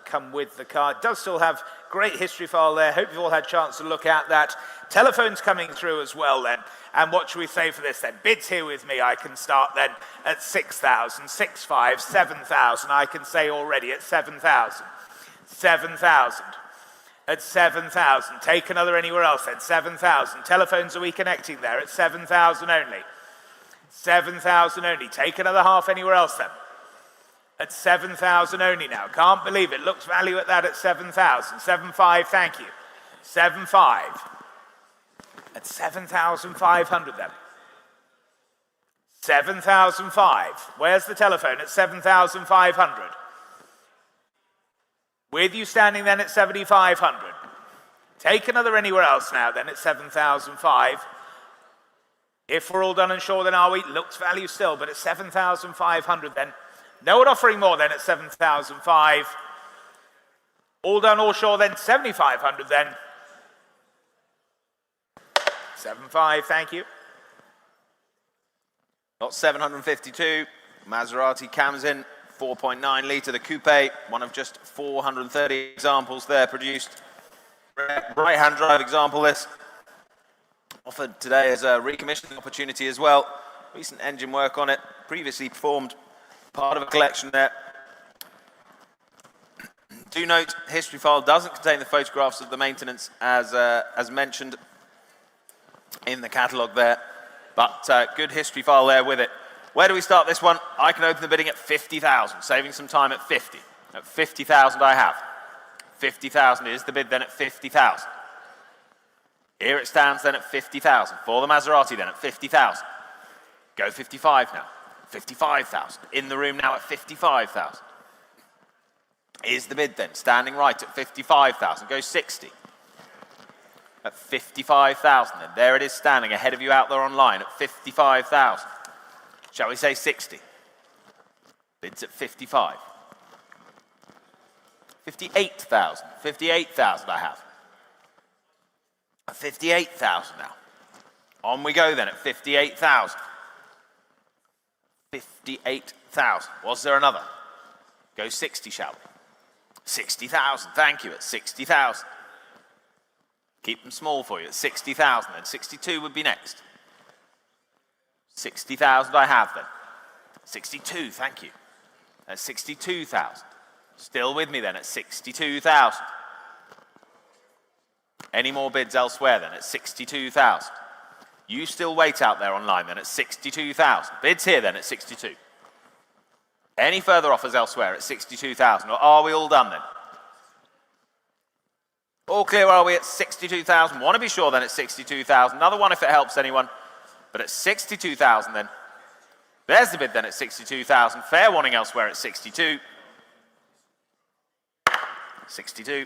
come with the car. It does still have great history file there. Hope you've all had a chance to look at that. Telephones coming through as well then. And what should we say for this then? Bids here with me. I can start then at 6,000, 6,500, 7,000. I can say already at 7,000. 7,000. At 7,000. Take another anywhere else then. 7,000. Telephones are we connecting there at 7,000 only. 7,000 only. Take another half anywhere else then. At 7,000 only now. Can't believe it. Looks value at that at 7,000. 7,500, thank you. 7,500. At 7,500 then. 7,500. Where's the telephone? At 7,500. With you standing then at 7,500. Take another anywhere else now then at 7,500. If we're all done and sure, then are we? Looks value still, but at 7,500 then. No one offering more then at 7,500. All done, all sure then, 7,500 then. 7,500, thank you. Lot 752, Maserati comes in, 4.9 litre, the coupe, one of just 430 examples there produced. Right-hand drive example this. Offered today as a recommissioning opportunity as well. Recent engine work on it, previously performed part of a collection there. Do note, history file doesn't contain the photographs of the maintenance as mentioned in the catalogue there, but good history file there with it. Where do we start this one? I can open the bidding at 50,000, saving some time at 50. At 50,000 I have. 50,000 is the bid then at 50,000. Here it stands then at 50,000. For the Maserati then at 50,000. Go 55 now. 55,000. In the room now at 55,000. Is the bid then, standing right at 55,000. Go 60. At 55,000 then. There it is standing ahead of you out there online at 55,000. Shall we say 60? Bids at 55. 58,000. 58,000 I have. At 58,000 now. On we go then at 58,000. 58,000. Was there another? Go 60, shall we? 60,000. Thank you. At 60,000. Keep them small for you at 60,000. Then 62 would be next. 60,000 I have then. 62. Thank you. At 62,000. Still with me then at 62,000. Any more bids elsewhere then at 62,000? You still wait out there online then at 62,000. Bids here then at 62. Any further offers elsewhere at 62,000? Or are we all done then? All clear, are we at 62,000? Want to be sure then at 62,000. Another one if it helps anyone. But at 62,000 then. There's the bid then at 62,000. Fair warning elsewhere at 62. 62.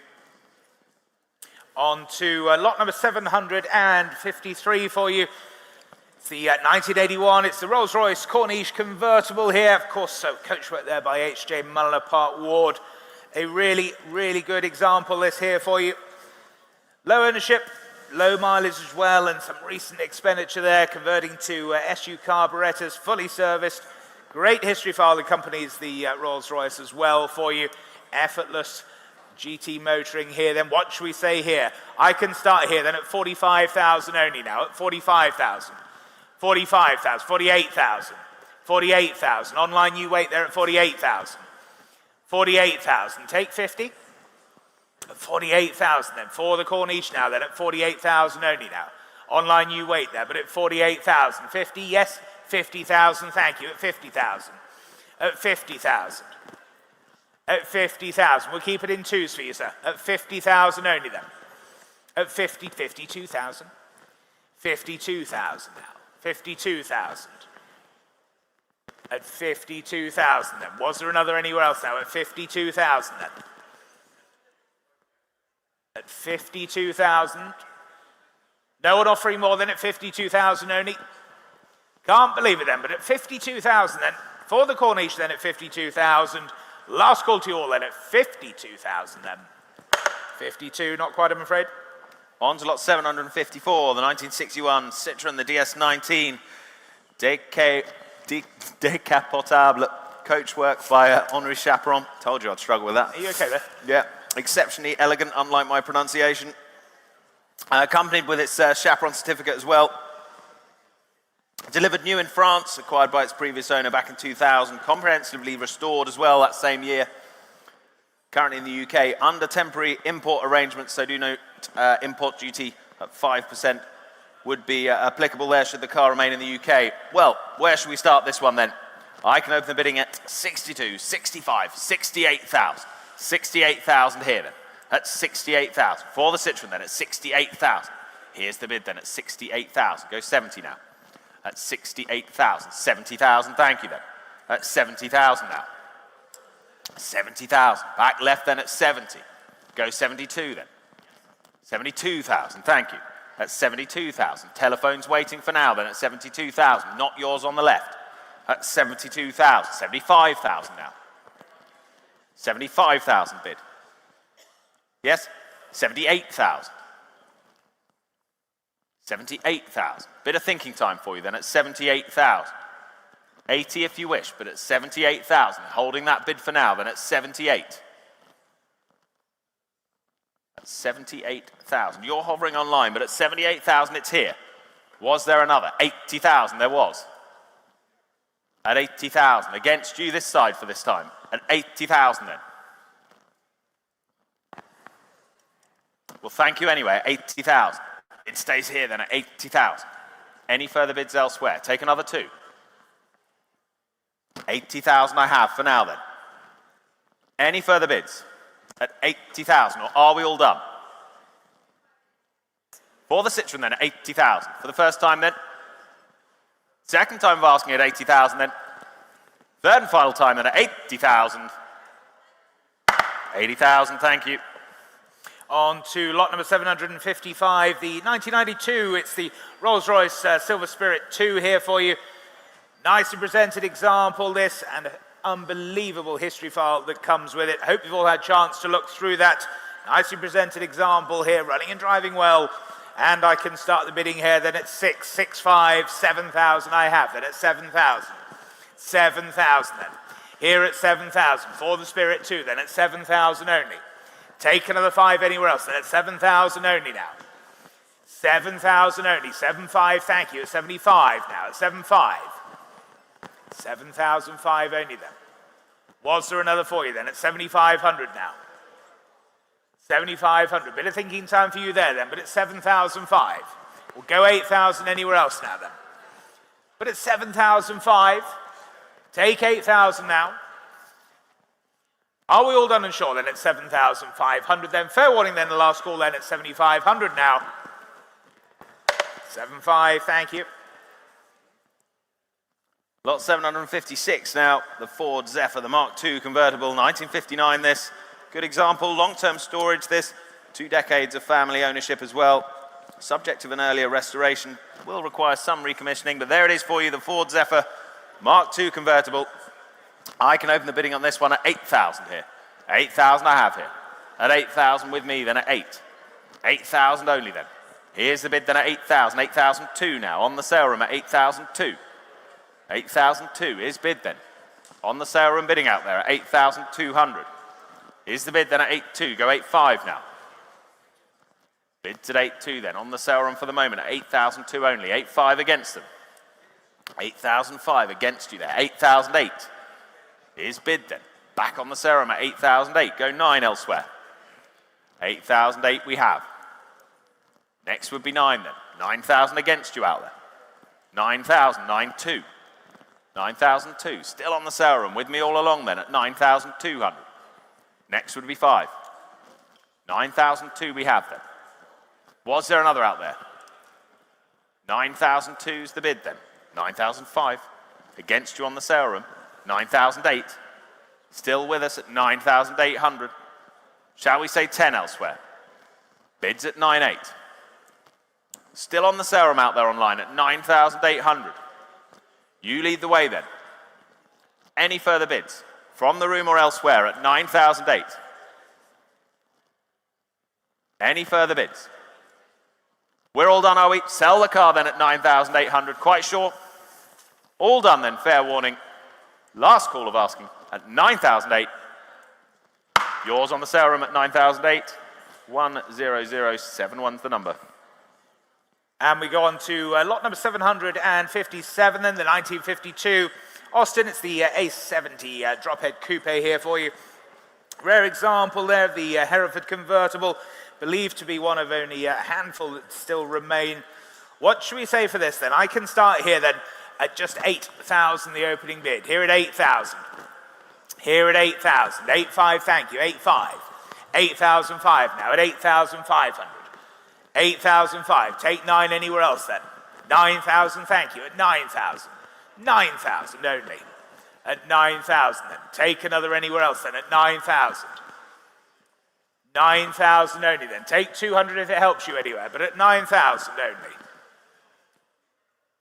On to lot number 753 for you. It's the 1981. It's the Rolls-Royce Corniche convertible here. Of course, so coachwork there by H.J. Mulliner Park Ward. A really, really good example this here for you. Low ownership, low mileage as well, and some recent expenditure there, converting to SU carburetors, fully serviced. Great history file accompanies the Rolls-Royce as well for you. Effortless GT motoring here. Then what should we say here? I can start here then at 45,000 only now, at 45,000. 45,000, 48,000, 48,000. Online, you wait there at 48,000. 48,000, take 50. At 48,000 then, for the Corniche now then, at 48,000 only now. Online, you wait there, but at 48,000. 50, yes, 50,000, thank you, at 50,000. At 50,000. At 50,000, we'll keep it in twos for you, sir. At 50,000 only then. At 52,000. 52,000 now. 52,000. At 52,000 then. Was there another anywhere else now? At 52,000 then. At 52,000. No one offering more than at 52,000 only. Can't believe it then, but at 52,000 then. For the Corniche then at 52,000. Last call to you all then at 52,000 then. 52, not quite, I'm afraid. On to lot 754, the 1961 Citroën, the DS19. Décapotable coachwork by Henri Chaperon. Told you I'd struggle with that. Are you okay there? Yeah, exceptionally elegant, unlike my pronunciation. Accompanied with its Chaperon certificate as well. Delivered new in France, acquired by its previous owner back in 2000. Comprehensively restored as well that same year. Currently in the UK, under temporary import arrangements, so do note import duty at 5% would be applicable there should the car remain in the UK. Well, where should we start this one then? I can open the bidding at 62, 65, 68,000. 68,000 here then, at 68,000. For the Citroën then, at 68,000. Here's the bid then at 68,000. Go 70 now. At 68,000. 70,000, thank you then. At 70,000 now. 70,000. Back left then at 70. Go 72 then. 72,000, thank you. At 72,000. Telephone's waiting for now then at 72,000. Not yours on the left. At 72,000. 75,000 now. 75,000 bid. Yes? 78,000. 78,000. Bit of thinking time for you then at 78,000. 80 if you wish, but at 78,000. Holding that bid for now then at 78. At 78,000. You're hovering online, but at 78,000 it's here. Was there another? 80,000 there was. At 80,000. Against you this side for this time. At 80,000 then. Well, thank you anyway, at 80,000. It stays here then at 80,000. Any further bids elsewhere? Take another two. 80,000 I have for now then. Any further bids? At 80,000, or are we all done? For the Citroën then at 80,000. For the first time then. Second time of asking at 80,000 then. Third and final time then at 80,000. 80,000, thank you. On to lot number 755, the 1992. It's the Rolls-Royce Silver Spirit 2 here for you. Nicely presented example, this, and an unbelievable history file that comes with it. Hope you've all had a chance to look through that. Nicely presented example here, running and driving well. And I can start the bidding here then at 6, 6, 5, 7,000 I have then at 7,000. 7,000 then. Here at 7,000. For the Spirit 2 then at 7,000 only. Take another 5 anywhere else then at 7,000 only now. 7,000 only. 7,500, thank you. At 75 now. At 7,500. 7,005 only then. Was there another for you then at 7,500 now? 7,500. Bit of thinking time for you there then, but it's 7,005. We'll go 8,000 anywhere else now then. But it's 7,005. Take 8,000 now. Are we all done and sure then at 7,500 then? Fair warning then, the last call then at 7,500 now. 7,500, thank you. Lot 756 now, the Ford Zephyr, the Mark II convertible, 1959 this. Good example, long-term storage this, 2 decades of family ownership as well. Subject of an earlier restoration, will require some recommissioning, but there it is for you, the Ford Zephyr, Mark II convertible. I can open the bidding on this one at 8,000 here. 8,000 I have here. At 8,000 with me, then at 8. 8,000 only then. Here's the bid then at 8,000. 8,002 now, on the sale room at 8,002. 8,002 is bid then. On the sale room bidding out there at 8,200. Is the bid then at 8.2, go 8.5 now. Bids at 8.2 then, on the sale room for the moment at 8,002 only, 8.5 against them. 8,005 against you there. 8,008 is bid then. Back on the serum at 8,008. Go 9 elsewhere. 8,008 we have. Next would be 9 then. 9,000 against you out there. 9,000, 9,2. 9,002, still on the sale room, with me all along then at 9,200. Next would be 5. 9,002 we have then. Was there another out there? 9,002 is the bid then. 9,005, against you on the sale room. 9,008, still with us at 9,800. Shall we say 10 elsewhere? Bids at 9,8. Still on the sale room out there online at 9,800. You lead the way then. Any further bids from the room or elsewhere at 9,008? Any further bids? We're all done, are we? Sell the car then at 9,800. Quite sure? All done then, fair warning. Last call of asking at 9,008. Yours on the sale room at 9,008. 10071's the number. And we go on to lot number 757, then the 1952 Austin. It's the A70 drophead coupe here for you. Rare example there of the Hereford convertible, believed to be one of only a handful that still remain. What should we say for this then? I can start here then at just 8,000, the opening bid. Here at 8,000. Here at 8,000. 8,500, thank you. 8,500. 8,500 now at 8,500. 8,500. Take 9 anywhere else then. 9,000, thank you. At 9,000. 9,000 only. At 9,000 then. Take another anywhere else then. At 9,000. 9,000 only then. Take 200 if it helps you anywhere, but at 9,000 only.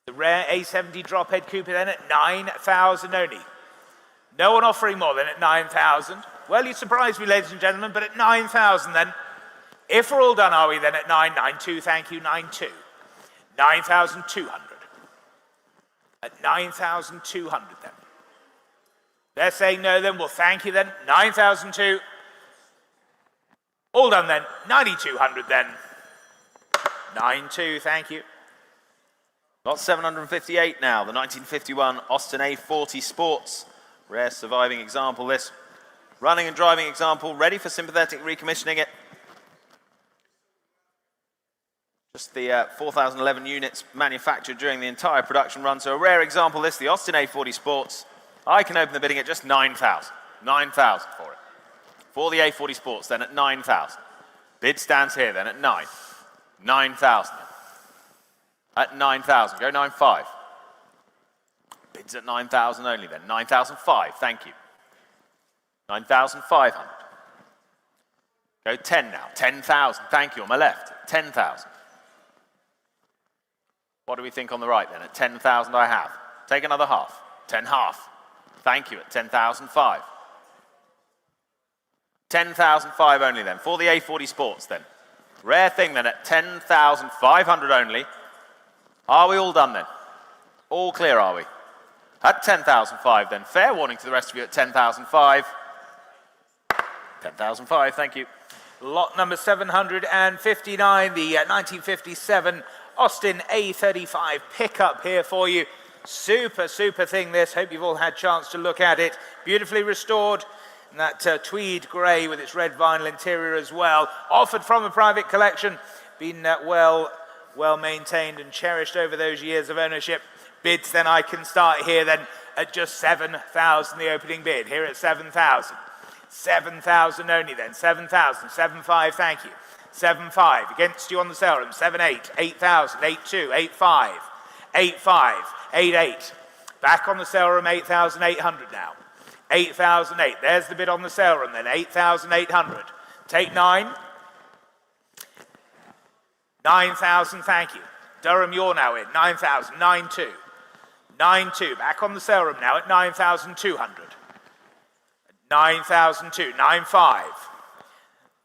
The rare A70 drophead coupe then at 9,000 only. No one offering more than at 9,000. Well, you surprised me, ladies and gentlemen, but at 9,000 then. If we're all done, are we then at 992? Thank you, 92. 9,200. At 9,200 then. They're saying no then, well thank you then. 9,002. All done then, 9,200 then. 92, thank you. Lot 758 now, the 1951 Austin A40 Sports. Rare surviving example this. Running and driving example, ready for sympathetic recommissioning it. Just the 4,011 units manufactured during the entire production run. So a rare example this, the Austin A40 Sports. I can open the bidding at just 9,000. 9,000 for it. For the A40 Sports then at 9,000. Bid stands here then at 9. 9,000. At 9,000. Go 9,500. Bids at 9,000 only then. 9,005. Thank you. 9,500. Go 10 now. 10,000. Thank you on my left. 10,000. What do we think on the right then? At 10,000 I have. Take another half. 10 half. Thank you at 10,005. 10,005 only then. For the A40 Sports then. Rare thing then at 10,500 only. Are we all done then? All clear, are we? At 10,005 then. Fair warning to the rest of you at 10,005. 10,005, thank you. Lot number 759, the 1957 Austin A35 pickup here for you. Super, super thing this. Hope you've all had a chance to look at it. Beautifully restored. And that tweed grey with its red vinyl interior as well. Offered from a private collection. Been well maintained and cherished over those years of ownership. Bids then I can start here then at just 7,000, the opening bid. Here at 7,000. 7,000 only then. 7,000. 7,500, thank you. 7,500 against you on the sale room. 7,800. 8,000. 8,200. 8,500. 8,500. 8,800. Back on the sale room. 8,800 now. 8,008. There's the bid on the sale room then. 8,800. Take 9. 9,000, thank you. Durham, you're now in. 9,000. 9,200. 9,200. Back on the sale room now at 9,200. 9,002. 9,500.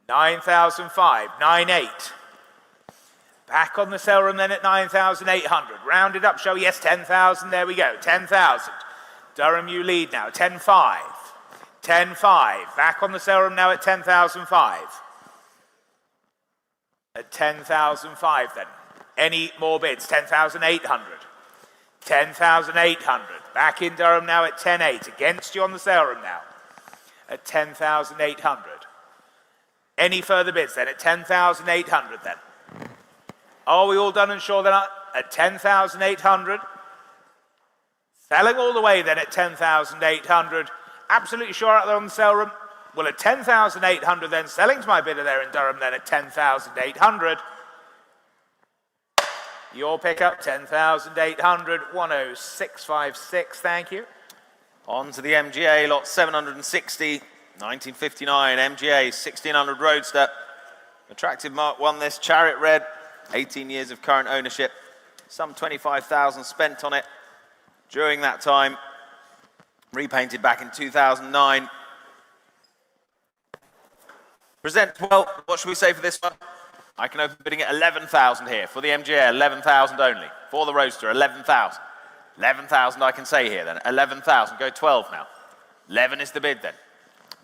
9,500. 9,800. Back on the sale room then at 9,800. Rounded up, shall we? Yes, 10,000. There we go. 10,000. Durham, you lead now. 10,500. 10,500. Back on the sale room now at 10,005. At 10,005 then. Any more bids? 10,800. 10,800. Back in Durham now at 10.8. Against you on the sale room now at 10,800. Any further bids then at 10,800 then? Are we all done and sure then at 10,800? Selling all the way then at 10,800. Absolutely sure out there on the sale room? Well, at 10,800 then, selling to my bidder there in Durham then at 10,800. Your pickup, 10,800, 10656, thank you. On to the MGA, lot 760, 1959, MGA 1600 Roadster. Attractive Mark 1 this, Chariot Red, 18 years of current ownership. Some 25,000 spent on it during that time. Repainted back in 2009. Present well, what should we say for this one? I can open bidding at 11,000 here for the MGA, 11,000 only. For the Roadster, 11,000. 11,000 I can say here then, 11,000, go 12 now. 11 is the bid then.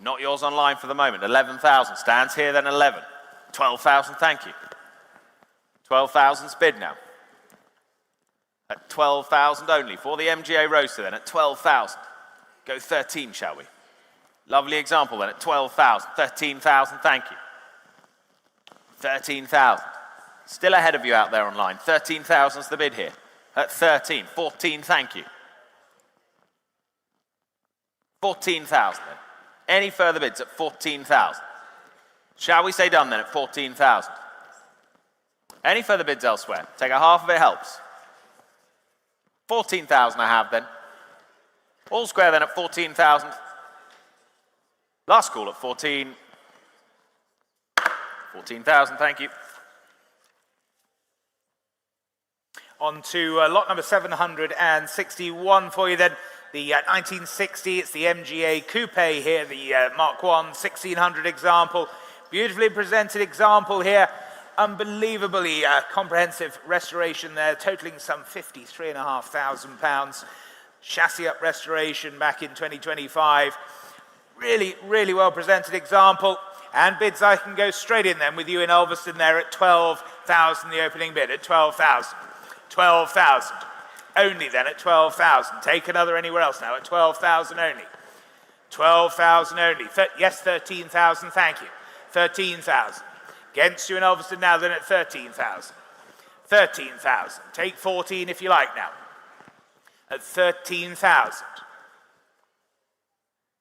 Not yours online for the moment, 11,000, stands here then 11. 12,000, thank you. 12,000's bid now. At 12,000 only, for the MGA Roadster then, at 12,000. Go 13, shall we? Lovely example then, at 12,000, 13,000, thank you. 13,000. Still ahead of you out there online. 13,000's the bid here. At 13, 14, thank you. 14,000 then. Any further bids at 14,000? Shall we say done then at 14,000? Any further bids elsewhere? Take a half of it helps. 14,000 I have then. All square then at 14,000. Last call at 14. 14,000, thank you. On to lot number 761 for you then. The 1960, it's the MGA Coupe here, the Mark 1 1600 example. Beautifully presented example here. Unbelievably comprehensive restoration there, totaling some £53,500. Chassis up restoration back in 2025. Really, really well presented example. And bids, I can go straight in then with you in Elveston there at 12,000, the opening bid at 12,000. 12,000. Only then at 12,000. Take another anywhere else now at 12,000 only. 12,000 only. Yes, 13,000, thank you. 13,000. Against you in Elveston now then at 13,000. 13,000. Take 14 if you like now. At 13,000.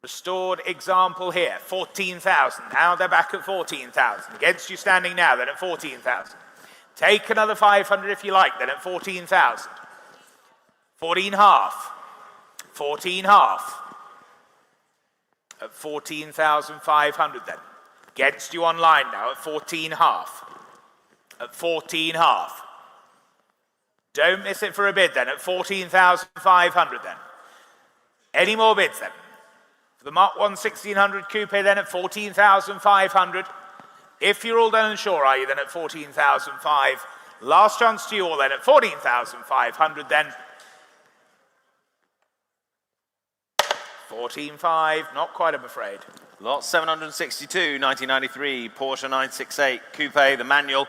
Restored example here, 14,000. Now they're back at 14,000. Against you standing now then at 14,000. Take another 500 if you like then at 14,000. 14 half. 14 half. At 14,500 then. Against you online now at 14 half. At 14 half. Don't miss it for a bid then at 14,500 then. Any more bids then? For the Mark 1 1600 Coupe then at 14,500. If you're all done and sure, are you then at 14,500? Last chance to you all then at 14,500 then. 14,500, not quite I'm afraid. Lot 762, 1993, Porsche 968 Coupe, the manual.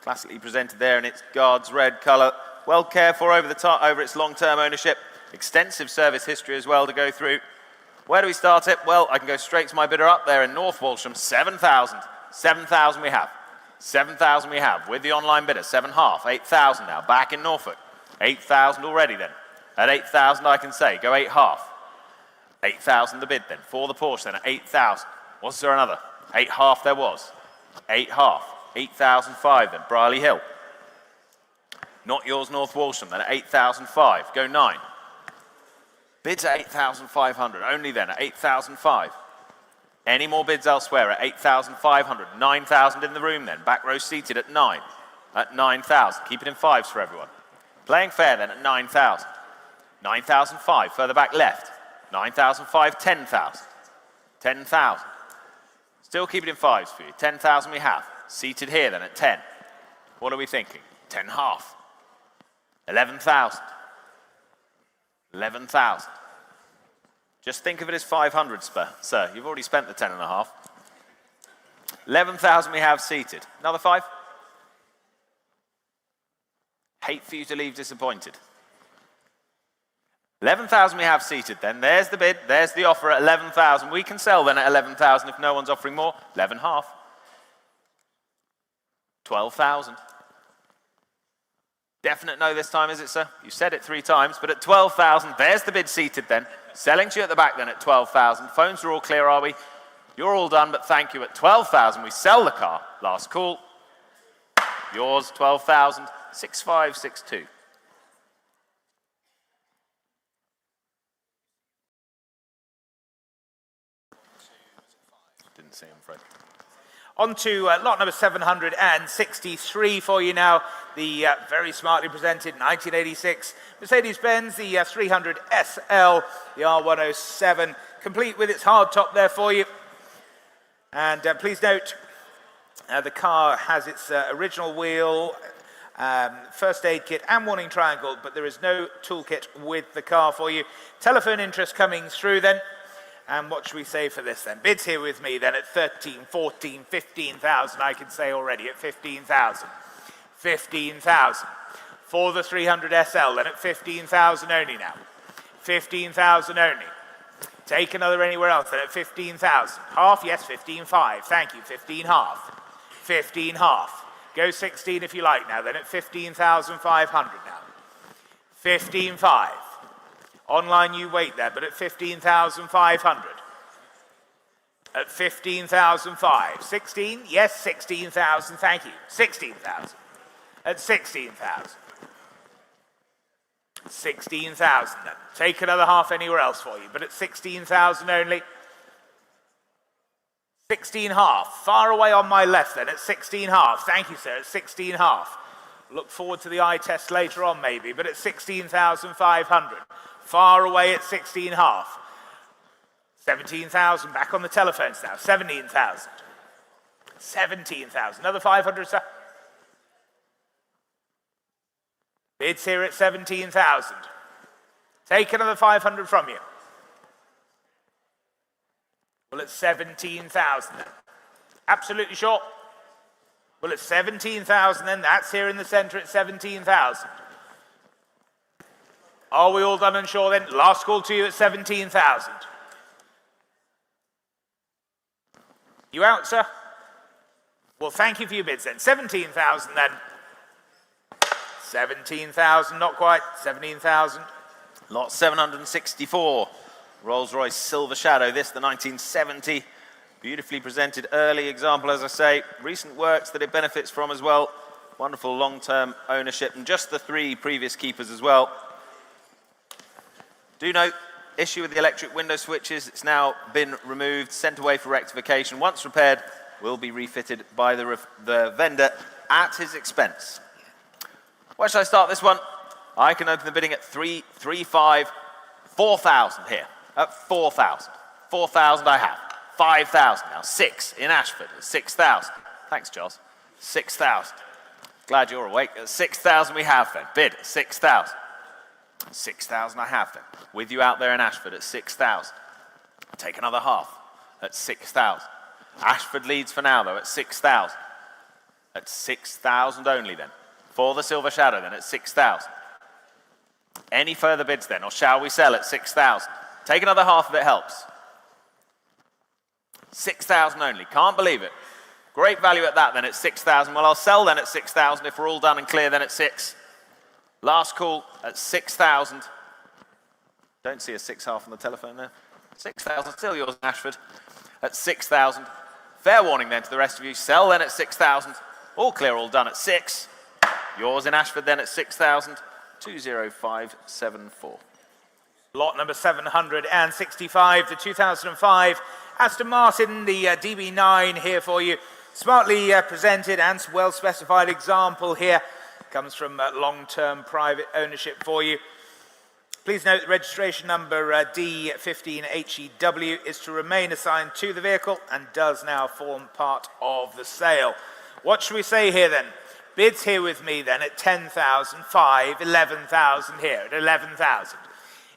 Classically presented there in its guards red colour. Well cared for over its long-term ownership. Extensive service history as well to go through. Where do we start it? Well, I can go straight to my bidder up there in North Walsham. 7,000. 7,000 we have. 7,000 we have with the online bidder. 7 half. 8,000 now. Back in Norfolk. 8,000 already then. At 8,000 I can say go 8 half. 8,000 the bid then. For the Porsche then at 8,000. Was there another? 8 half there was. 8 half. 8,005 then. Briley Hill. Not yours North Walsham then at 8,005. Go 9. Bids at 8,500, only then at 8,005. Any more bids elsewhere at 8,500, 9,000 in the room then. Back row seated at 9, at 9,000. Keep it in fives for everyone. Playing fair then at 9,000. 9,005, further back left. 9,005, 10,000. 10,000. Still keep it in fives for you. 10,000 we have. Seated here then at 10. What are we thinking? 10 half. 11,000. 11,000. Just think of it as 500, sir. You've already spent the 10 and a half. 11,000 we have seated. Another 5? Hate for you to leave disappointed. 11,000 we have seated then. There's the bid, there's the offer at 11,000. We can sell then at 11,000 if no one's offering more. 11.5. 12,000. Definite no this time, is it, sir? You said it 3 times, but at 12,000, there's the bid seated then. Selling to you at the back then at 12,000. Phones are all clear, are we? You're all done, but thank you. At 12,000, we sell the car. Last call. Yours, 12,000, 6562. Didn't see him, Fred. On to lot number 763 for you now. The very smartly presented 1986 Mercedes-Benz, the 300 SL, the R107, complete with its hard top there for you. And please note, the car has its original wheel, first aid kit and warning triangle, but there is no toolkit with the car for you. Telephone interest coming through then. And what should we say for this then? Bids here with me then at 13, 14, 15,000. I can say already at 15,000. 15,000. For the 300 SL then at 15,000 only now. 15,000 only. Take another anywhere else then at 15,000. Half, yes, 15.5. Thank you, 15.5. 15.5. Go 16 if you like now then at 15,500 now. 15.5. Online you wait there, but at 15,500. At 15,005. 16? Yes, 16,000. Thank you. 16,000. At 16,000. 16,000 then. Take another half anywhere else for you, but at 16,000 only. 16.5. Far away on my left then at 16.5. Thank you, sir. At 16.5. Look forward to the eye test later on maybe, but at 16,500. Far away at 16.5. 17,000, back on the telephones now. 17,000. 17,000. Another 500, sir. Bids here at 17,000. Take another 500 from you. Well, it's 17,000 then. Absolutely sure. Well, it's 17,000 then. That's here in the centre at 17,000. Are we all done and sure then? Last call to you at 17,000. You out, sir? Well, thank you for your bids then. 17,000 then. 17,000, not quite. 17,000. Lot 764. Rolls-Royce Silver Shadow. This, the 1970. Beautifully presented early example, as I say. Recent works that it benefits from as well. Wonderful long-term ownership and just the 3 previous keepers as well. Do note, issue with the electric window switches. It's now been removed, sent away for rectification. Once repaired, will be refitted by the vendor at his expense. Where shall I start this one? I can open the bidding at 3, 3, 5, 4,000 here. At 4,000. 4,000 I have. 5,000 now. 6 in Ashford at 6,000. Thanks, Charles. 6,000. Glad you're awake. At 6,000 we have then. Bid at 6,000. 6,000 I have then. With you out there in Ashford at 6,000. Take another half at 6,000. Ashford leads for now though at 6,000. At 6,000 only then. For the Silver Shadow then at 6,000. Any further bids then, or shall we sell at 6,000? Take another half if it helps. 6,000 only. Can't believe it. Great value at that then at 6,000. Well, I'll sell then at 6,000 if we're all done and clear then at 6. Last call at 6,000. Don't see a 6.5 on the telephone there. 6,000, still yours in Ashford. At 6,000. Fair warning then to the rest of you. Sell then at 6,000. All clear, all done at 6. Yours in Ashford then at 6,000. 20574. Lot number 765, the 2005 Aston Martin, the DB9 here for you. Smartly presented and well-specified example here. Comes from long-term private ownership for you. Please note the registration number D15HEW is to remain assigned to the vehicle and does now form part of the sale. What should we say here then? Bids here with me then at 10,000, 5, 11,000 here at 11,000.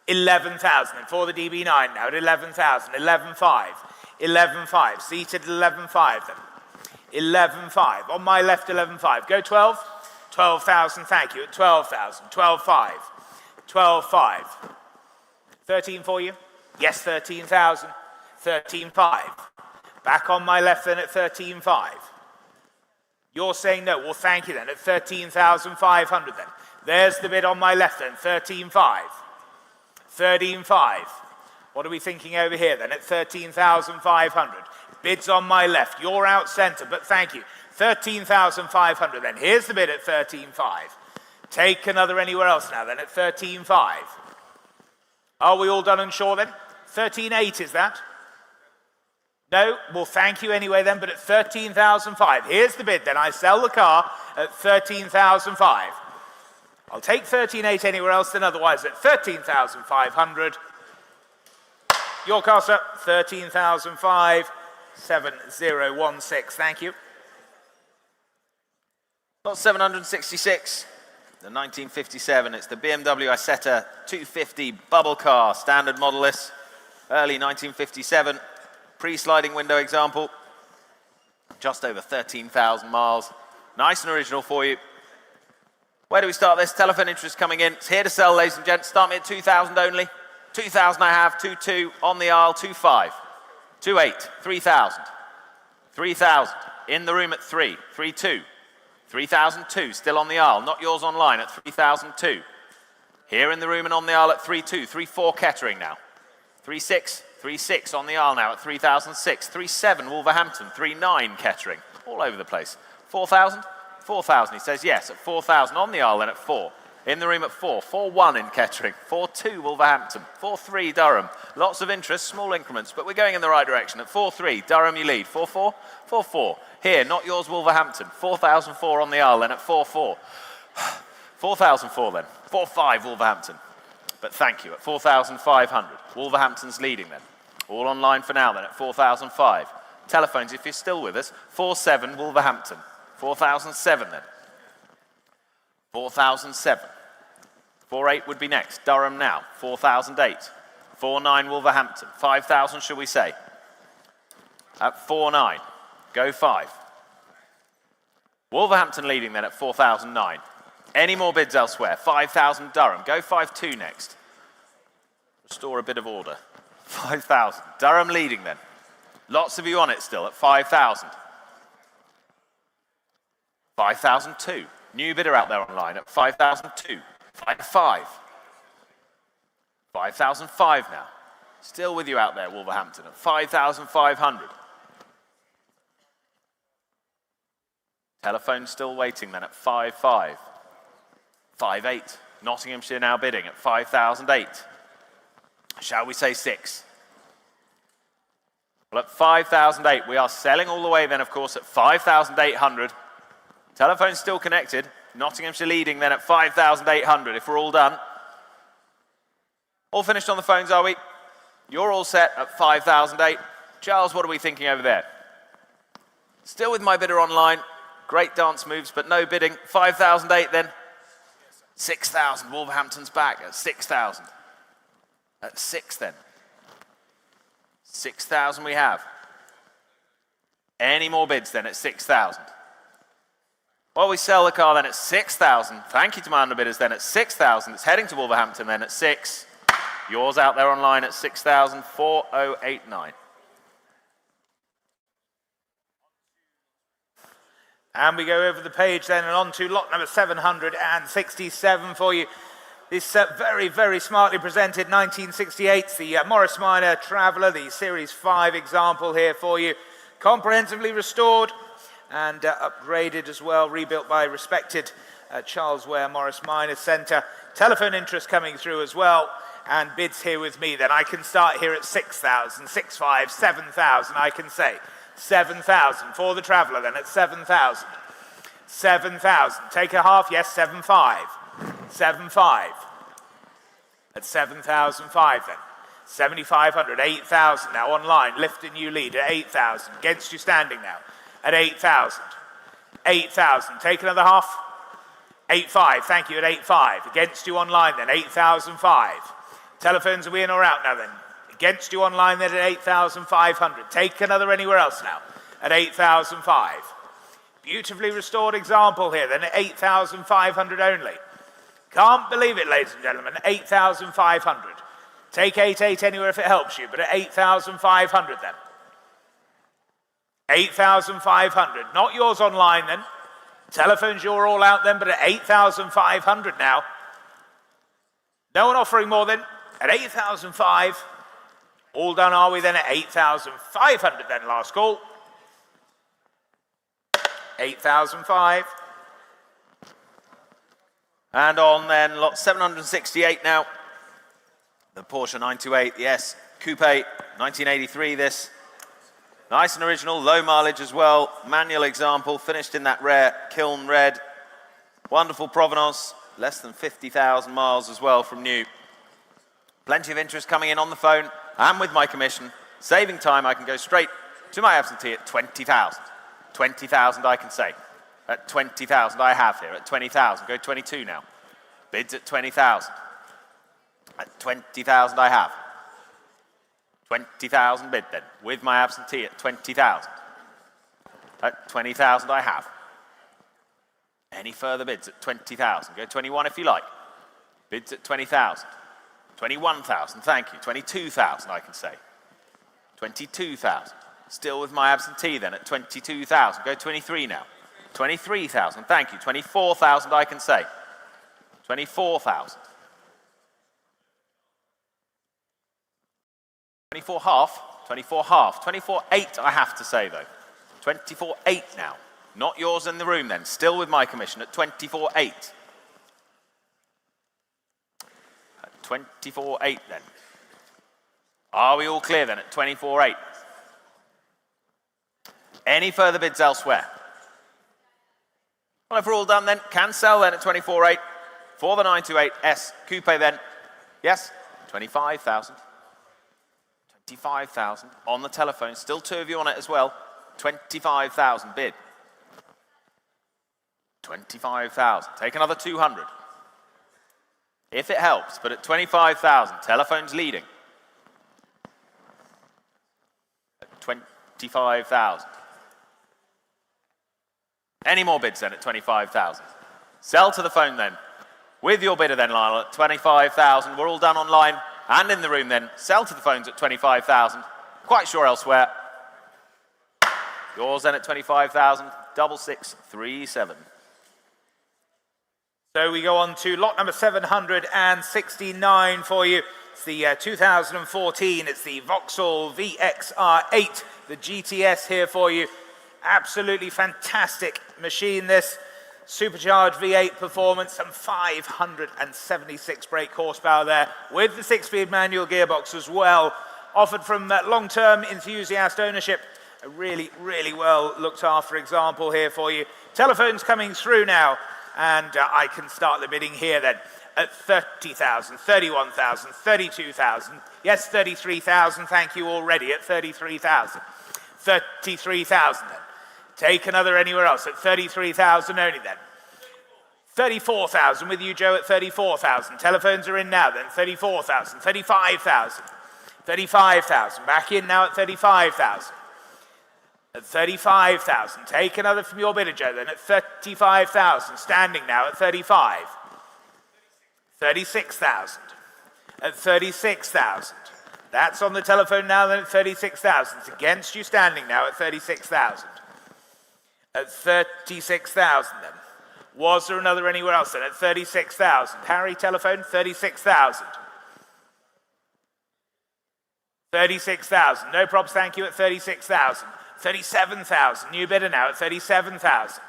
11,000 and for the DB9 now at 11,000, 11,5, 11,5, seated at 11,5 then. 11,5, on my left 11,5, go 12, 12,000, thank you, at 12,000, 12,5, 12,5, 13 for you? Yes, 13,000. 13,500. Back on my left then at 13,500. You're saying no. Well, thank you then at 13,500 then. There's the bid on my left then, 13,500. 13,500. What are we thinking over here then at 13,500? Bids on my left. You're out centre, but thank you. 13,500 then. Here's the bid at 13,500. Take another anywhere else now then at 13,500. Are we all done and sure then? 13,800 is that? No? Well, thank you anyway then, but at 13,500. Here's the bid then. I sell the car at 13,500. I'll take 13,800 anywhere else than otherwise at 13,500. Your car, sir, 13,500. 7016. Thank you. Not 766. The 1957. It's the BMW Isetta 250 bubble car, standard model list, early 1957. Pre-sliding window example. Just over 13,000 miles. Nice and original for you. Where do we start this? Telephone interest coming in. It's here to sell, ladies and gents. Start me at 2,000 only. 2,000 I have. 2,200 on the aisle. 2,500. 2,800. 3,000. 3,000. In the room at 3. 3,200. 3,002. Still on the aisle. Not yours online at 3,002. Here in the room and on the aisle at 3,200. 3,400 Kettering now. 3,600. 3,600 on the aisle now at 3,006. 3,700 Wolverhampton. 3,900 Kettering. All over the place. 4,000. 4,000. He says yes at 4,000 on the aisle then at 4. In the room at 4. 4,100 in Kettering. 4,200 Wolverhampton. 4,300 Durham. Lots of interest, small increments, but we're going in the right direction. At 4,300 Durham you lead. 4,400. 4,400. Here, not yours Wolverhampton. 4,004 on the aisle then at 4,400. 4,004 then. 4,500 Wolverhampton. But thank you at 4,500. Wolverhampton's leading then. All online for now then at 4,500. Telephones if you're still with us. 4,700 Wolverhampton. 4,007 then. 4,007. 4,800 would be next. Durham now. 4,008. 4,900 Wolverhampton. 5,000 shall we say? At 4,900. Go 5. Wolverhampton leading then at 4,009. Any more bids elsewhere? 5,000 Durham. Go 5,200 next. Restore a bit of order. 5,000. Durham leading then. Lots of you on it still at 5,000. 5,002. New bidder out there online at 5,002. 5,500. 5,500 now. Still with you out there, Wolverhampton, at 5,500. Telephone still waiting then at 5,500. 5,800. Nottinghamshire now bidding at 5,008. Shall we say 6? Well, at 5,008, we are selling all the way then, of course, at 5,800. Telephone still connected. Nottinghamshire leading then at 5,800 if we're all done. All finished on the phones, are we? You're all set at 5,008. Charles, what are we thinking over there? Still with my bidder online. Great dance moves, but no bidding. 5,008 then. 6,000. Wolverhampton's back at 6,000. At 6 then. 6,000 we have. Any more bids then at 6,000? Well, we sell the car then at 6,000. Thank you to my underbidders then at 6,000. It's heading to Wolverhampton then at 6. Yours out there online at 6,000. 4,089. And we go over the page then and on to lot number 767 for you. This very, very smartly presented 1968, the Morris Minor Traveller, the Series 5 example here for you. Comprehensively restored and upgraded as well, rebuilt by respected Charles Ware Morris Minor Centre. Telephone interest coming through as well, and bids here with me. Then I can start here at 6,000, 6,500, 7,000 I can say. 7,000 for the Traveller then at 7,000. 7,000. Take a half, yes, 7,500. 7,500. At 7,500 then. 7,500, 8,000 now online. Lift a new lead at 8,000. Against you standing now at 8,000. 8,000. Take another half. 8,500. Thank you at 8,500. Against you online then. 8,005. Telephones are we in or out now then? Against you online then at 8,500. Take another anywhere else now at 8,005. Beautifully restored example here then at 8,500 only. Can't believe it, ladies and gentlemen. 8,500. Take 88 anywhere if it helps you, but at 8,500 then. 8,500. Not yours online then. Telephones, you're all out then, but at 8,500 now. No one offering more then. At 8,500. All done are we then at 8,500 then, last call. 8,500. And on then, lot 768 now. The Porsche 928, yes, Coupe, 1983 this. Nice and original, low mileage as well. Manual example, finished in that rare kiln red. Wonderful provenance, less than 50,000 miles as well from new. Plenty of interest coming in on the phone and with my commission. Saving time, I can go straight to my absentee at 20,000. 20,000 I can say. At 20,000 I have here, at 20,000, go 22 now. Bids at 20,000. At 20,000 I have. 20,000 bid then, with my absentee at 20,000. At 20,000 I have. Any further bids at 20,000? Go 21 if you like. Bids at 20,000. 21,000, thank you. 22,000 I can say. 22,000. Still with my absentee then at 22,000. Go 23 now. 23,000, thank you. 24,000 I can say. 24,000. 24 half, 24 half, 24.8 I have to say though. 24.8 now. Not yours in the room then, still with my commission at 24.8. At 24.8 then. Are we all clear then at 24.8? Any further bids elsewhere? Well, if we're all done then, can sell then at 24.8 for the 928S Coupe then. Yes, 25,000. 25,000 on the telephone. Still two of you on it as well. 25,000 bid. 25,000. Take another 200. If it helps, but at 25,000, telephone's leading. At 25,000. Any more bids then at 25,000? Sell to the phone then. With your bidder then, Lionel, at 25,000. We're all done online and in the room then. Sell to the phones at 25,000. Quite sure elsewhere. Yours then at 25,000. 6637. So we go on to lot number 769 for you. It's the 2014. It's the Vauxhall VXR8, the GTS here for you. Absolutely fantastic machine this. Supercharged V8 performance, some 576 brake horsepower there, with the 6-speed manual gearbox as well. Offered from long-term enthusiast ownership. A really, really well looked after example here for you. Telephone's coming through now, and I can start the bidding here then. At 30,000, 31,000, 32,000. Yes, 33,000, thank you already at 33,000. 33,000 then. Take another anywhere else at 33,000 only then. 34,000 with you, Joe, at 34,000. Telephones are in now then. 34,000, 35,000. 35,000, back in now at 35,000. At 35,000, take another from your bidder, Joe, then at 35,000. Standing now at 35. 36,000. At 36,000. That's on the telephone now then at 36,000. It's against you standing now at 36,000. At 36,000 then. Was there another anywhere else then at 36,000? Harry, telephone, 36,000. 36,000, no props, thank you at 36,000. 37,000, new bidder now at 37,000.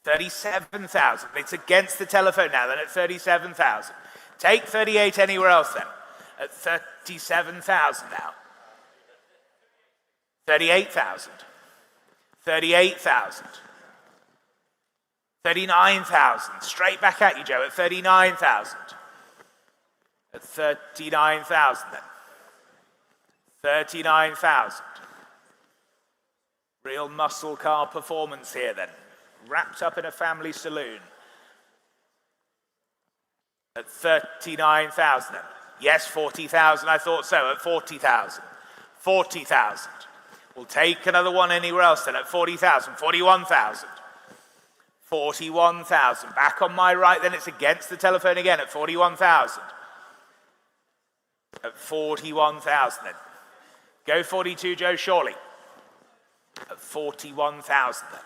37,000, it's against the telephone now then at 37,000. Take 38 anywhere else then. At 37,000 now. 38,000. 38,000. 39,000. Straight back at you, Joe, at 39,000. At 39,000 then. 39,000. Real muscle car performance here then. Wrapped up in a family saloon. At 39,000 then. Yes, 40,000, I thought so, at 40,000. 40,000. We'll take another one anywhere else then at 40,000. 41,000. 41,000. Back on my right then, it's against the telephone again at 41,000. At 41,000 then. Go 42, Joe, surely. At 41,000 then.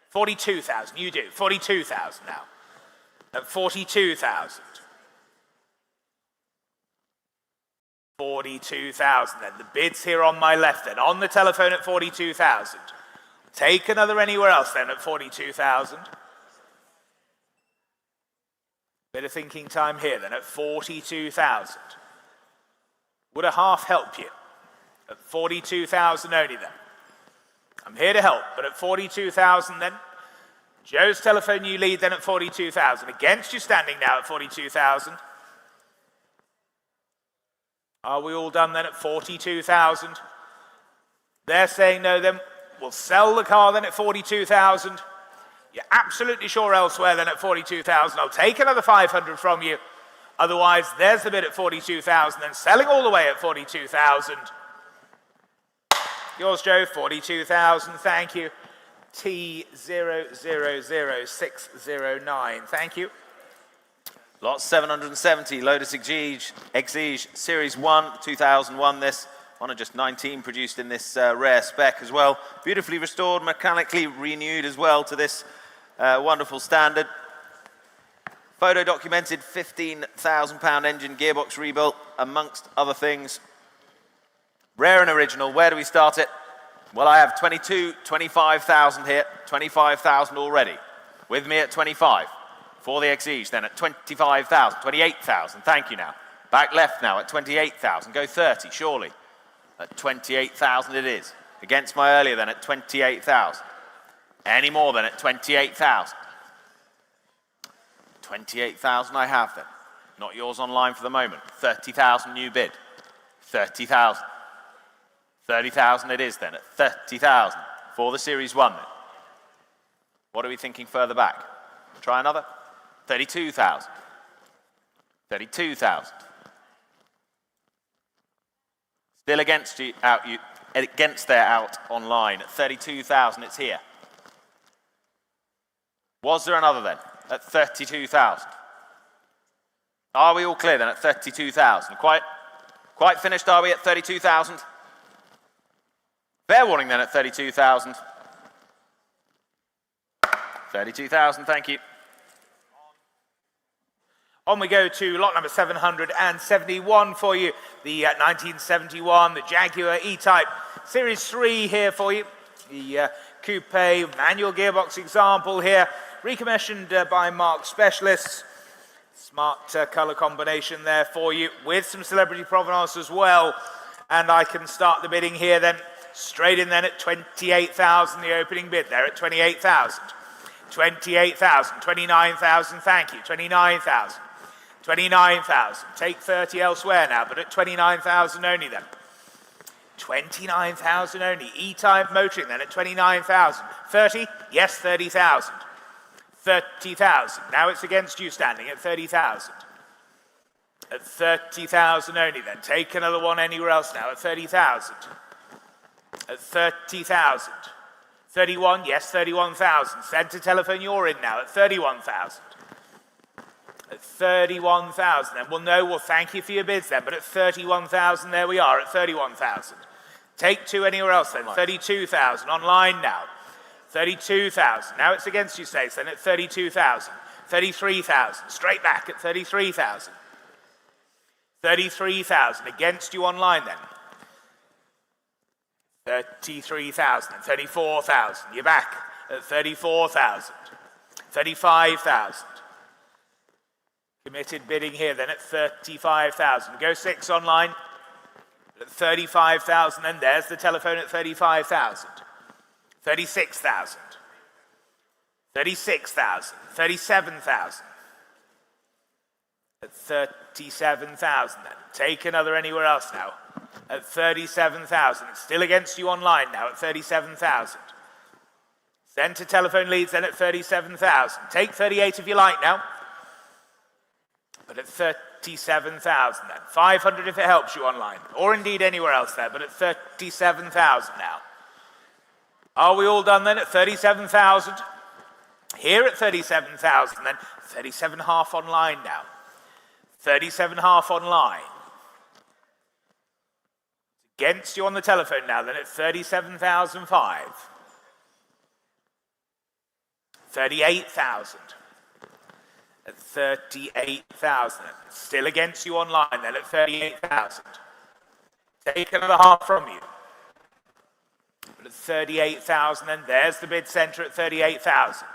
42,000, you do. 42,000 now. At 42,000. 42,000 then. The bid's here on my left then. On the telephone at 42,000. Take another anywhere else then at 42,000. Bit of thinking time here then at 42,000. Would a half help you? At 42,000 only then. I'm here to help, but at 42,000 then. Joe's telephone, you lead then at 42,000. Against you standing now at 42,000. Are we all done then at 42,000? They're saying no then. We'll sell the car then at 42,000. You're absolutely sure elsewhere then at 42,000. I'll take another 500 from you. Otherwise, there's the bid at 42,000 and selling all the way at 42,000. Yours, Joe, 42,000. Thank you. T000609. Thank you. Lot 770, Lotus Exige Series 1, 2001 this. One of just 19 produced in this rare spec as well. Beautifully restored, mechanically renewed as well to this wonderful standard. Photo documented £15,000 engine gearbox rebuilt, amongst other things. Rare and original. Where do we start it? Well, I have 25,000 here. 25,000 already. With me at 25 for the Exige. Then at 25,000, 28,000. Thank you now. Back left now at 28,000. Go 30, surely. At 28,000 it is. Against my earlier then at 28,000. Any more than at 28,000. 28,000 I have then. Not yours online for the moment. 30,000 new bid. 30,000. 30,000 it is then at 30,000 for the Series 1 then. What are we thinking further back? Try another. 32,000. 32,000. Still against there out online at 32,000. It's here. Was there another then at 32,000? Are we all clear then at 32,000? Quite finished, are we at 32,000? Fair warning then at 32,000. 32,000, thank you. On we go to lot number 771 for you. The 1971, the Jaguar E-Type Series 3 here for you. The coupe manual gearbox example here. Recommissioned by Mark Specialists. Smart colour combination there for you with some celebrity provenance as well. And I can start the bidding here then. Straight in then at 28,000, the opening bid there at 28,000. 28,000, 29,000, thank you. 29,000. 29,000. Take 30 elsewhere now, but at 29,000 only then. 29,000 only. E-Type motoring then at 29,000. 30? Yes, 30,000. 30,000. Now it's against you standing at 30,000. At 30,000 only then. Take another one anywhere else now at 30,000. At 30,000. 31? Yes, 31,000. Centre telephone, you're in now at 31,000. At 31,000 then. Well, no, well, thank you for your bids then, but at 31,000, there we are, at 31,000. Take two anywhere else then. 32,000. Online now. 32,000. Now it's against you, Stace, then at 32,000. 33,000. Straight back at 33,000. 33,000. Against you online then. 33,000. 34,000. You're back at 34,000. 35,000. Committed bidding here then at 35,000. Go 6 online. At 35,000 then. There's the telephone at 35,000. 36,000. 36,000. 37,000. At 37,000 then. Take another anywhere else now. At 37,000. It's still against you online now at 37,000. Centre telephone leads then at 37,000. Take 38 if you like now. But at 37,000 then. 500 if it helps you online. Or indeed anywhere else there. But at 37,000 now. Are we all done then at 37,000? Here at 37,000 then. 37.5 online now. 37.5 online. Against you on the telephone now, then at 37,005. 38,000. At 38,000. Still against you online then at 38,000. Take another half from you. But at 38,000 then, there's the bid centre at 38,000.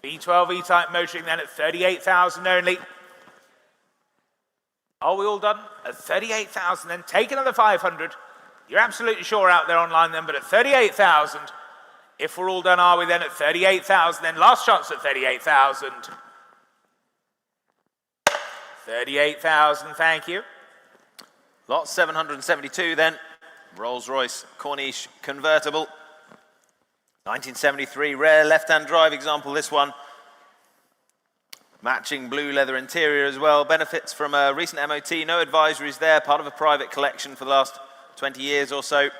V12 E-Type motoring then at 38,000 only. Are we all done? At 38,000 then, take another 500. You're absolutely sure out there online then, but at 38,000, if we're all done, are we then at 38,000 then? Last chance at 38,000. 38,000, thank you. Lot 772 then. Rolls-Royce Corniche convertible. 1973, rare left-hand drive example, this one. Matching blue leather interior as well. Benefits from a recent MOT, no advisories there, part of a private collection for the last 20 years or so.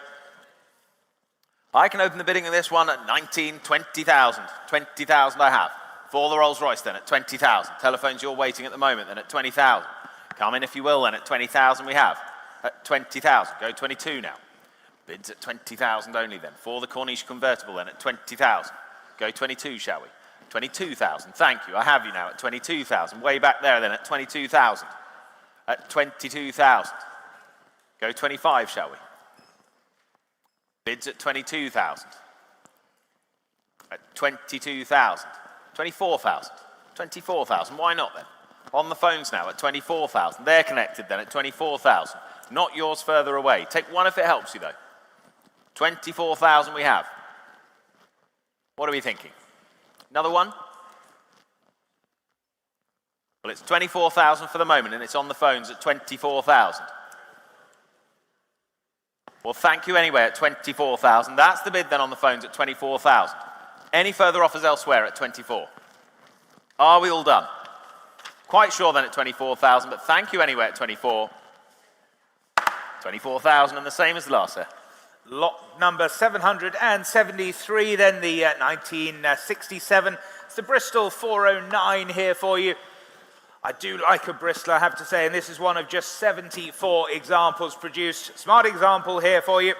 I can open the bidding of this one at 20,000. 20,000 I have. For the Rolls-Royce then at 20,000. Telephones you're waiting at the moment then at 20,000. Come in if you will then at 20,000 we have. At 20,000, go 22 now. Bids at 20,000 only then. For the Corniche convertible then at 20,000. Go 22 shall we? 22,000, thank you. I have you now at 22,000. Way back there then at 22,000. At 22,000. Go 25 shall we? Bids at 22,000. At 22,000. 24,000. 24,000, why not then? On the phones now at 24,000. They're connected then at 24,000. Not yours further away. Take one if it helps you though. 24,000 we have. What are we thinking? Another one? Well, it's 24,000 for the moment and it's on the phones at 24,000. Well, thank you anyway at 24,000. That's the bid then on the phones at 24,000. Any further offers elsewhere at 24? Are we all done? Quite sure then at 24,000, but thank you anyway at 24. 24,000 and the same as the last, sir. Lot number 773, then the 1967. It's the Bristol 409 here for you. I do like a Bristol, I have to say, and this is one of just 74 examples produced. Smart example here for you.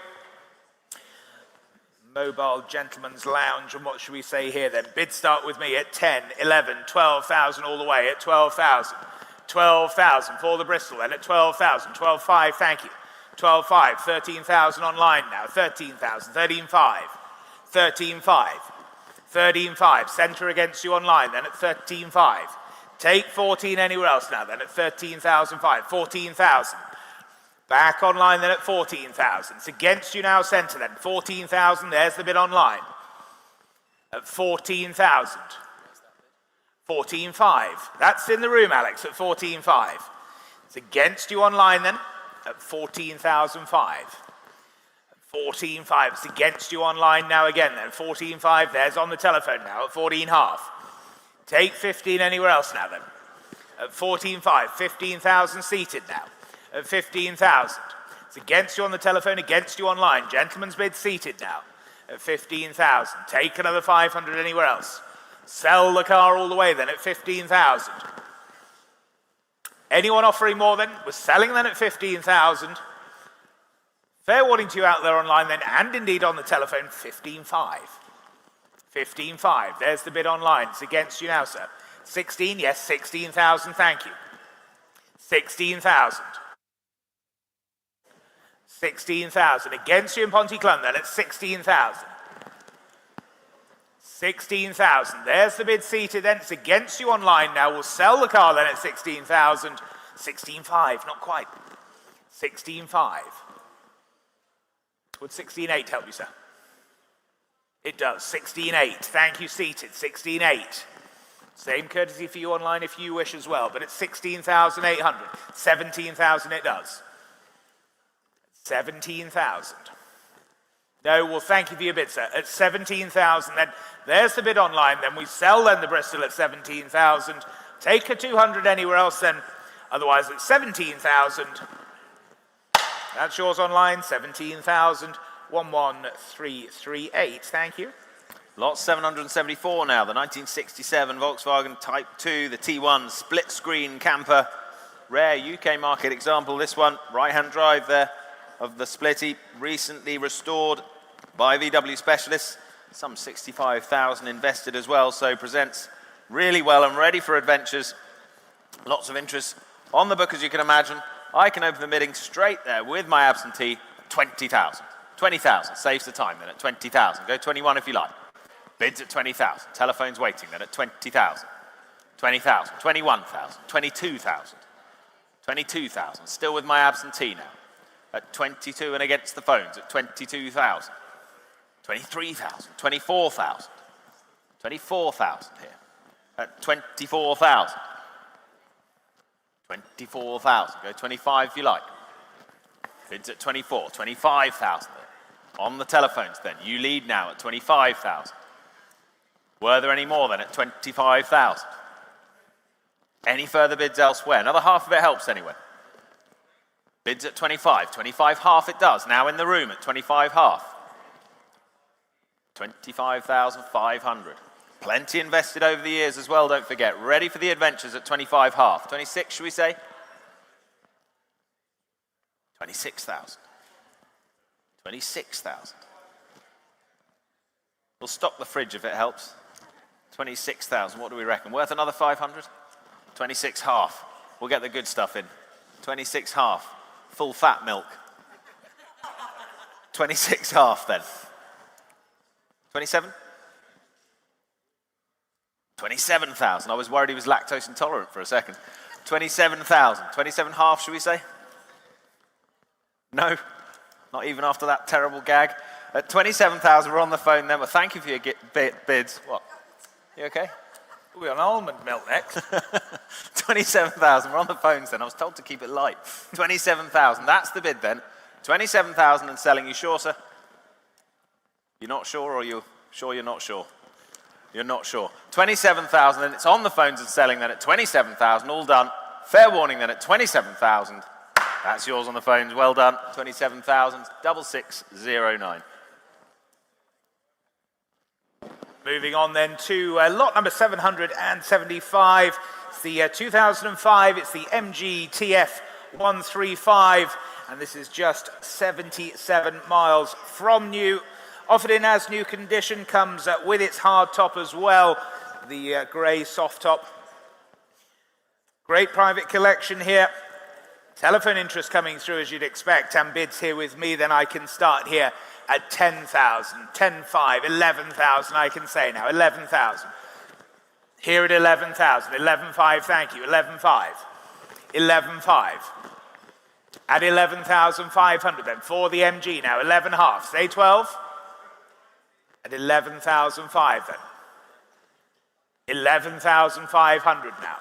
Mobile Gentleman's Lounge, and what should we say here then? Bid start with me at 10, 11, 12,000 all the way at 12,000. 12,000 for the Bristol, then at 12,000, 12,500, thank you. 12,500, 13,000 online now, 13,000, 13,500, 13,500, 13,500, centre against you online then at 13,500. Take 14 anywhere else now then at 13,500, 14,000. Back online then at 14,000. It's against you now, centre then, 14,000, there's the bid online. At 14,000. 14,500, that's in the room, Alex, at 14,500. It's against you online then. At 14,005. 14,500, it's against you online now again then. 14,500, there's on the telephone now at 14,500. Take 15 anywhere else now then. At 14,500, 15,000 seated now. At 15,000. It's against you on the telephone, against you online. Gentleman's bid seated now. At 15,000. Take another 500 anywhere else. Sell the car all the way then at 15,000. Anyone offering more then? We're selling then at 15,000. Fair warning to you out there online then, and indeed on the telephone, 15,500. 15,500, there's the bid online. It's against you now, sir. 16, yes, 16,000, thank you. 16,000. 16,000, against you in Pontyclun then at 16,000. 16,000, there's the bid seated then, it's against you online now. We'll sell the car then at 16,000. 16,500, not quite. 16,500. Would 16,800 help you, sir? It does, 16,800, thank you, seated, 16,800. Same courtesy for you online if you wish as well, but it's 16,800. 17,000 it does. 17,000. No, well, thank you for your bid, sir. At 17,000, then there's the bid online. Then we sell then the Bristol at 17,000. Take a 200 anywhere else then. Otherwise, at 17,000. That's yours online, 17,000. 11338. Thank you. Lot 774 now, the 1967 Volkswagen Type 2, the T1 split screen camper. Rare UK market example, this one, right-hand drive there. of the Splitty, recently restored by VW specialists. Some 65,000 invested as well, so presents really well and ready for adventures. Lots of interest on the book, as you can imagine. I can open the bidding straight there with my absentee, 20,000. 20,000, saves the time then at 20,000. Go 21 if you like. Bids at 20,000. Telephone's waiting then at 20,000. 20,000, 21,000, 22,000. 22,000, still with my absentee now. At 22 and against the phones at 22,000. 23,000, 24,000. 24,000 here. At 24,000. 24,000, go 25 if you like. Bids at 24, 25,000 then. On the telephones then, you lead now at 25,000. Were there any more then at 25,000? Any further bids elsewhere? Another half of it helps anyway. Bids at 25, 25 half it does. Now in the room at 25 half. 25,500. Plenty invested over the years as well, don't forget. Ready for the adventures at 25 half. 26, should we say? 26,000. 26,000. We'll stock the fridge if it helps. 26,000, what do we reckon? Worth another 500? 26 half. We'll get the good stuff in. 26 half. Full fat milk. 26 half then. 27? 27,000. I was worried he was lactose intolerant for a second. 27,000. 27 half, should we say? No? Not even after that terrible gag? At 27,000, we're on the phone then. Well, thank you for your bids. What? You okay? We're on almond milk next. 27,000, we're on the phones then. I was told to keep it light. 27,000, that's the bid then. 27,000 and selling. You sure, sir? You're not sure, or you're sure you're not sure? You're not sure. 27,000, and it's on the phones and selling then at 27,000, all done. Fair warning then at 27,000. That's yours on the phones, well done. 27,000, 6609. Moving on then to lot number 775. It's the 2005, it's the MG TF 135, and this is just 77 miles from new. Offered in as new condition, comes with its hard top as well, the grey soft top. Great private collection here. Telephone interest coming through as you'd expect, and bids here with me, then I can start here at 10,000, 10,500, 11,000 I can say now, 11,000. Here at 11,000, 11,500, thank you, 11,500, 11,500. At 11,500 then, for the MG now, 11.5, say 12. At 11,500 then. 11,500 now.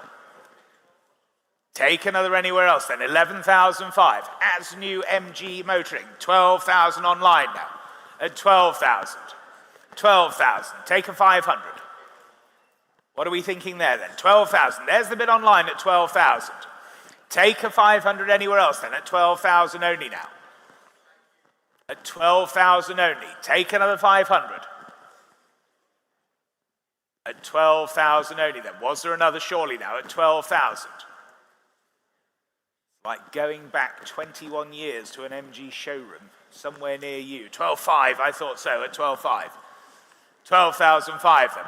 Take another anywhere else then, 11,500. As new MG motoring, 12,000 online now. At 12,000. 12,000, take a 500. What are we thinking there then? 12,000, there's the bid online at 12,000. Take a 500 anywhere else then, at 12,000 only now. At 12,000 only, take another 500. At 12,000 only then, was there another surely now at 12,000? Like going back 21 years to an MG showroom somewhere near you. 12,500, I thought so, at 12,500. 12,500 then.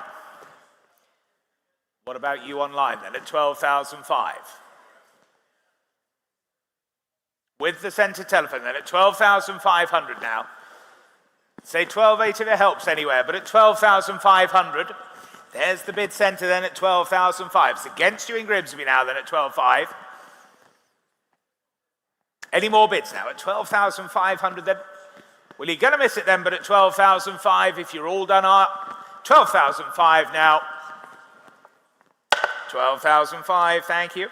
What about you online then, at 12,500? With the centre telephone then, at 12,500 now. Say 12,800 if it helps anywhere, but at 12,500, there's the bid centre then at 12,500. It's against you in Grimsby now then at 12,500. Any more bids now at 12,500 then? Well, you're going to miss it then, but at 12,500 if you're all done up. 12,500 now. 12,500, thank you.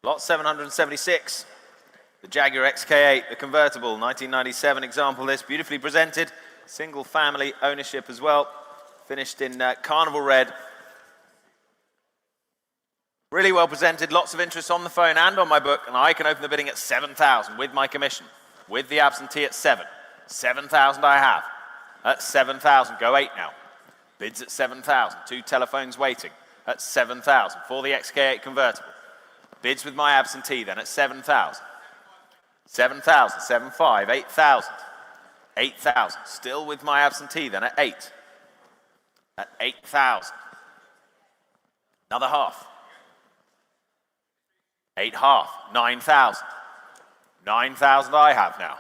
Lot 776. The Jaguar XK8, the convertible, 1997 example this, beautifully presented. Single family ownership as well. Finished in Carnival Red. Really well presented, lots of interest on the phone and on my book, and I can open the bidding at 7,000 with my commission, with the absentee at 7. 7,000 I have. At 7,000, go 8 now. Bids at 7,000, 2 telephones waiting. At 7,000 for the XK8 convertible. Bids with my absentee then at 7,000. 7,000, 7,500, 8,000, 8,000. Still with my absentee then at 8. At 8,000. Another half. 8 half, 9,000. 9,000 I have now.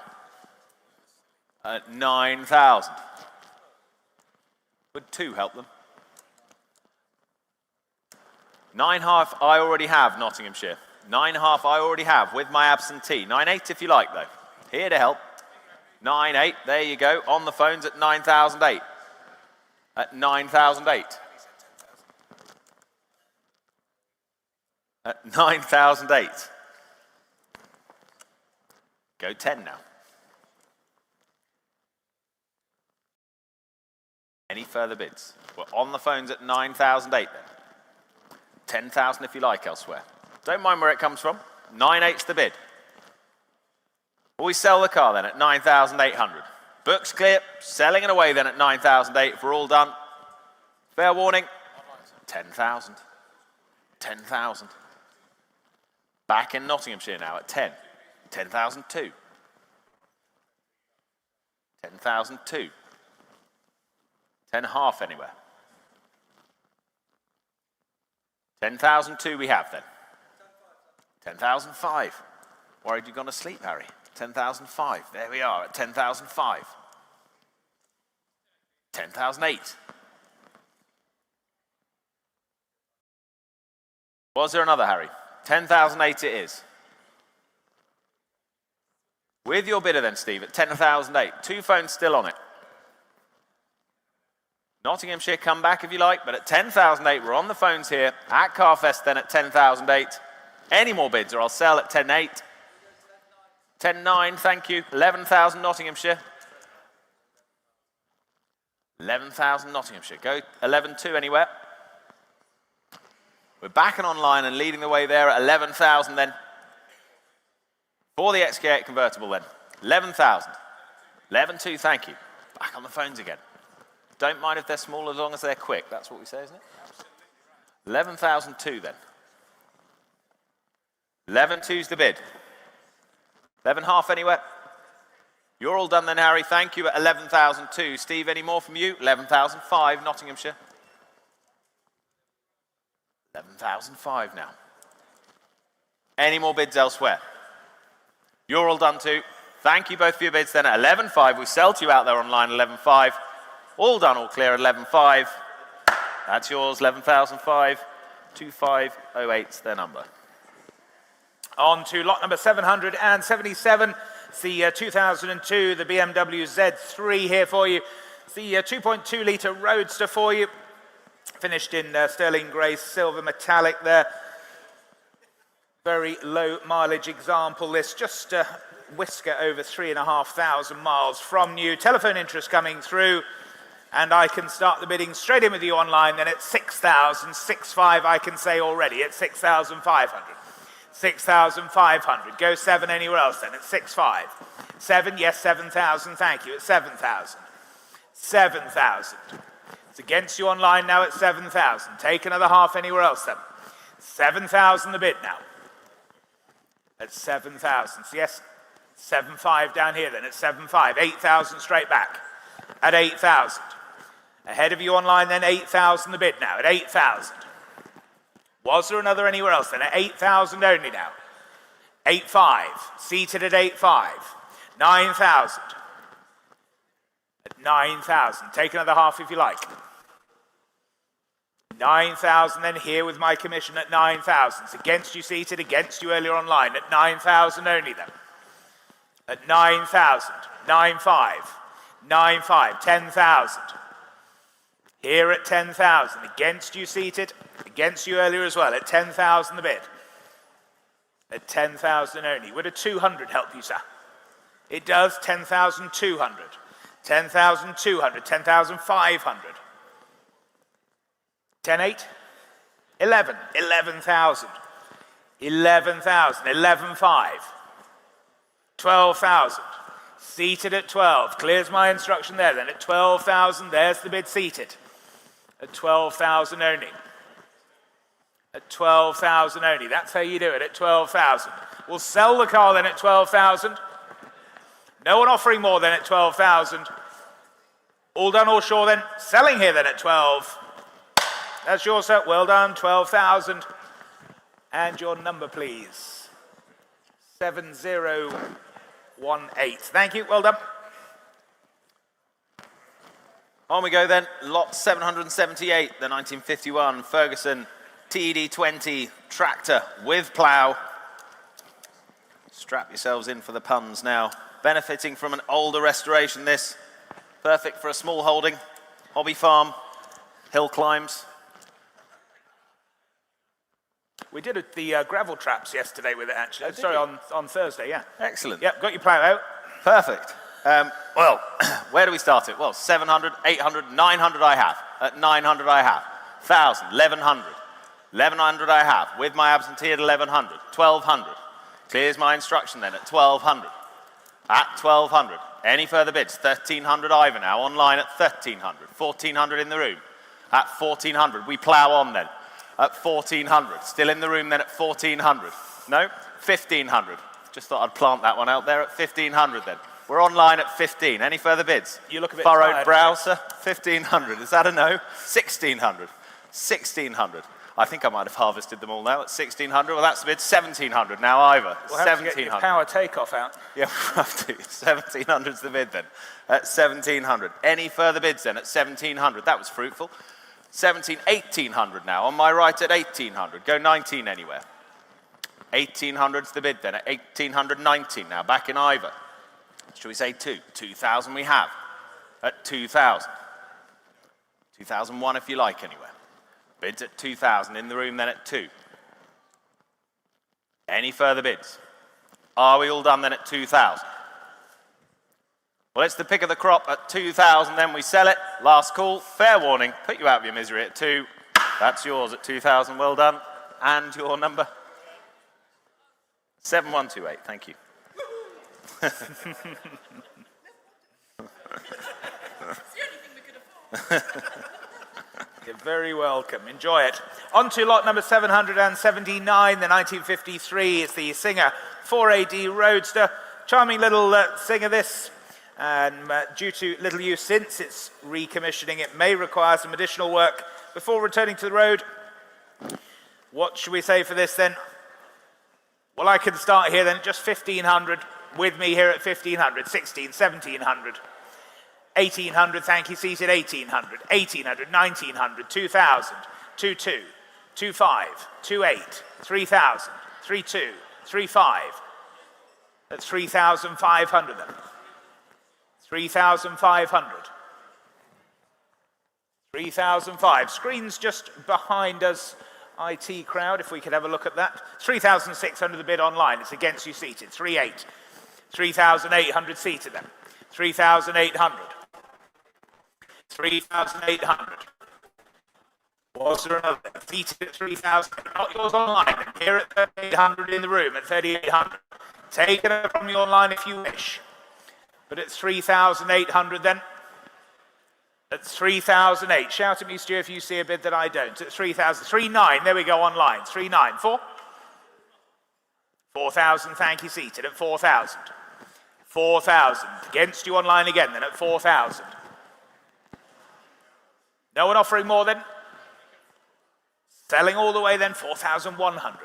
At 9,000. Would 2 help them? 9 half I already have, Nottinghamshire. 9 half I already have with my absentee. 9-8 if you like though. Here to help. 9-8, there you go. On the phones at 9,008. At 9,008. At 9,008. Go 10 now. Any further bids? We're on the phones at 9,008 then. 10,000 if you like elsewhere. Don't mind where it comes from. 9.8's the bid. We sell the car then at 9,800. Books clear, selling it away then at 9,008 if we're all done. Fair warning. 10,000. 10,000. Back in Nottinghamshire now at 10. 10,002. 10,002. 10 half anywhere. 10,002 we have then. 10,005. Worried you've gone to sleep, Harry. 10,005. There we are at 10,005. 10,008. Was there another, Harry? 10,008 it is. With your bidder then, Steve, at 10,008. 2 phones still on it. Nottinghamshire, come back if you like, but at 10,008, we're on the phones here at CarFest then at 10,008. Any more bids or I'll sell at 10.8. 10.9, thank you. 11,000 Nottinghamshire. 11,000 Nottinghamshire. Go 11.2 anywhere. We're back and online and leading the way there at 11,000 then. For the XK8 convertible then. 11,000. 11.2, thank you. Back on the phones again. Don't mind if they're small as long as they're quick. That's what we say, isn't it? 11,002 then. 11.2's the bid. 11 half anywhere. You're all done then, Harry. Thank you at 11,002. Steve, any more from you? 11,005, Nottinghamshire. 11,005 now. Any more bids elsewhere? You're all done too. Thank you both for your bids then at 11.5. We sell to you out there online 11.5. All done, all clear at 11.5. That's yours, 11,005. 2508's their number. On to lot number 777. It's the 2002, the BMW Z3 here for you. It's the 2.2 litre Roadster for you. Finished in sterling grey silver metallic there. Very low mileage example. This just a whisker over 3,500 miles from new. Telephone interest coming through. And I can start the bidding straight in with you online. Then at 6,065 I can say already at 6,500. 6,500. Go 7 anywhere else then at 6.5. 7, yes, 7,000. Thank you at 7,000. 7,000. It's against you online now at 7,000. Take another half anywhere else then. 7,000 the bid now. At 7,000. So yes, 7.5 down here then at 7.5. 8,000 straight back at 8,000. Ahead of you online then 8,000 the bid now at 8,000. Was there another anywhere else then? At 8,000 only now. 8.5. Seated at 8.5. 9,000. At 9,000. Take another half if you like. 9,000 then here with my commission at 9,000. It's against you seated, against you earlier online. At 9,000 only then. At 9,000. 9.5. 9.5. 10,000. Here at 10,000. Against you seated. Against you earlier as well, at 10,000 the bid. At 10,000 only. Would a 200 help you, sir? It does, 10,200. 10,200, 10,500. 10.8? 11, 11,000. 11,000, 11.5. 12,000. Seated at 12. Clears my instruction there then. At 12,000, there's the bid seated. At 12,000 only. At 12,000 only. That's how you do it, at 12,000. We'll sell the car then at 12,000. No one offering more than at 12,000. All done, all sure then. Selling here then at 12. That's yours, sir. Well done, 12,000. And your number, please. 7018. Thank you, well done. On we go then, lot 778, the 1951 Ferguson TD20 tractor with plough. Strap yourselves in for the puns now. Benefiting from an older restoration, this. Perfect for a small holding, hobby farm, hill climbs. We did the gravel traps yesterday with it, actually. Sorry, on Thursday, yeah. Excellent. Yep, got your plough out. Perfect. Well, where do we start it? Well, 700, 800, 900 I have. At 900 I have. 1,000, 1,100. 1,100 I have. With my absentee at 1,100. 1,200. Clears my instruction then at 1,200. At 1,200. Any further bids? 1,300 Ivor now. Online at 1,300. 1,400 in the room. At 1,400. We plough on then. At 1,400. Still in the room then at 1,400. No? 1,500. Just thought I'd plant that one out there at 1,500 then. We're online at 15. Any further bids? You look a bit Furrowed tired. brow, sir. 1,500. Is that a no? 1,600. 1,600. I think I might have harvested them all now at 1,600. Well, that's the bid. 1,700 now, Ivor. We'll have to get your power takeoff out. Yeah, we'll have to. 1,700's the bid then. At 1,700. Any further bids then at 1,700? That was fruitful. 1,800 now. On my right at 1,800. Go 19 anywhere. 1,800's the bid then. At 1,819 now. Back in Ivor. Shall we say 2? 2,000 we have. At 2,000. 2,001 if you like anywhere. Bids at 2,000 in the room then at 2. Any further bids? Are we all done then at 2,000? Well, it's the pick of the crop at 2,000, then we sell it. Last call, fair warning, put you out of your misery at 2. That's yours at 2,000, well done. And your number? 7128, thank you. You're very welcome. Enjoy it. On to lot number 779, the 1953. It's the Singer 4AD Roadster. Charming little Singer, this. And due to little use since its recommissioning, it may require some additional work before returning to the road. What should we say for this then? Well, I can start here then, just 1,500 with me here at 1,500, 16, 1,700. 1,800, thank you, seated 1,800, 1,800, 1,900, 2,000, 2,2, 2,5, 2,8, 3,000, 3,2, 3,5. That's 3,500 then. 3,500. 3,005. Screen's just behind us, IT crowd, if we could have a look at that. 3,600 the bid online. It's against you seated. 3,800. 3,800 seated then. 3,800. 3,800. Was there another? Seated at 3,000. Not yours online. Here at 3,800 in the room at 3,800. Taken it from you online if you wish. But it's 3,800 then. At 3,008. Shout at me, Stu, if you see a bid that I don't. At 3,000. 3,900. There we go online. 3,900. 4. 4,000. Thank you. Seated at 4,000. 4,000. Against you online again then at 4,000. No one offering more then? Selling all the way then, 4,100.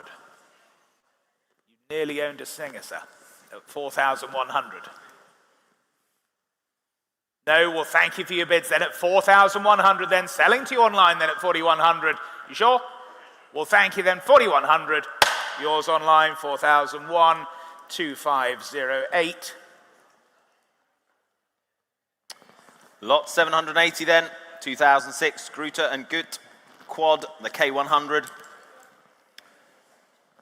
You nearly owned a Singer, sir, at 4,100. No, well, thank you for your bids then at 4,100 then. Selling to you online then at 4,100. You sure? Well, thank you then, 4,100. Yours online, 4,001, 2,508. Lot 780 then. 2006 Grutter and Gut quad, the K100.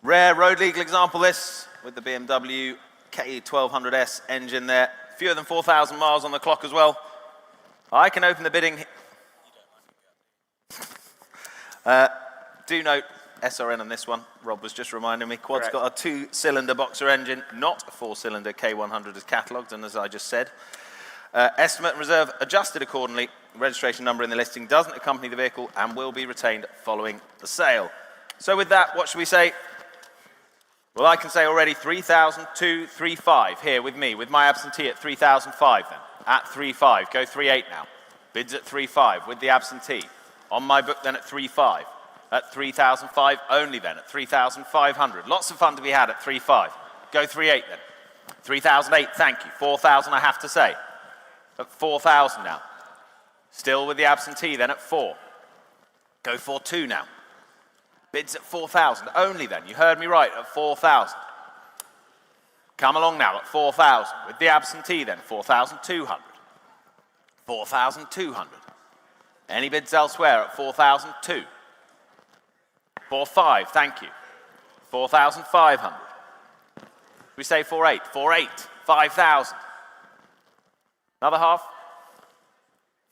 Rare road legal example this, with the BMW K1200S engine there. Fewer than 4,000 miles on the clock as well. I can open the bidding. Do note SRN on this one. Rob was just reminding me. Quad's got a 2-cylinder boxer engine, not a 4-cylinder K100 as catalogued, and as I just said. Estimate and reserve adjusted accordingly. Registration number in the listing doesn't accompany the vehicle and will be retained following the sale. So with that, what should we say? Well, I can say already 3,235 here with me, with my absentee at 3,005 then. At 3.5, go 3.8 now. Bids at 3.5 with the absentee. On my book then at 3.5. At 3,005 only then, at 3,500. Lots of fun to be had at 3.5. Go 3.8 then. 3,008, thank you. 4,000 I have to say. At 4,000 now. Still with the absentee then at 4. Go 4.2 now. Bids at 4,000 only then. You heard me right, at 4,000. Come along now at 4,000. With the absentee then, 4,200. 4,200. Any bids elsewhere at 4,002? 4.5, thank you. 4,500. We say 4.8. 4.8, 5,000. Another half.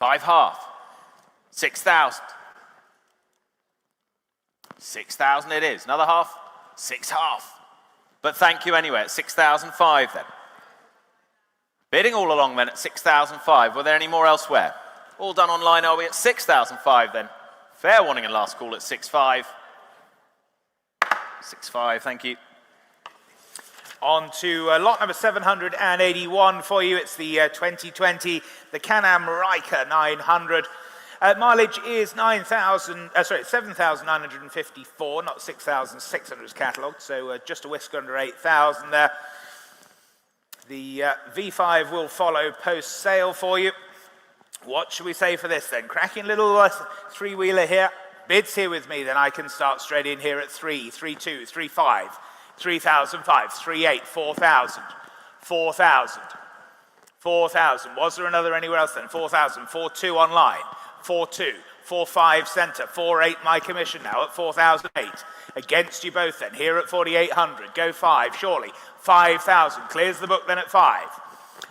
5.5. 6,000. 6,000 it is. Another half. 6.5. But thank you anyway at 6,005 then. Bidding all along then at 6,005. Were there any more elsewhere? All done online, are we at 6,005 then? Fair warning and last call at 6.5. 6.5, thank you. On to lot number 781 for you. It's the 2020, the Can-Am Ryker 900. Mileage is 7,954, not 6,600 is catalogued, so just a whisker under 8,000 there. The V5 will follow post-sale for you. What should we say for this then? Cracking little three-wheeler here. Bids here with me, then I can start straight in here at 3, 3.2, 3.5, 3,005, 3.8, 4,000, 4,000, 4,000. Was there another anywhere else then? 4,000, 4.2 online, 4.2, 4.5 centre, 4.8 my commission now at 4,008. Against you both then, here at 4,800. Go 5, surely. 5,000, clears the book then at 5.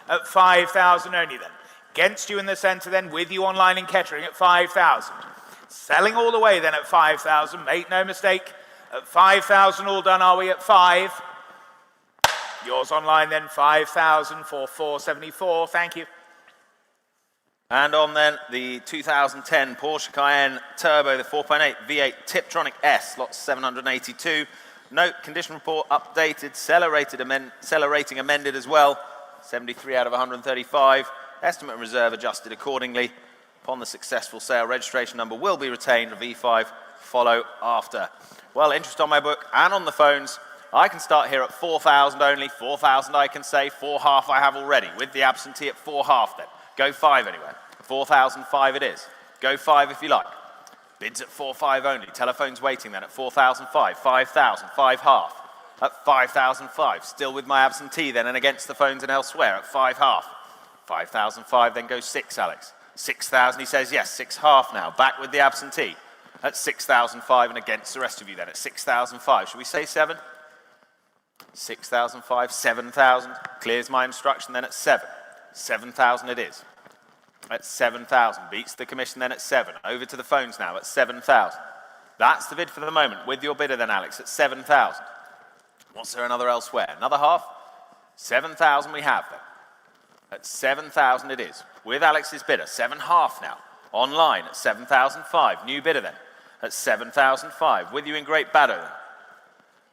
At 5,000 only then. Against you in the centre then, with you online in Kettering at 5,000. Selling all the way then at 5,000, make no mistake. At 5,000 all done, are we at 5? Yours online then, 5,000 for 474, thank you. And on then the 2010 Porsche Cayenne Turbo, the 4.8 V8 Tiptronic S, lot 782. Note, condition report updated, seller rating amended as well, 73 out of 135. Estimate and reserve adjusted accordingly. Upon the successful sale, registration number will be retained. A V5 follow after. Well, interest on my book and on the phones. I can start here at 4,000 only. 4,000 I can say. 4.5 I have already. With the absentee at 4.5 then. Go 5 anyway. 4,005 it is. Go 5 if you like. Bids at 4.5 only. Telephone's waiting then at 4,005. 5,000. 5.5. At 5,005. Still with my absentee then and against the phones and elsewhere at 5.5. 5,005 then go 6, Alex. 6,000 he says yes. 6.5 now. Back with the absentee at 6,005 and against the rest of you then at 6,005. Should we say 7? 6,005. 7,000. Clears my instruction then at 7. 7,000 it is. At 7,000. Beats the commission then at 7. Over to the phones now at 7,000. That's the bid for the moment. With your bidder then, Alex, at 7,000. Was there another elsewhere? Another half? 7,000 we have then. At 7,000 it is. With Alex's bidder, 7.5 now. Online at 7,005. New bidder then. At 7,005. With you in Great Baddow then.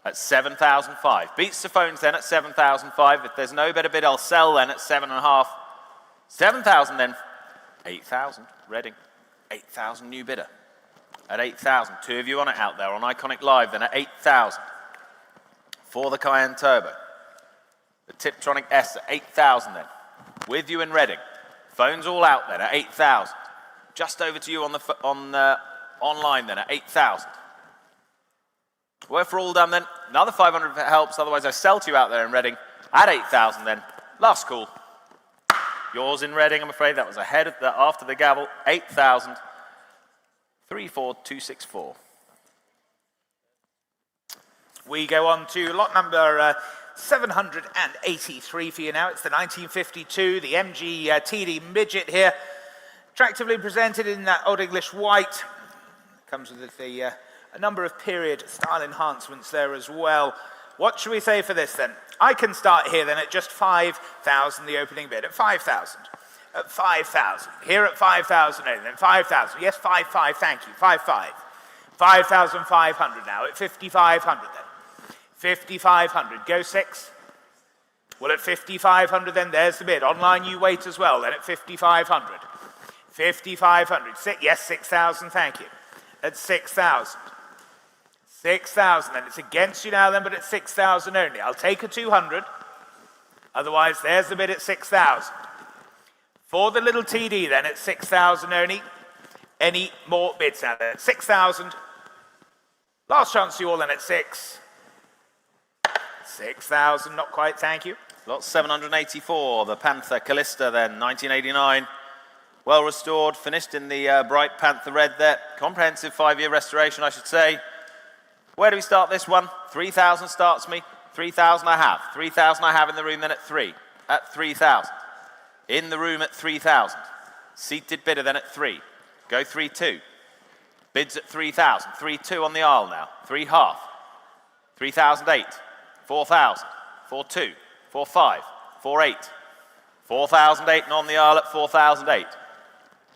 At 7,005. Beats the phones then at 7,005. If there's no better bid, I'll sell then at 7.5. 7,000 then. 8,000. Reading. 8,000 new bidder. At 8,000. Two of you on it out there on Iconic Live then at 8,000. For the Cayenne Turbo. The Tiptronic S at 8,000 then. With you in Reading. Phones all out then at 8,000. Just over to you on the online then at 8,000. Well, if we're all done then, another 500 if it helps. Otherwise, I sell to you out there in Reading at 8,000 then. Last call. Yours in Reading, I'm afraid. That was ahead of the, after the gavel. 8,000. 34264. We go on to lot number 783 for you now. It's the 1952, the MG TD Midget here. Attractively presented in that Old English white. Comes with a number of period style enhancements there as well. What should we say for this then? I can start here then at just 5,000, the opening bid, at 5,000. At 5,000. Here at 5,000 only, then 5,000. Yes, 5.5, thank you. 5.5. 5,500 now at 5,500 then. 5,500, go 6. Well, at 5,500 then, there's the bid. Online you wait as well then at 5,500. 5,500, yes, 6,000, thank you. At 6,000. 6,000 then, it's against you now then, but at 6,000 only. I'll take a 200. Otherwise, there's the bid at 6,000. For the little TD then at 6,000 only. Any more bids now then? 6,000. Last chance to you all then at 6. 6,000, not quite, thank you. Lot 784, the Panther Callista then, 1989. Well restored, finished in the bright Panther red there. Comprehensive 5-year restoration, I should say. Where do we start this one? 3,000 starts me. 3,000 I have. 3,000 I have in the room then at 3. At 3,000. In the room at 3,000. Seated bidder then at 3. Go 3-2. Bids at 3,000. 3-2 on the aisle now. 3 half. 3,008. 4,000. 4-2. 4-5. 4-8. 4,008 and on the aisle at 4,008.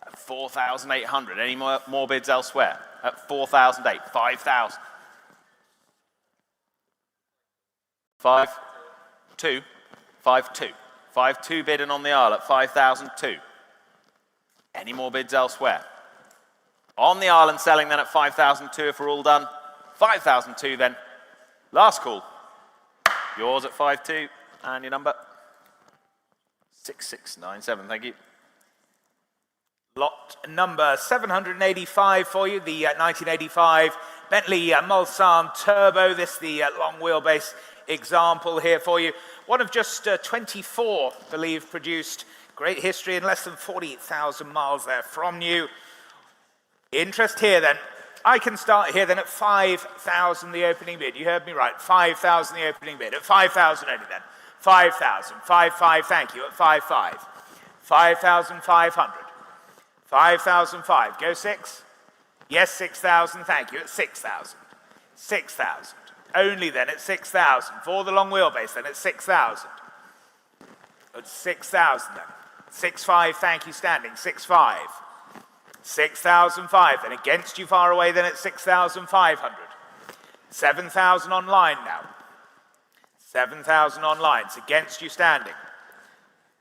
At 4,800. Any more bids elsewhere? At 4,008. 5,000. 5-2. 5-2. 5-2 bidding on the aisle at 5,002. Any more bids elsewhere? On the aisle and selling then at 5,002 if we're all done. 5,002 then. Last call. Yours at 5-2 and your number 6697. Thank you. Lot number 785 for you, the 1985 Bentley Mulsanne Turbo. This the long wheelbase example here for you. One of just 24, I believe, produced. Great history and less than 48,000 miles there from you. Interest here then. I can start here then at 5,000 the opening bid. You heard me right. 5,000 the opening bid. At 5,000 only then. 5,000. 5,500, thank you. At 5,500. 5,500. 5,005. Go 6. Yes, 6,000, thank you. At 6,000. 6,000. Only then at 6,000. For the long wheelbase then at 6,000. At 6,000 then. 6,500, thank you, standing. 6,500. 6,005 then. Against you far away then at 6,500. 7,000 online now. 7,000 online. It's against you standing.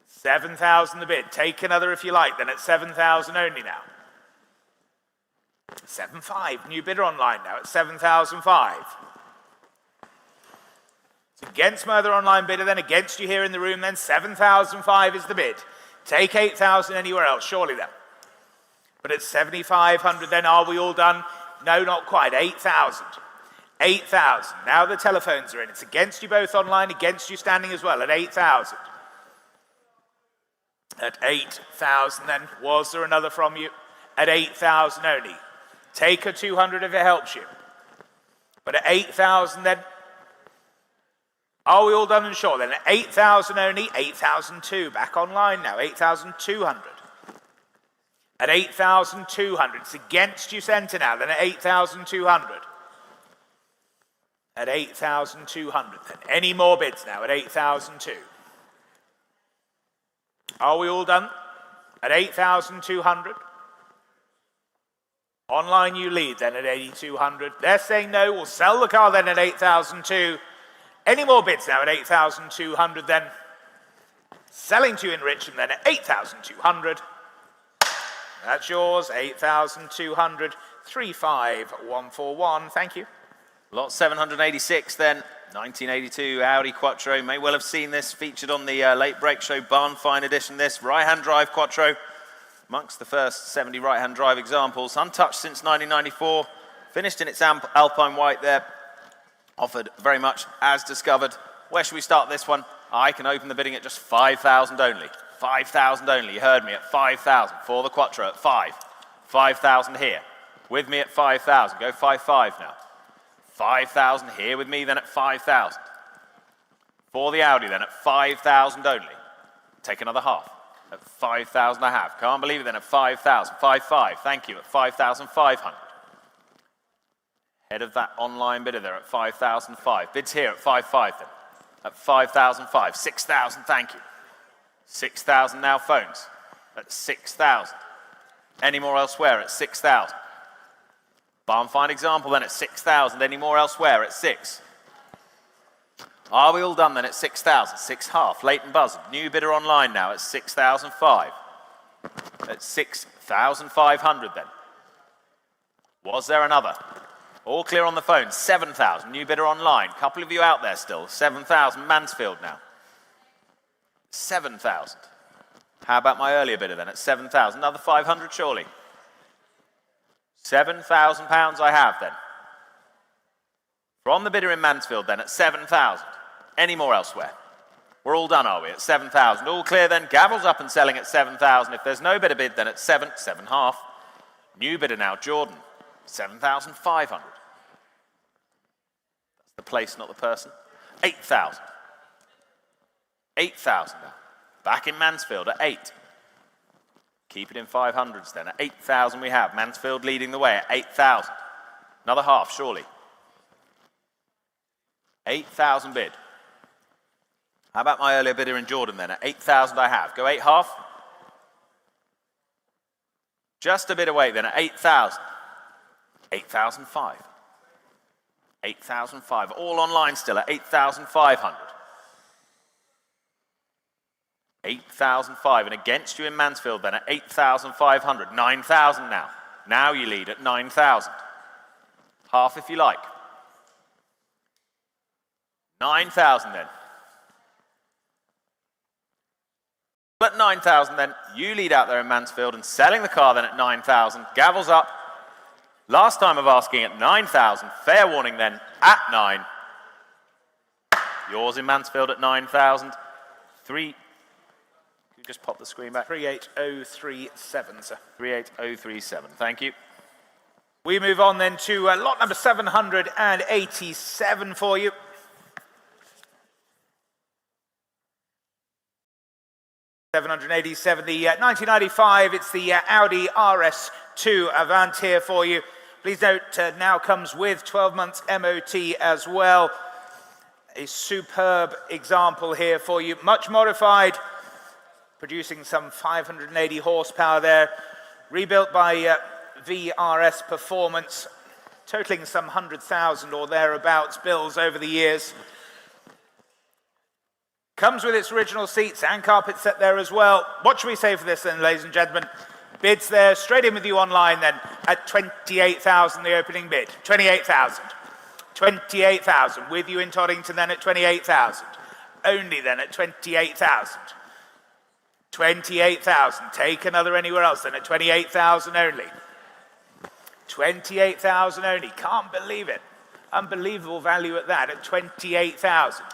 7,000 the bid. Take another if you like then at 7,000 only now. 7,500. New bidder online now at 7,005. It's against my other online bidder then. Against you here in the room then. 7,005 is the bid. Take 8,000 anywhere else, surely then. But at 7,500 then, are we all done? No, not quite. 8,000. 8,000. Now the telephones are in. It's against you both online, against you standing as well at 8,000. At 8,000 then, was there another from you? At 8,000 only. Take a 200 if it helps you. But at 8,000 then, are we all done and sure then? At 8,000 only, 8,002. Back online now, 8,200. At 8,200, it's against you centre now, then at 8,200. At 8,200 then. Any more bids now at 8,002? Are we all done? At 8,200? Online you lead then at 8,200. They're saying no, we'll sell the car then at 8,002. Any more bids now at 8,200 then? Selling to you in Richmond then at 8,200. That's yours, 8,200, 35141, thank you. Lot 786 then, 1982 Audi Quattro. May well have seen this featured on the late break show barn find edition. This right-hand drive Quattro, amongst the first 70 right-hand drive examples. Untouched since 1994, finished in its Alpine white there. Offered very much as discovered. Where should we start this one? I can open the bidding at just 5,000 only. 5,000 only, you heard me, at 5,000 for the Quattro at 5. 5,000 here. With me at 5,000. Go 5,500 now. 5,000 here with me then at 5,000. For the Audi then at 5,000 only. Take another half. At 5,000 I have. Can't believe it then at 5,000. 5,500, thank you, at 5,500. Head of that online bidder there at 5,005. Bids here at 5,500 then. At 5,005. 6,000, thank you. 6,000 now phones at 6,000. Any more elsewhere at 6,000? Barn find example then at 6,000. Any more elsewhere at 6? Are we all done then at 6,000? 6.5. Leighton Buzzard. New bidder online now at 6,005. At 6,500 then. Was there another? All clear on the phone. 7,000. New bidder online. Couple of you out there still. 7,000. Mansfield now. 7,000. How about my earlier bidder then at 7,000? Another 500 surely. £7,000 I have then. From the bidder in Mansfield then at 7,000. Any more elsewhere? We're all done, are we, at 7,000? All clear then. Gavel's up and selling at 7,000. If there's no bidder bid then at 7, 7.5. New bidder now, Jordan. 7,500. That's the place, not the person. 8,000. 8,000 now. Back in Mansfield at 8. Keep it in 500s then. At 8,000 we have. Mansfield leading the way at 8,000. Another half, surely. 8,000 bid. How about my earlier bidder in Jordan then? At 8,000 I have. Go 8.5. Just a bit away then at 8,000. 8,005. 8,005. All online still at 8,500. 8,005. And against you in Mansfield then at 8,500. 9,000 now. Now you lead at 9,000. Half if you like. 9,000 then. At 9,000 then, you lead out there in Mansfield and selling the car then at 9,000. Gavel's up. Last time of asking at 9,000. Fair warning then at 9. Yours in Mansfield at 9,000. 3. Can you just pop the screen back? 38037, sir. 38037. Thank you. We move on then to lot number 787 for you. The 1995, it's the Audi RS2 Avant here for you. Please note, now comes with 12 months MOT as well. A superb example here for you. Much modified, producing some 580 horsepower there. Rebuilt by VRS Performance, totaling some 100,000 or thereabouts bills over the years. Comes with its original seats and carpet set there as well. What should we say for this then, ladies and gentlemen? Bids there, straight in with you online then, at 28,000, the opening bid. 28,000. 28,000. With you in Toddington then at 28,000. Only then at 28,000. 28,000. Take another anywhere else then at 28,000 only. 28,000 only. Can't believe it. Unbelievable value at that, at 28,000.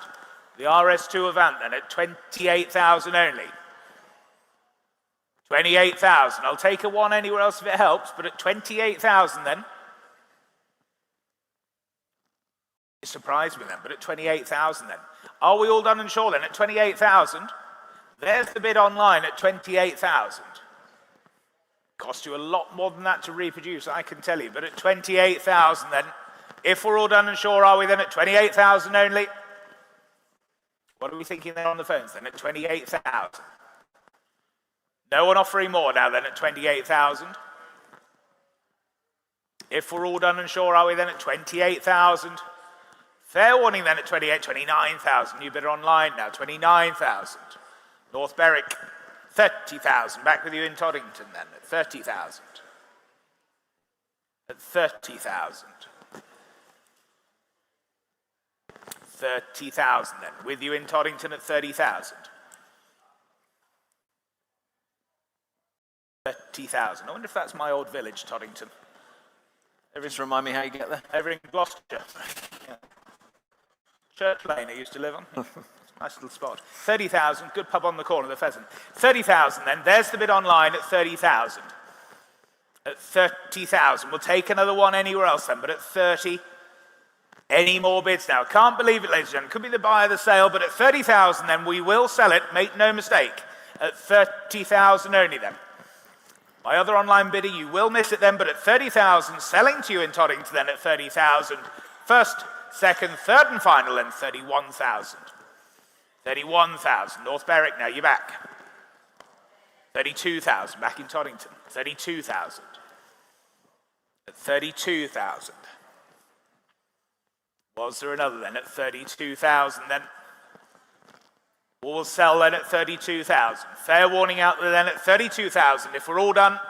The RS2 Avant then at 28,000 only. 28,000. I'll take a one anywhere else if it helps, but at 28,000 then. It surprised me then, but at 28,000 then. Are we all done and sure then at 28,000? There's the bid online at 28,000. Cost you a lot more than that to reproduce, I can tell you, but at 28,000 then. If we're all done and sure, are we then at 28,000 only? What are we thinking there on the phones then at 28,000? No one offering more now then at 28,000. If we're all done and sure, are we then at 28,000? Fair warning then at 29,000. New bidder online now, 29,000. North Berwick, 30,000. Back with you in Toddington then at 30,000. At 30,000. 30,000 then. With you in Toddington at 30,000. 30,000. I wonder if that's my old village, Toddington. Just remind me how you get there. Over in Gloucestershire. Yeah. Church Lane I used to live on. Nice little spot. 30,000. Good pub on the corner, the Pheasant. 30,000 then. There's the bid online at 30,000. At 30,000. We'll take another one anywhere else then, but at 30. Any more bids now? Can't believe it, ladies and gentlemen. Could be the buy or the sale, but at 30,000 then we will sell it. Make no mistake. At 30,000 only then. My other online bidder, you will miss it then, but at 30,000, selling to you in Toddington then at 30,000. First, second, third and final then 31,000. 31,000. North Berwick now, you're back. 32,000 back in Toddington. 32,000. at 32,000. Was there another then at 32,000 then? We'll sell then at 32,000. Fair warning out there then at 32,000. If we're all done,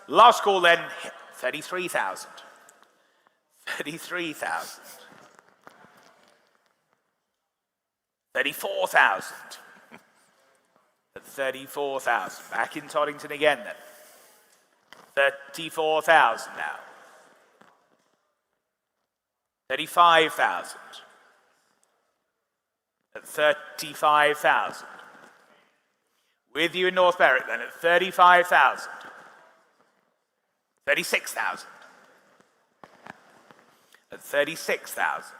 last call then, 33,000. 33,000. 34,000. At 34,000. Back in Toddington again then. 34,000 now. 35,000. At 35,000. With you in North Berwick then at 35,000. 36,000. At 36,000.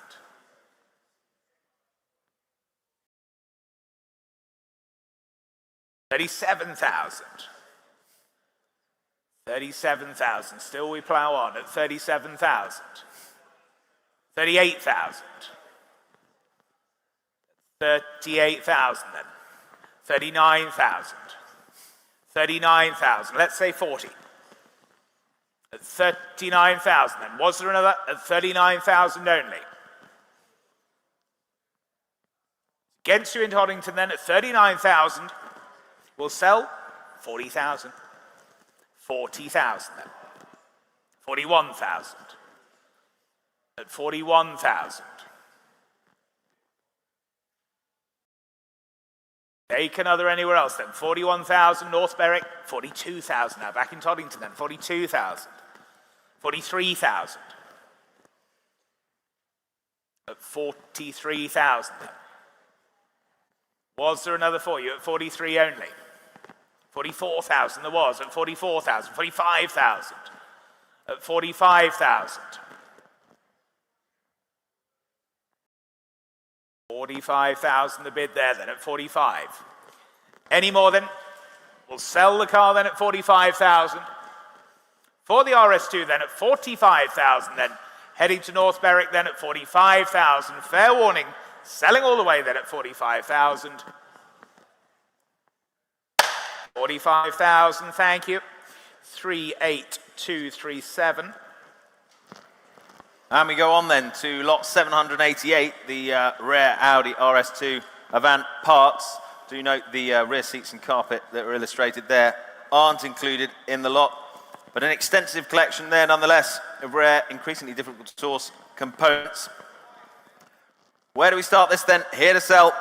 37,000. 37,000. Still we plough on at 37,000. 38,000. 38,000 then. 39,000. 39,000. Let's say 40. At 39,000 then. Was there another? At 39,000 only. Against you in Toddington then at 39,000. We'll sell 40,000. 40,000 then. 41,000. At 41,000. Take another anywhere else then. 41,000 North Berwick. 42,000 now. Back in Toddington then. 42,000. 43,000. At 43,000 then. Was there another for you at 43 only? 44,000 there was at 44,000. 45,000. At 45,000. 45,000 the bid there then at 45. Any more then? We'll sell the car then at 45,000. For the RS2 then at 45,000 then. Heading to North Berwick then at 45,000. Fair warning, selling all the way then at 45,000. 45,000, thank you. 38237. And we go on then to lot 788, the rare Audi RS2 Avant parts. Do note the rear seats and carpet that are illustrated there aren't included in the lot, but an extensive collection there nonetheless of rare, increasingly difficult to source components. Where do we start this then? Here to sell.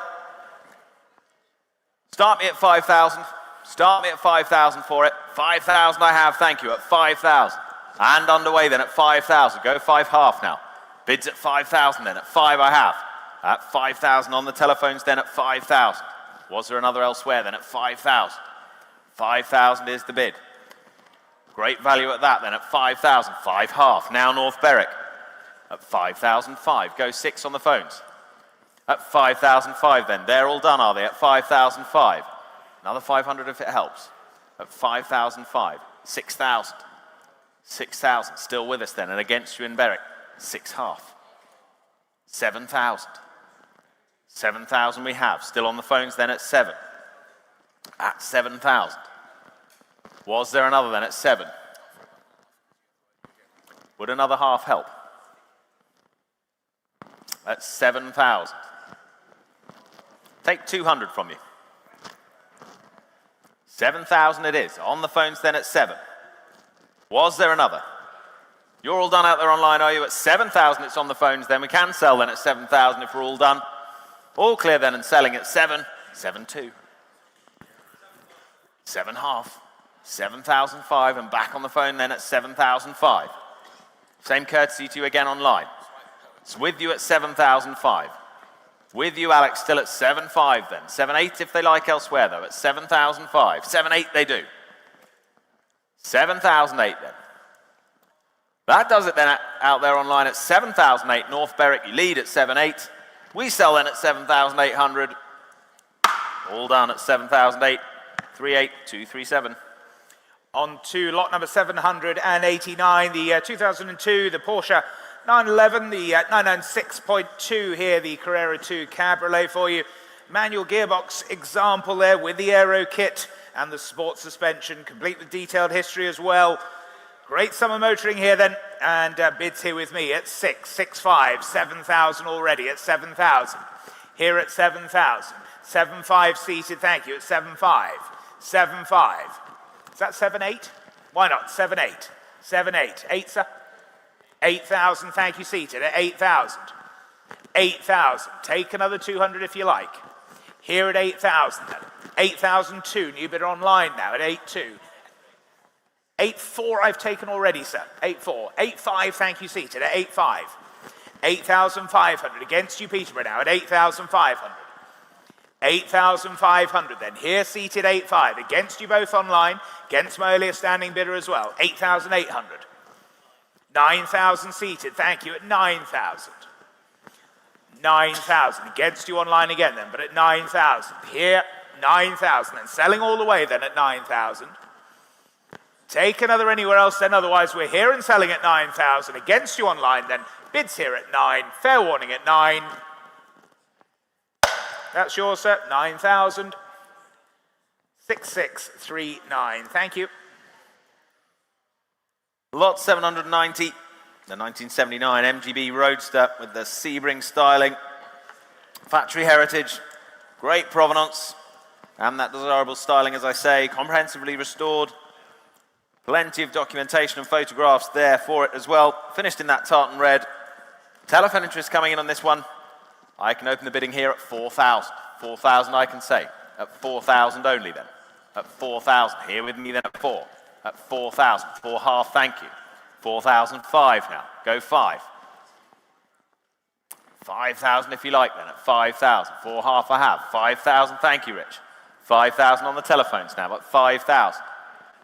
Start me at 5,000. Start me at 5,000 for it. 5,000 I have, thank you, at 5,000. And underway then at 5,000. Go 5.5 now. Bids at 5,000 then. At 5 I have. At 5,000 on the telephones then at 5,000. Was there another elsewhere then at 5,000? 5,000 is the bid. Great value at that then at 5,000. 5.5. Now North Berwick. At 5,005. Go 6 on the phones. At 5,005 then. They're all done, are they? At 5,005. Another 500 if it helps. At 5,005. 6,000. 6,000, still with us then, and against you in Berwick, 6.5. 7,000. 7,000 we have, still on the phones then at 7. At 7,000. Was there another then at 7? Would another half help? At 7,000. Take 200 from you. 7,000 it is, on the phones then at 7. Was there another? You're all done out there online, are you? At 7,000 it's on the phones then. We can sell then at 7,000 if we're all done. All clear then and selling at 7. 7.2. 7.5. 7,005 and back on the phone then at 7,005. Same courtesy to you again online. It's with you at 7,005. With you, Alex, still at 7.5 then. 7.8 if they like elsewhere though, at 7,005. 7.8 they do. 7,008 then. That does it then out there online at 7,008. North Berwick, you lead at 7.8. We sell then at 7,800. All done at 7,008. 38237. On to lot number 789, the 2002, the Porsche 911, the 996.2 here, the Carrera 2 Cabriolet for you. Manual gearbox example there with the aero kit and the sport suspension, complete with detailed history as well. Great summer motoring here then, and bids here with me at 6,500, 7,000 already at 7,000. Here at 7,000, 7,500 seated, thank you, at 7,500, 7,500. Is that 7,800? Why not, 7,800, 7,800, 8, sir? 8,000, thank you, seated at 8,000. 8,000, take another 200 if you like. Here at 8,000 then, 8,002, new bidder online now at 8,2. 8,400 I've taken already, sir. 8,400. 8,500, thank you, seated at 8,500. 8,500 against you, Peterborough now at 8,500. 8,500 then. Here seated 8,500 against you both online, against my earlier standing bidder as well. 8,800. 9,000 seated, thank you, at 9,000. 9,000 against you online again then, but at 9,000. Here, 9,000 and selling all the way then at 9,000. Take another anywhere else then, otherwise we're here and selling at 9,000. Against you online then, bids here at 9, fair warning at 9. That's yours, sir, 9,000. 6,639, thank you. Lot 790, the 1979 MGB Roadster with the Sebring styling. Factory heritage, great provenance, and that desirable styling, as I say, comprehensively restored. Plenty of documentation and photographs there for it as well. Finished in that tartan red. Telephone interest coming in on this one. I can open the bidding here at 4,000. 4,000 I can say. At 4,000 only then. At 4,000. Here with me then at 4. At 4,000. 4.5, thank you. 4,005 now. Go 5. 5,000 if you like then. At 5,000. 4.5 I have. 5,000, thank you, Rich. 5,000 on the telephones now. At 5,000.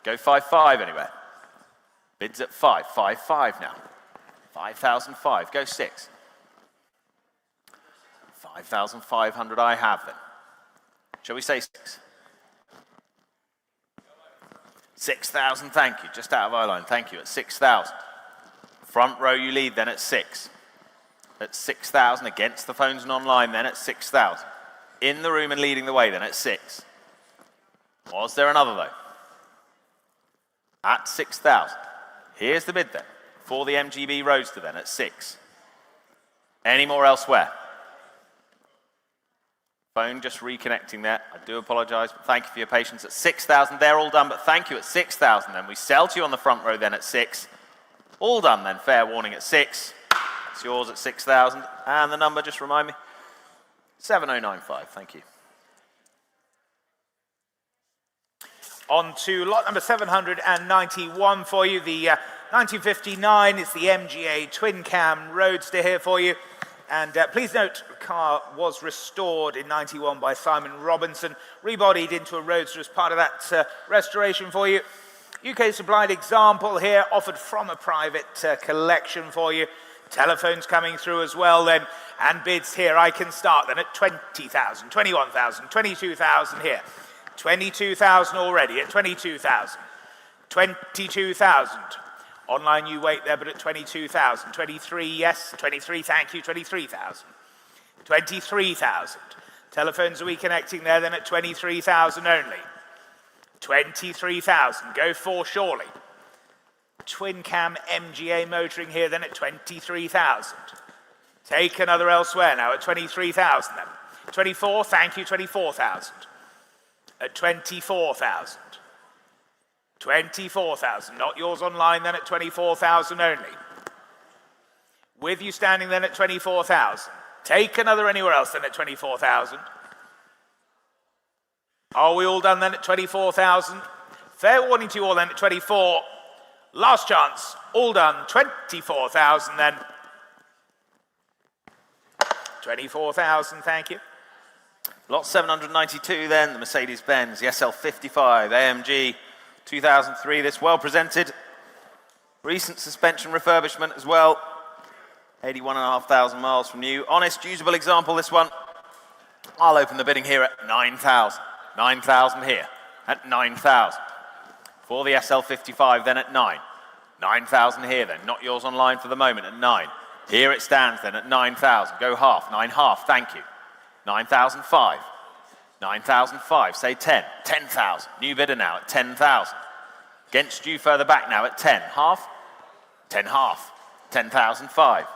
Go 5.5 anywhere. Bids at 5. 5.5 now. 5,005. Go 6. 5,500 I have then. Shall we say 6? 6,000, thank you. Just out of eye line, thank you. At 6,000. Front row you lead then at 6. At 6,000 against the phones and online then at 6,000. In the room and leading the way then at 6. Was there another though? At 6,000. Here's the bid then, for the MGB Roadster then at 6. Any more elsewhere? Phone just reconnecting there. I do apologise, but thank you for your patience. At 6,000, they're all done, but thank you at 6,000 then. We sell to you on the front row then at 6. All done then, fair warning at 6. It's yours at 6,000. And the number, just remind me, 7095, thank you. On to lot number 791 for you. The 1959 is the MGA Twin Cam Roadster here for you. And please note, the car was restored in 91 by Simon Robinson, rebodied into a Roadster as part of that restoration for you. UK supplied example here, offered from a private collection for you. Telephones coming through as well then, and bids here. I can start then at 20,000, 21,000, 22,000 here. 22,000 already at 22,000. 22,000. Online you wait there, but at 22,000. 23, yes. 23, thank you. 23,000. 23,000. Telephones are we connecting there then at 23,000 only. 23,000. Go 4 surely. Twin cam MGA motoring here then at 23,000. Take another elsewhere now at 23,000 then. 24, thank you. 24,000. At 24,000. 24,000, not yours online then at 24,000 only. With you standing then at 24,000. Take another anywhere else then at 24,000. Are we all done then at 24,000? Fair warning to you all then at 24. Last chance, all done, 24,000 then. 24,000, thank you. Lot 792 then, the Mercedes-Benz, the SL55, AMG 2003, this well presented. Recent suspension refurbishment as well. 81,500 miles from new. Honest, usable example, this one. I'll open the bidding here at 9,000. 9,000 here at 9,000. For the SL55 then at 9. 9,000 here then, not yours online for the moment at 9. Here it stands then at 9,000. Go half, 9.5, thank you. 9,005. 9,005, say 10. 10,000. New bidder now at 10,000. Against you further back now at 10. Half. 10 half. 10,005.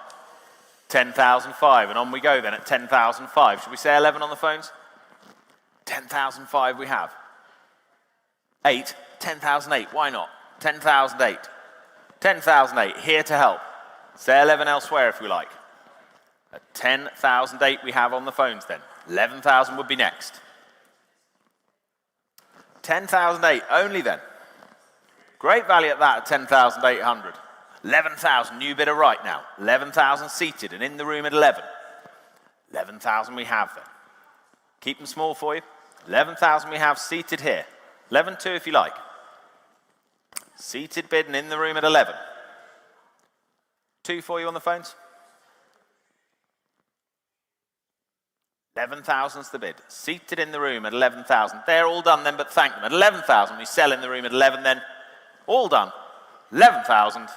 10,005. And on we go then at 10,005. Should we say 11 on the phones? 10,005 we have. 8. 10,008. Why not? 10,008. 10,008. Here to help. Say 11 elsewhere if we like. At 10,008 we have on the phones then. 11,000 would be next. 10,008 only then. Great value at that at 10,800. 11,000, new bidder right now. 11,000 seated and in the room at 11. 11,000 we have then. Keep them small for you. 11,000 we have seated here. 11,200 if you like. Seated bid and in the room at 11. 2 for you on the phones. 11,000's the bid. Seated in the room at 11,000. They're all done then, but thank them. At 11,000, we sell in the room at 11 then. All done. 11,000.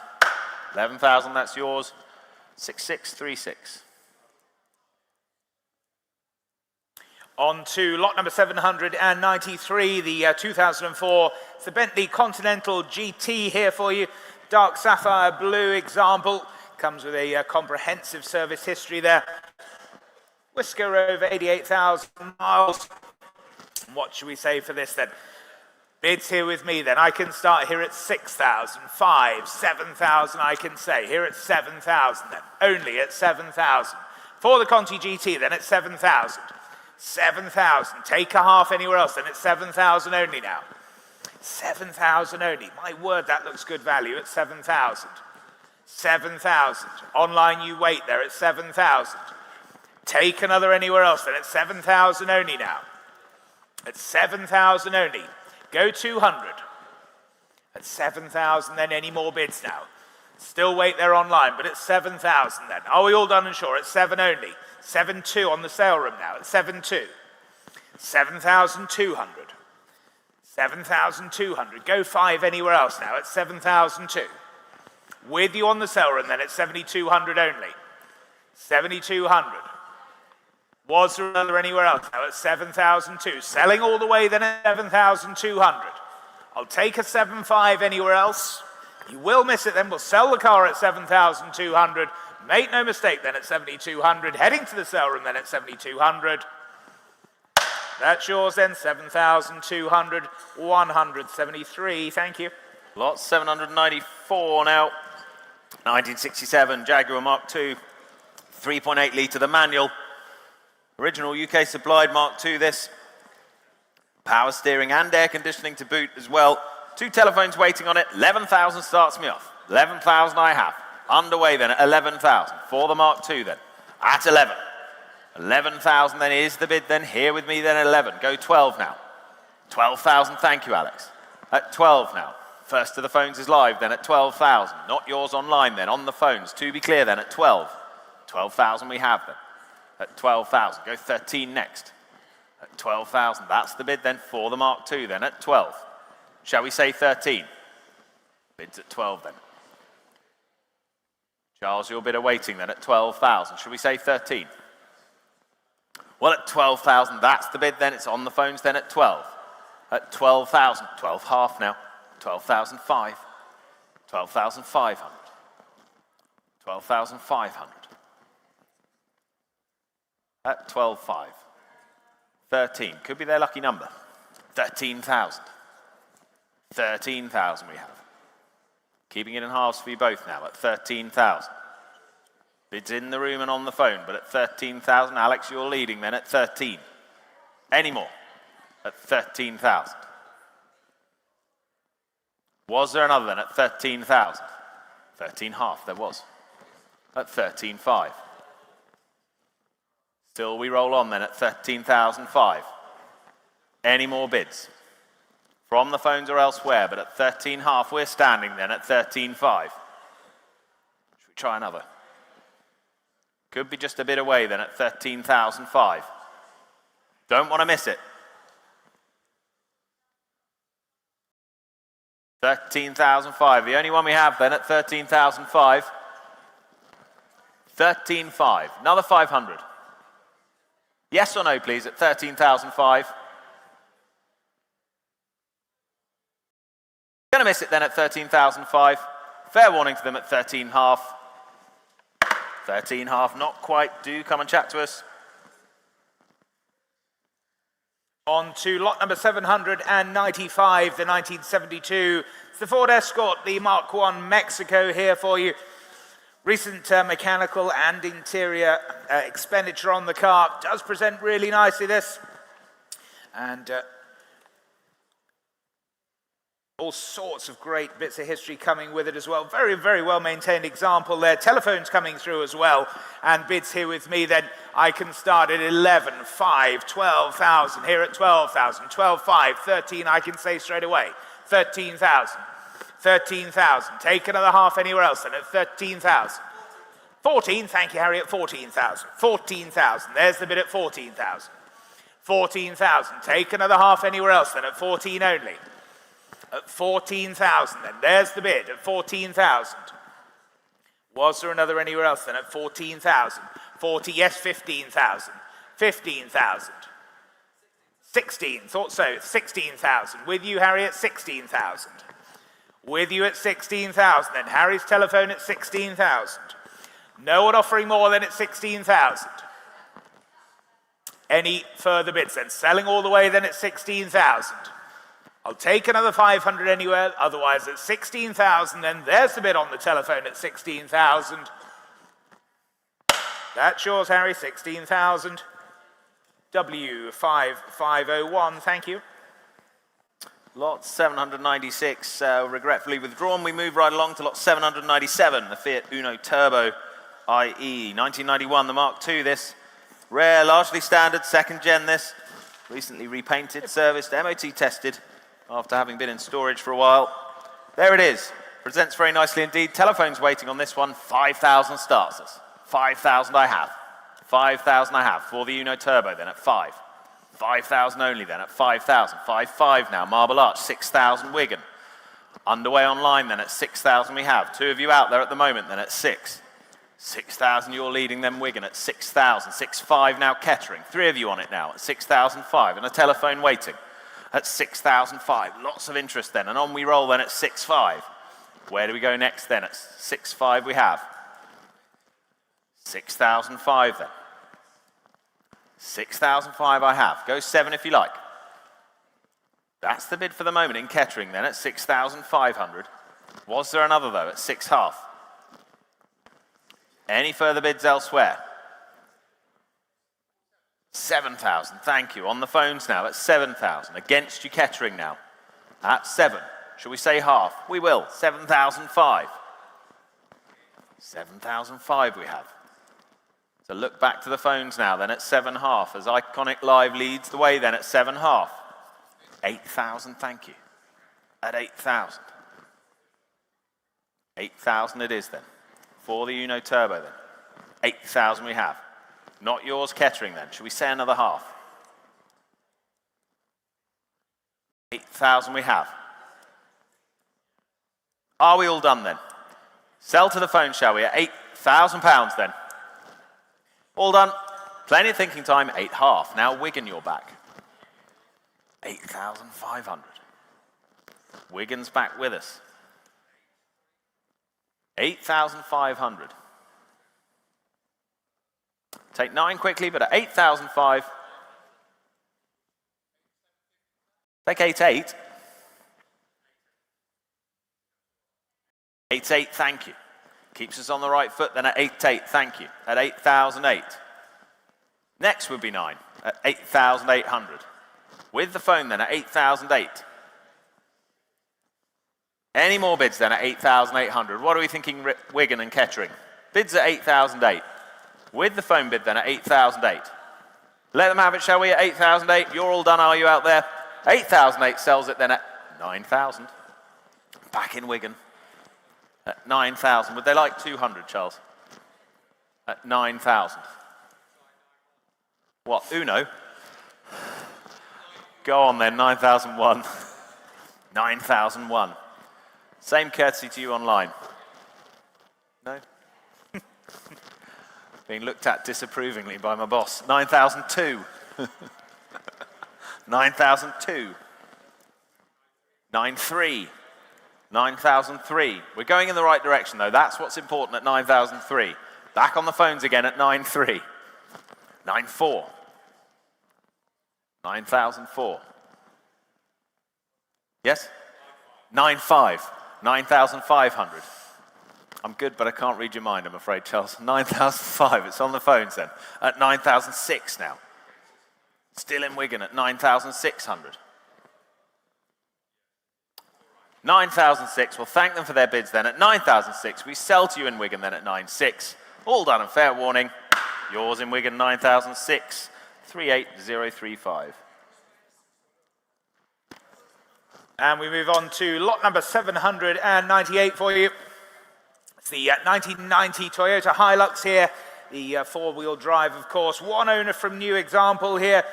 11,000, that's yours. 6636. On to lot number 793, the 2004. It's the Bentley Continental GT here for you. Dark sapphire blue example. Comes with a comprehensive service history there. Whisker over 88,000 miles. What should we say for this then? Bids here with me then. I can start here at 6,000, 5, 7,000 I can say. Here at 7,000 then. Only at 7,000. For the Conti GT then at 7,000. 7,000. Take a half anywhere else then at 7,000 only now. 7,000 only. My word, that looks good value at 7,000. 7,000. Online you wait there at 7,000. Take another anywhere else then at 7,000 only now. At 7,000 only. Go 200. At 7,000 then, any more bids now? Still wait there online, but at 7,000 then. Are we all done and sure? At 7 only. 7,200 on the sale room now. At 7,200. 7,200. 7,200. Go 5 anywhere else now at 7,002. With you on the sale room then at 7,200 only. 7,200. Was there another anywhere else now at 7,002? Selling all the way then at 7,200. I'll take a 7,500 anywhere else. You will miss it then. We'll sell the car at 7,200. Make no mistake then at 7,200. Heading to the sale room then at 7,200. That's yours then, 7,200, 173. Thank you. Lot 794 now. 1967 Jaguar Mark II, 3.8 litre, the manual. Original UK supplied Mark II this. Power steering and air conditioning to boot as well. 2 telephones waiting on it. 11,000 starts me off. 11,000 I have. Underway then at 11,000 for the Mark II then. At 11. 11,000 then is the bid then. Here with me then at 11. Go 12 now. 12,000, thank you Alex. At 12 now. First to the phones is live then at 12,000. Not yours online then, on the phones. To be clear then at 12. 12,000 we have then. At 12,000. Go 13 next. At 12,000. That's the bid then for the Mark II then at 12. Shall we say 13? Bids at 12 then. Charles, your bid awaiting then at 12,000. Should we say 13? Well, at 12,000, that's the bid then. It's on the phones then at 12. At 12,000. 12 half now. 12,005. 12,500. 12,500. At 12,500. 13. Could be their lucky number. 13,000. 13,000 we have. Keeping it in halves for you both now at 13,000. Bids in the room and on the phone, but at 13,000. Alex, you're leading then at 13. Any more? At 13,000. Was there another then at 13,000? 13 half, there was. At 13,500. Still we roll on then at 13,500. Any more bids? From the phones or elsewhere, but at 13 half, we're standing then at 13,500. Should we try another? Could be just a bit away then at 13,500. Don't want to miss it. 13,500. The only one we have then at 13,500. 13,500. Another 500. Yes or no, please, at 13,500. Going to miss it then at 13,005. Fair warning to them at 13.5. 13.5, not quite. Do come and chat to us. On to lot number 795, the 1972. It's the Ford Escort, the Mark I Mexico here for you. Recent mechanical and interior expenditure on the car. Does present really nicely, this. And all sorts of great bits of history coming with it as well. Very, very well maintained example there. Telephones coming through as well. And bids here with me then. I can start at 11, 5, 12,000. Here at 12,000, 12,5, 13 I can say straight away. 13,000, 13,000. Take another half anywhere else then at 13,000. 14, thank you Harry, at 14,000. 14,000, there's the bid at 14,000. 14,000, take another half anywhere else then at 14 only. At 14,000 then, there's the bid at 14,000. Was there another anywhere else then at 14,000? 40, yes, 15,000. 15,000. 16, thought so, 16,000. With you, Harry, at 16,000. With you at 16,000 then. Harry's telephone at 16,000. No one offering more than at 16,000. Any further bids then? Selling all the way then at 16,000. I'll take another 500 anywhere, otherwise at 16,000, then there's the bid on the telephone at 16,000. That's yours, Harry, 16,000. W5501, thank you. Lot 796, regretfully withdrawn. We move right along to lot 797, the Fiat Uno Turbo IE. 1991, the Mark II, this. Rare, largely standard, second gen this. Recently repainted, serviced, MOT tested, after having been in storage for a while. There it is. Presents very nicely indeed. Telephone's waiting on this one. 5,000 starts us. 5,000 I have. 5,000 I have for the Uno Turbo then at 5. 5,000 only then at 5,000. 5,500 now. Marble Arch. 6,000 Wigan. Underway online then at 6,000 we have. Two of you out there at the moment then at 6. 6,000 you're leading them Wigan at 6,000. 6,500 now Kettering. Three of you on it now at 6,005 and a telephone waiting. At 6,005, lots of interest then, and on we roll then at 6,500. Where do we go next then? At 6,500 we have. 6,005 then. 6,005 I have. Go 7 if you like. That's the bid for the moment in Kettering then at 6,500. Was there another though at 6,500? Any further bids elsewhere? 7,000, thank you. On the phones now at 7,000. Against you Kettering now. At 7. Shall we say half? We will. 7,005. 7,005 we have. So look back to the phones now then at 7.5 as Iconic Live leads the way then at 7.5. 8,000, thank you. At 8,000. 8,000 it is then. For the Uno Turbo then. 8,000 we have. Not yours, Kettering then. Shall we say another half? 8,000 we have. Are we all done then? Sell to the phone, shall we? At £8,000 then. All done. Plenty of thinking time. 8.5. Now Wigan, you're back. 8,500. Wigan's back with us. 8,500. Take 9 quickly, but at 8,005. Take 8.8. 8.8, thank you. Keeps us on the right foot then at 8.8, thank you. At 8,008. Next would be 9 at 8,800. With the phone then at 8,008. Any more bids then at 8,800? What are we thinking, Wigan and Kettering? Bids at 8,008. With the phone bid then at 8,008. Let them have it, shall we, at 8,008? You're all done, are you, out there? 8,008 sells it then at 9,000. Back in Wigan. At 9,000. Would they like 200, Charles? At 9,000. What, Uno? Go on then, 9,001. 9,001. Same courtesy to you online. No? Being looked at disapprovingly by my boss. 9,002. 9,002. 9,300. 9,003. We're going in the right direction though. That's what's important at 9,003. Back on the phones again at 9,3. 9,4. 9,004. Yes? 9,5. 9,500. I'm good, but I can't read your mind, I'm afraid, Charles. 9,005. It's on the phones then. At 9,006 now. Still in Wigan at 9,600. 9,006. We'll thank them for their bids then. At 9,006, we sell to you in Wigan then at 9,600. All done and fair warning. Yours in Wigan, 9,006. 38035. And we move on to lot number 798 for you. It's the 1990 Toyota Hilux here. The four-wheel drive, of course. One owner from New Example here.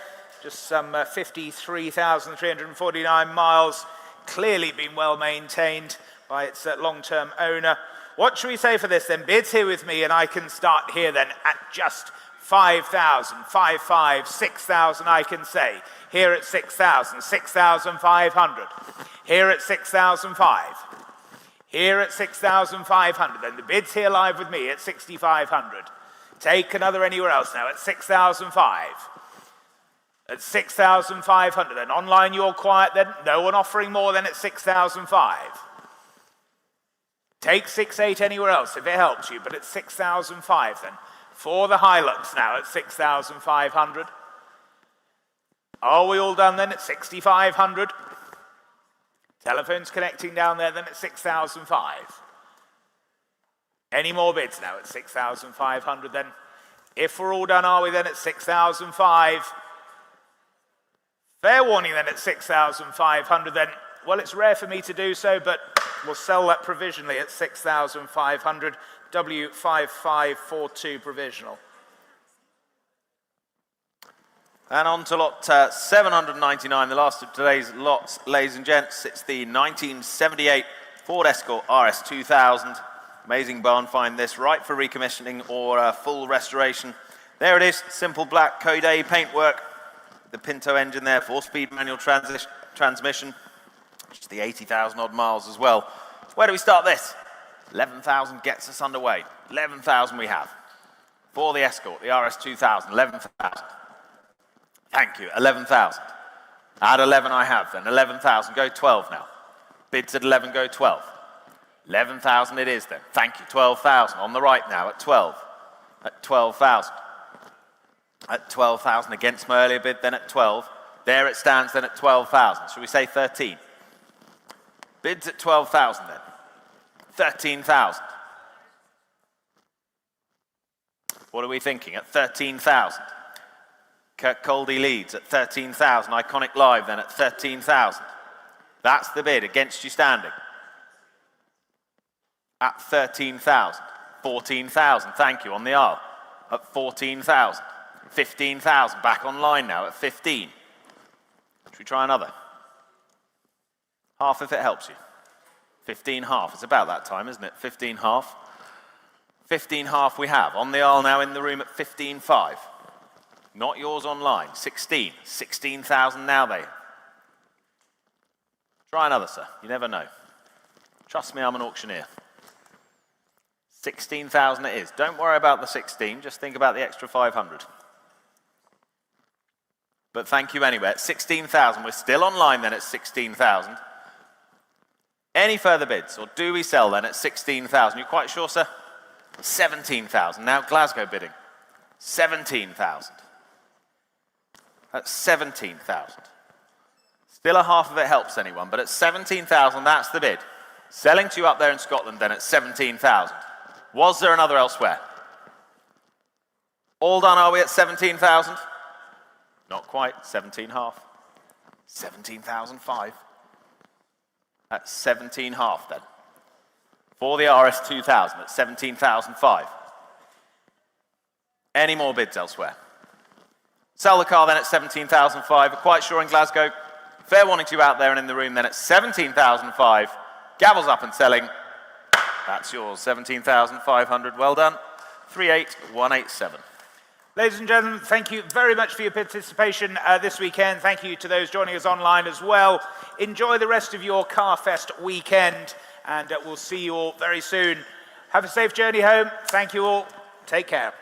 Just some 53,349 miles. Clearly been well maintained by its long-term owner. What should we say for this then? Bids here with me, and I can start here then at just 5,000, 5,500, 6,000 I can say. Here at 6,000, 6,500. Here at 6,500. Here at 6,500. And the bids here live with me at 6,500. Take another anywhere else now at 6,500. At 6,500. Then online you're quiet then. No one offering more than at 6,500. Take 6,800 anywhere else if it helps you, but at 6,500 then. For the Hilux now at 6,500. Are we all done then at 6,500? Telephones connecting down there then at 6,500. Any more bids now at 6,500 then? If we're all done, are we then at 6,500? Fair warning then at 6,500 then. Well, it's rare for me to do so, but we'll sell that provisionally at 6,500. W5542 provisional. And on to lot 799, the last of today's lots, ladies and gents. It's the 1978 Ford Escort RS 2000. Amazing barn find this, right for recommissioning or full restoration. There it is, simple black Code A paintwork. The Pinto engine there, 4-speed manual transmission. Just the 80,000 odd miles as well. Where do we start this? 11,000 gets us underway. 11,000 we have. For the Escort, the RS 2000, 11,000. Thank you, 11,000. Add 11 I have then, 11,000, go 12 now. Bids at 11, go 12. 11,000 it is then, thank you, 12,000. On the right now at 12. At 12,000. At 12,000 against my earlier bid, then at 12. There it stands then at 12,000. Should we say 13? Bids at 12,000 then. 13,000. What are we thinking? At 13,000. Kirk Coldy leads at 13,000. Iconic Live then at 13,000. That's the bid against you standing. At 13,000. 14,000. Thank you on the aisle. At 14,000. 15,000. Back online now at 15. Should we try another? Half if it helps you. 15 half. It's about that time, isn't it? 15 half. 15 half we have. On the aisle now in the room at 15,500. Not yours online. 16. 16,000 now they. Try another, sir. You never know. Trust me, I'm an auctioneer. 16,000 it is. Don't worry about the 16. Just think about the extra 500. But thank you anyway. At 16,000. We're still online then at 16,000. Any further bids? Or do we sell then at 16,000? You quite sure, sir? 17,000. Now Glasgow bidding. 17,000. At 17,000. Still a half of it helps anyone, but at 17,000, that's the bid. Selling to you up there in Scotland then at 17,000. Was there another elsewhere? All done, are we at 17,000? Not quite, 17 half. 17,005. At 17 half then. For the RS 2000 at 17,005. Any more bids elsewhere? Sell the car then at 17,005. We're quite sure in Glasgow. Fair warning to you out there and in the room then at 17,005. Gavels up and selling. That's yours, 17,500. Well done. 38187. Ladies and gentlemen, thank you very much for your participation this weekend. Thank you to those joining us online as well. Enjoy the rest of your CarFest weekend, and we'll see you all very soon. Have a safe journey home. Thank you all. Take care.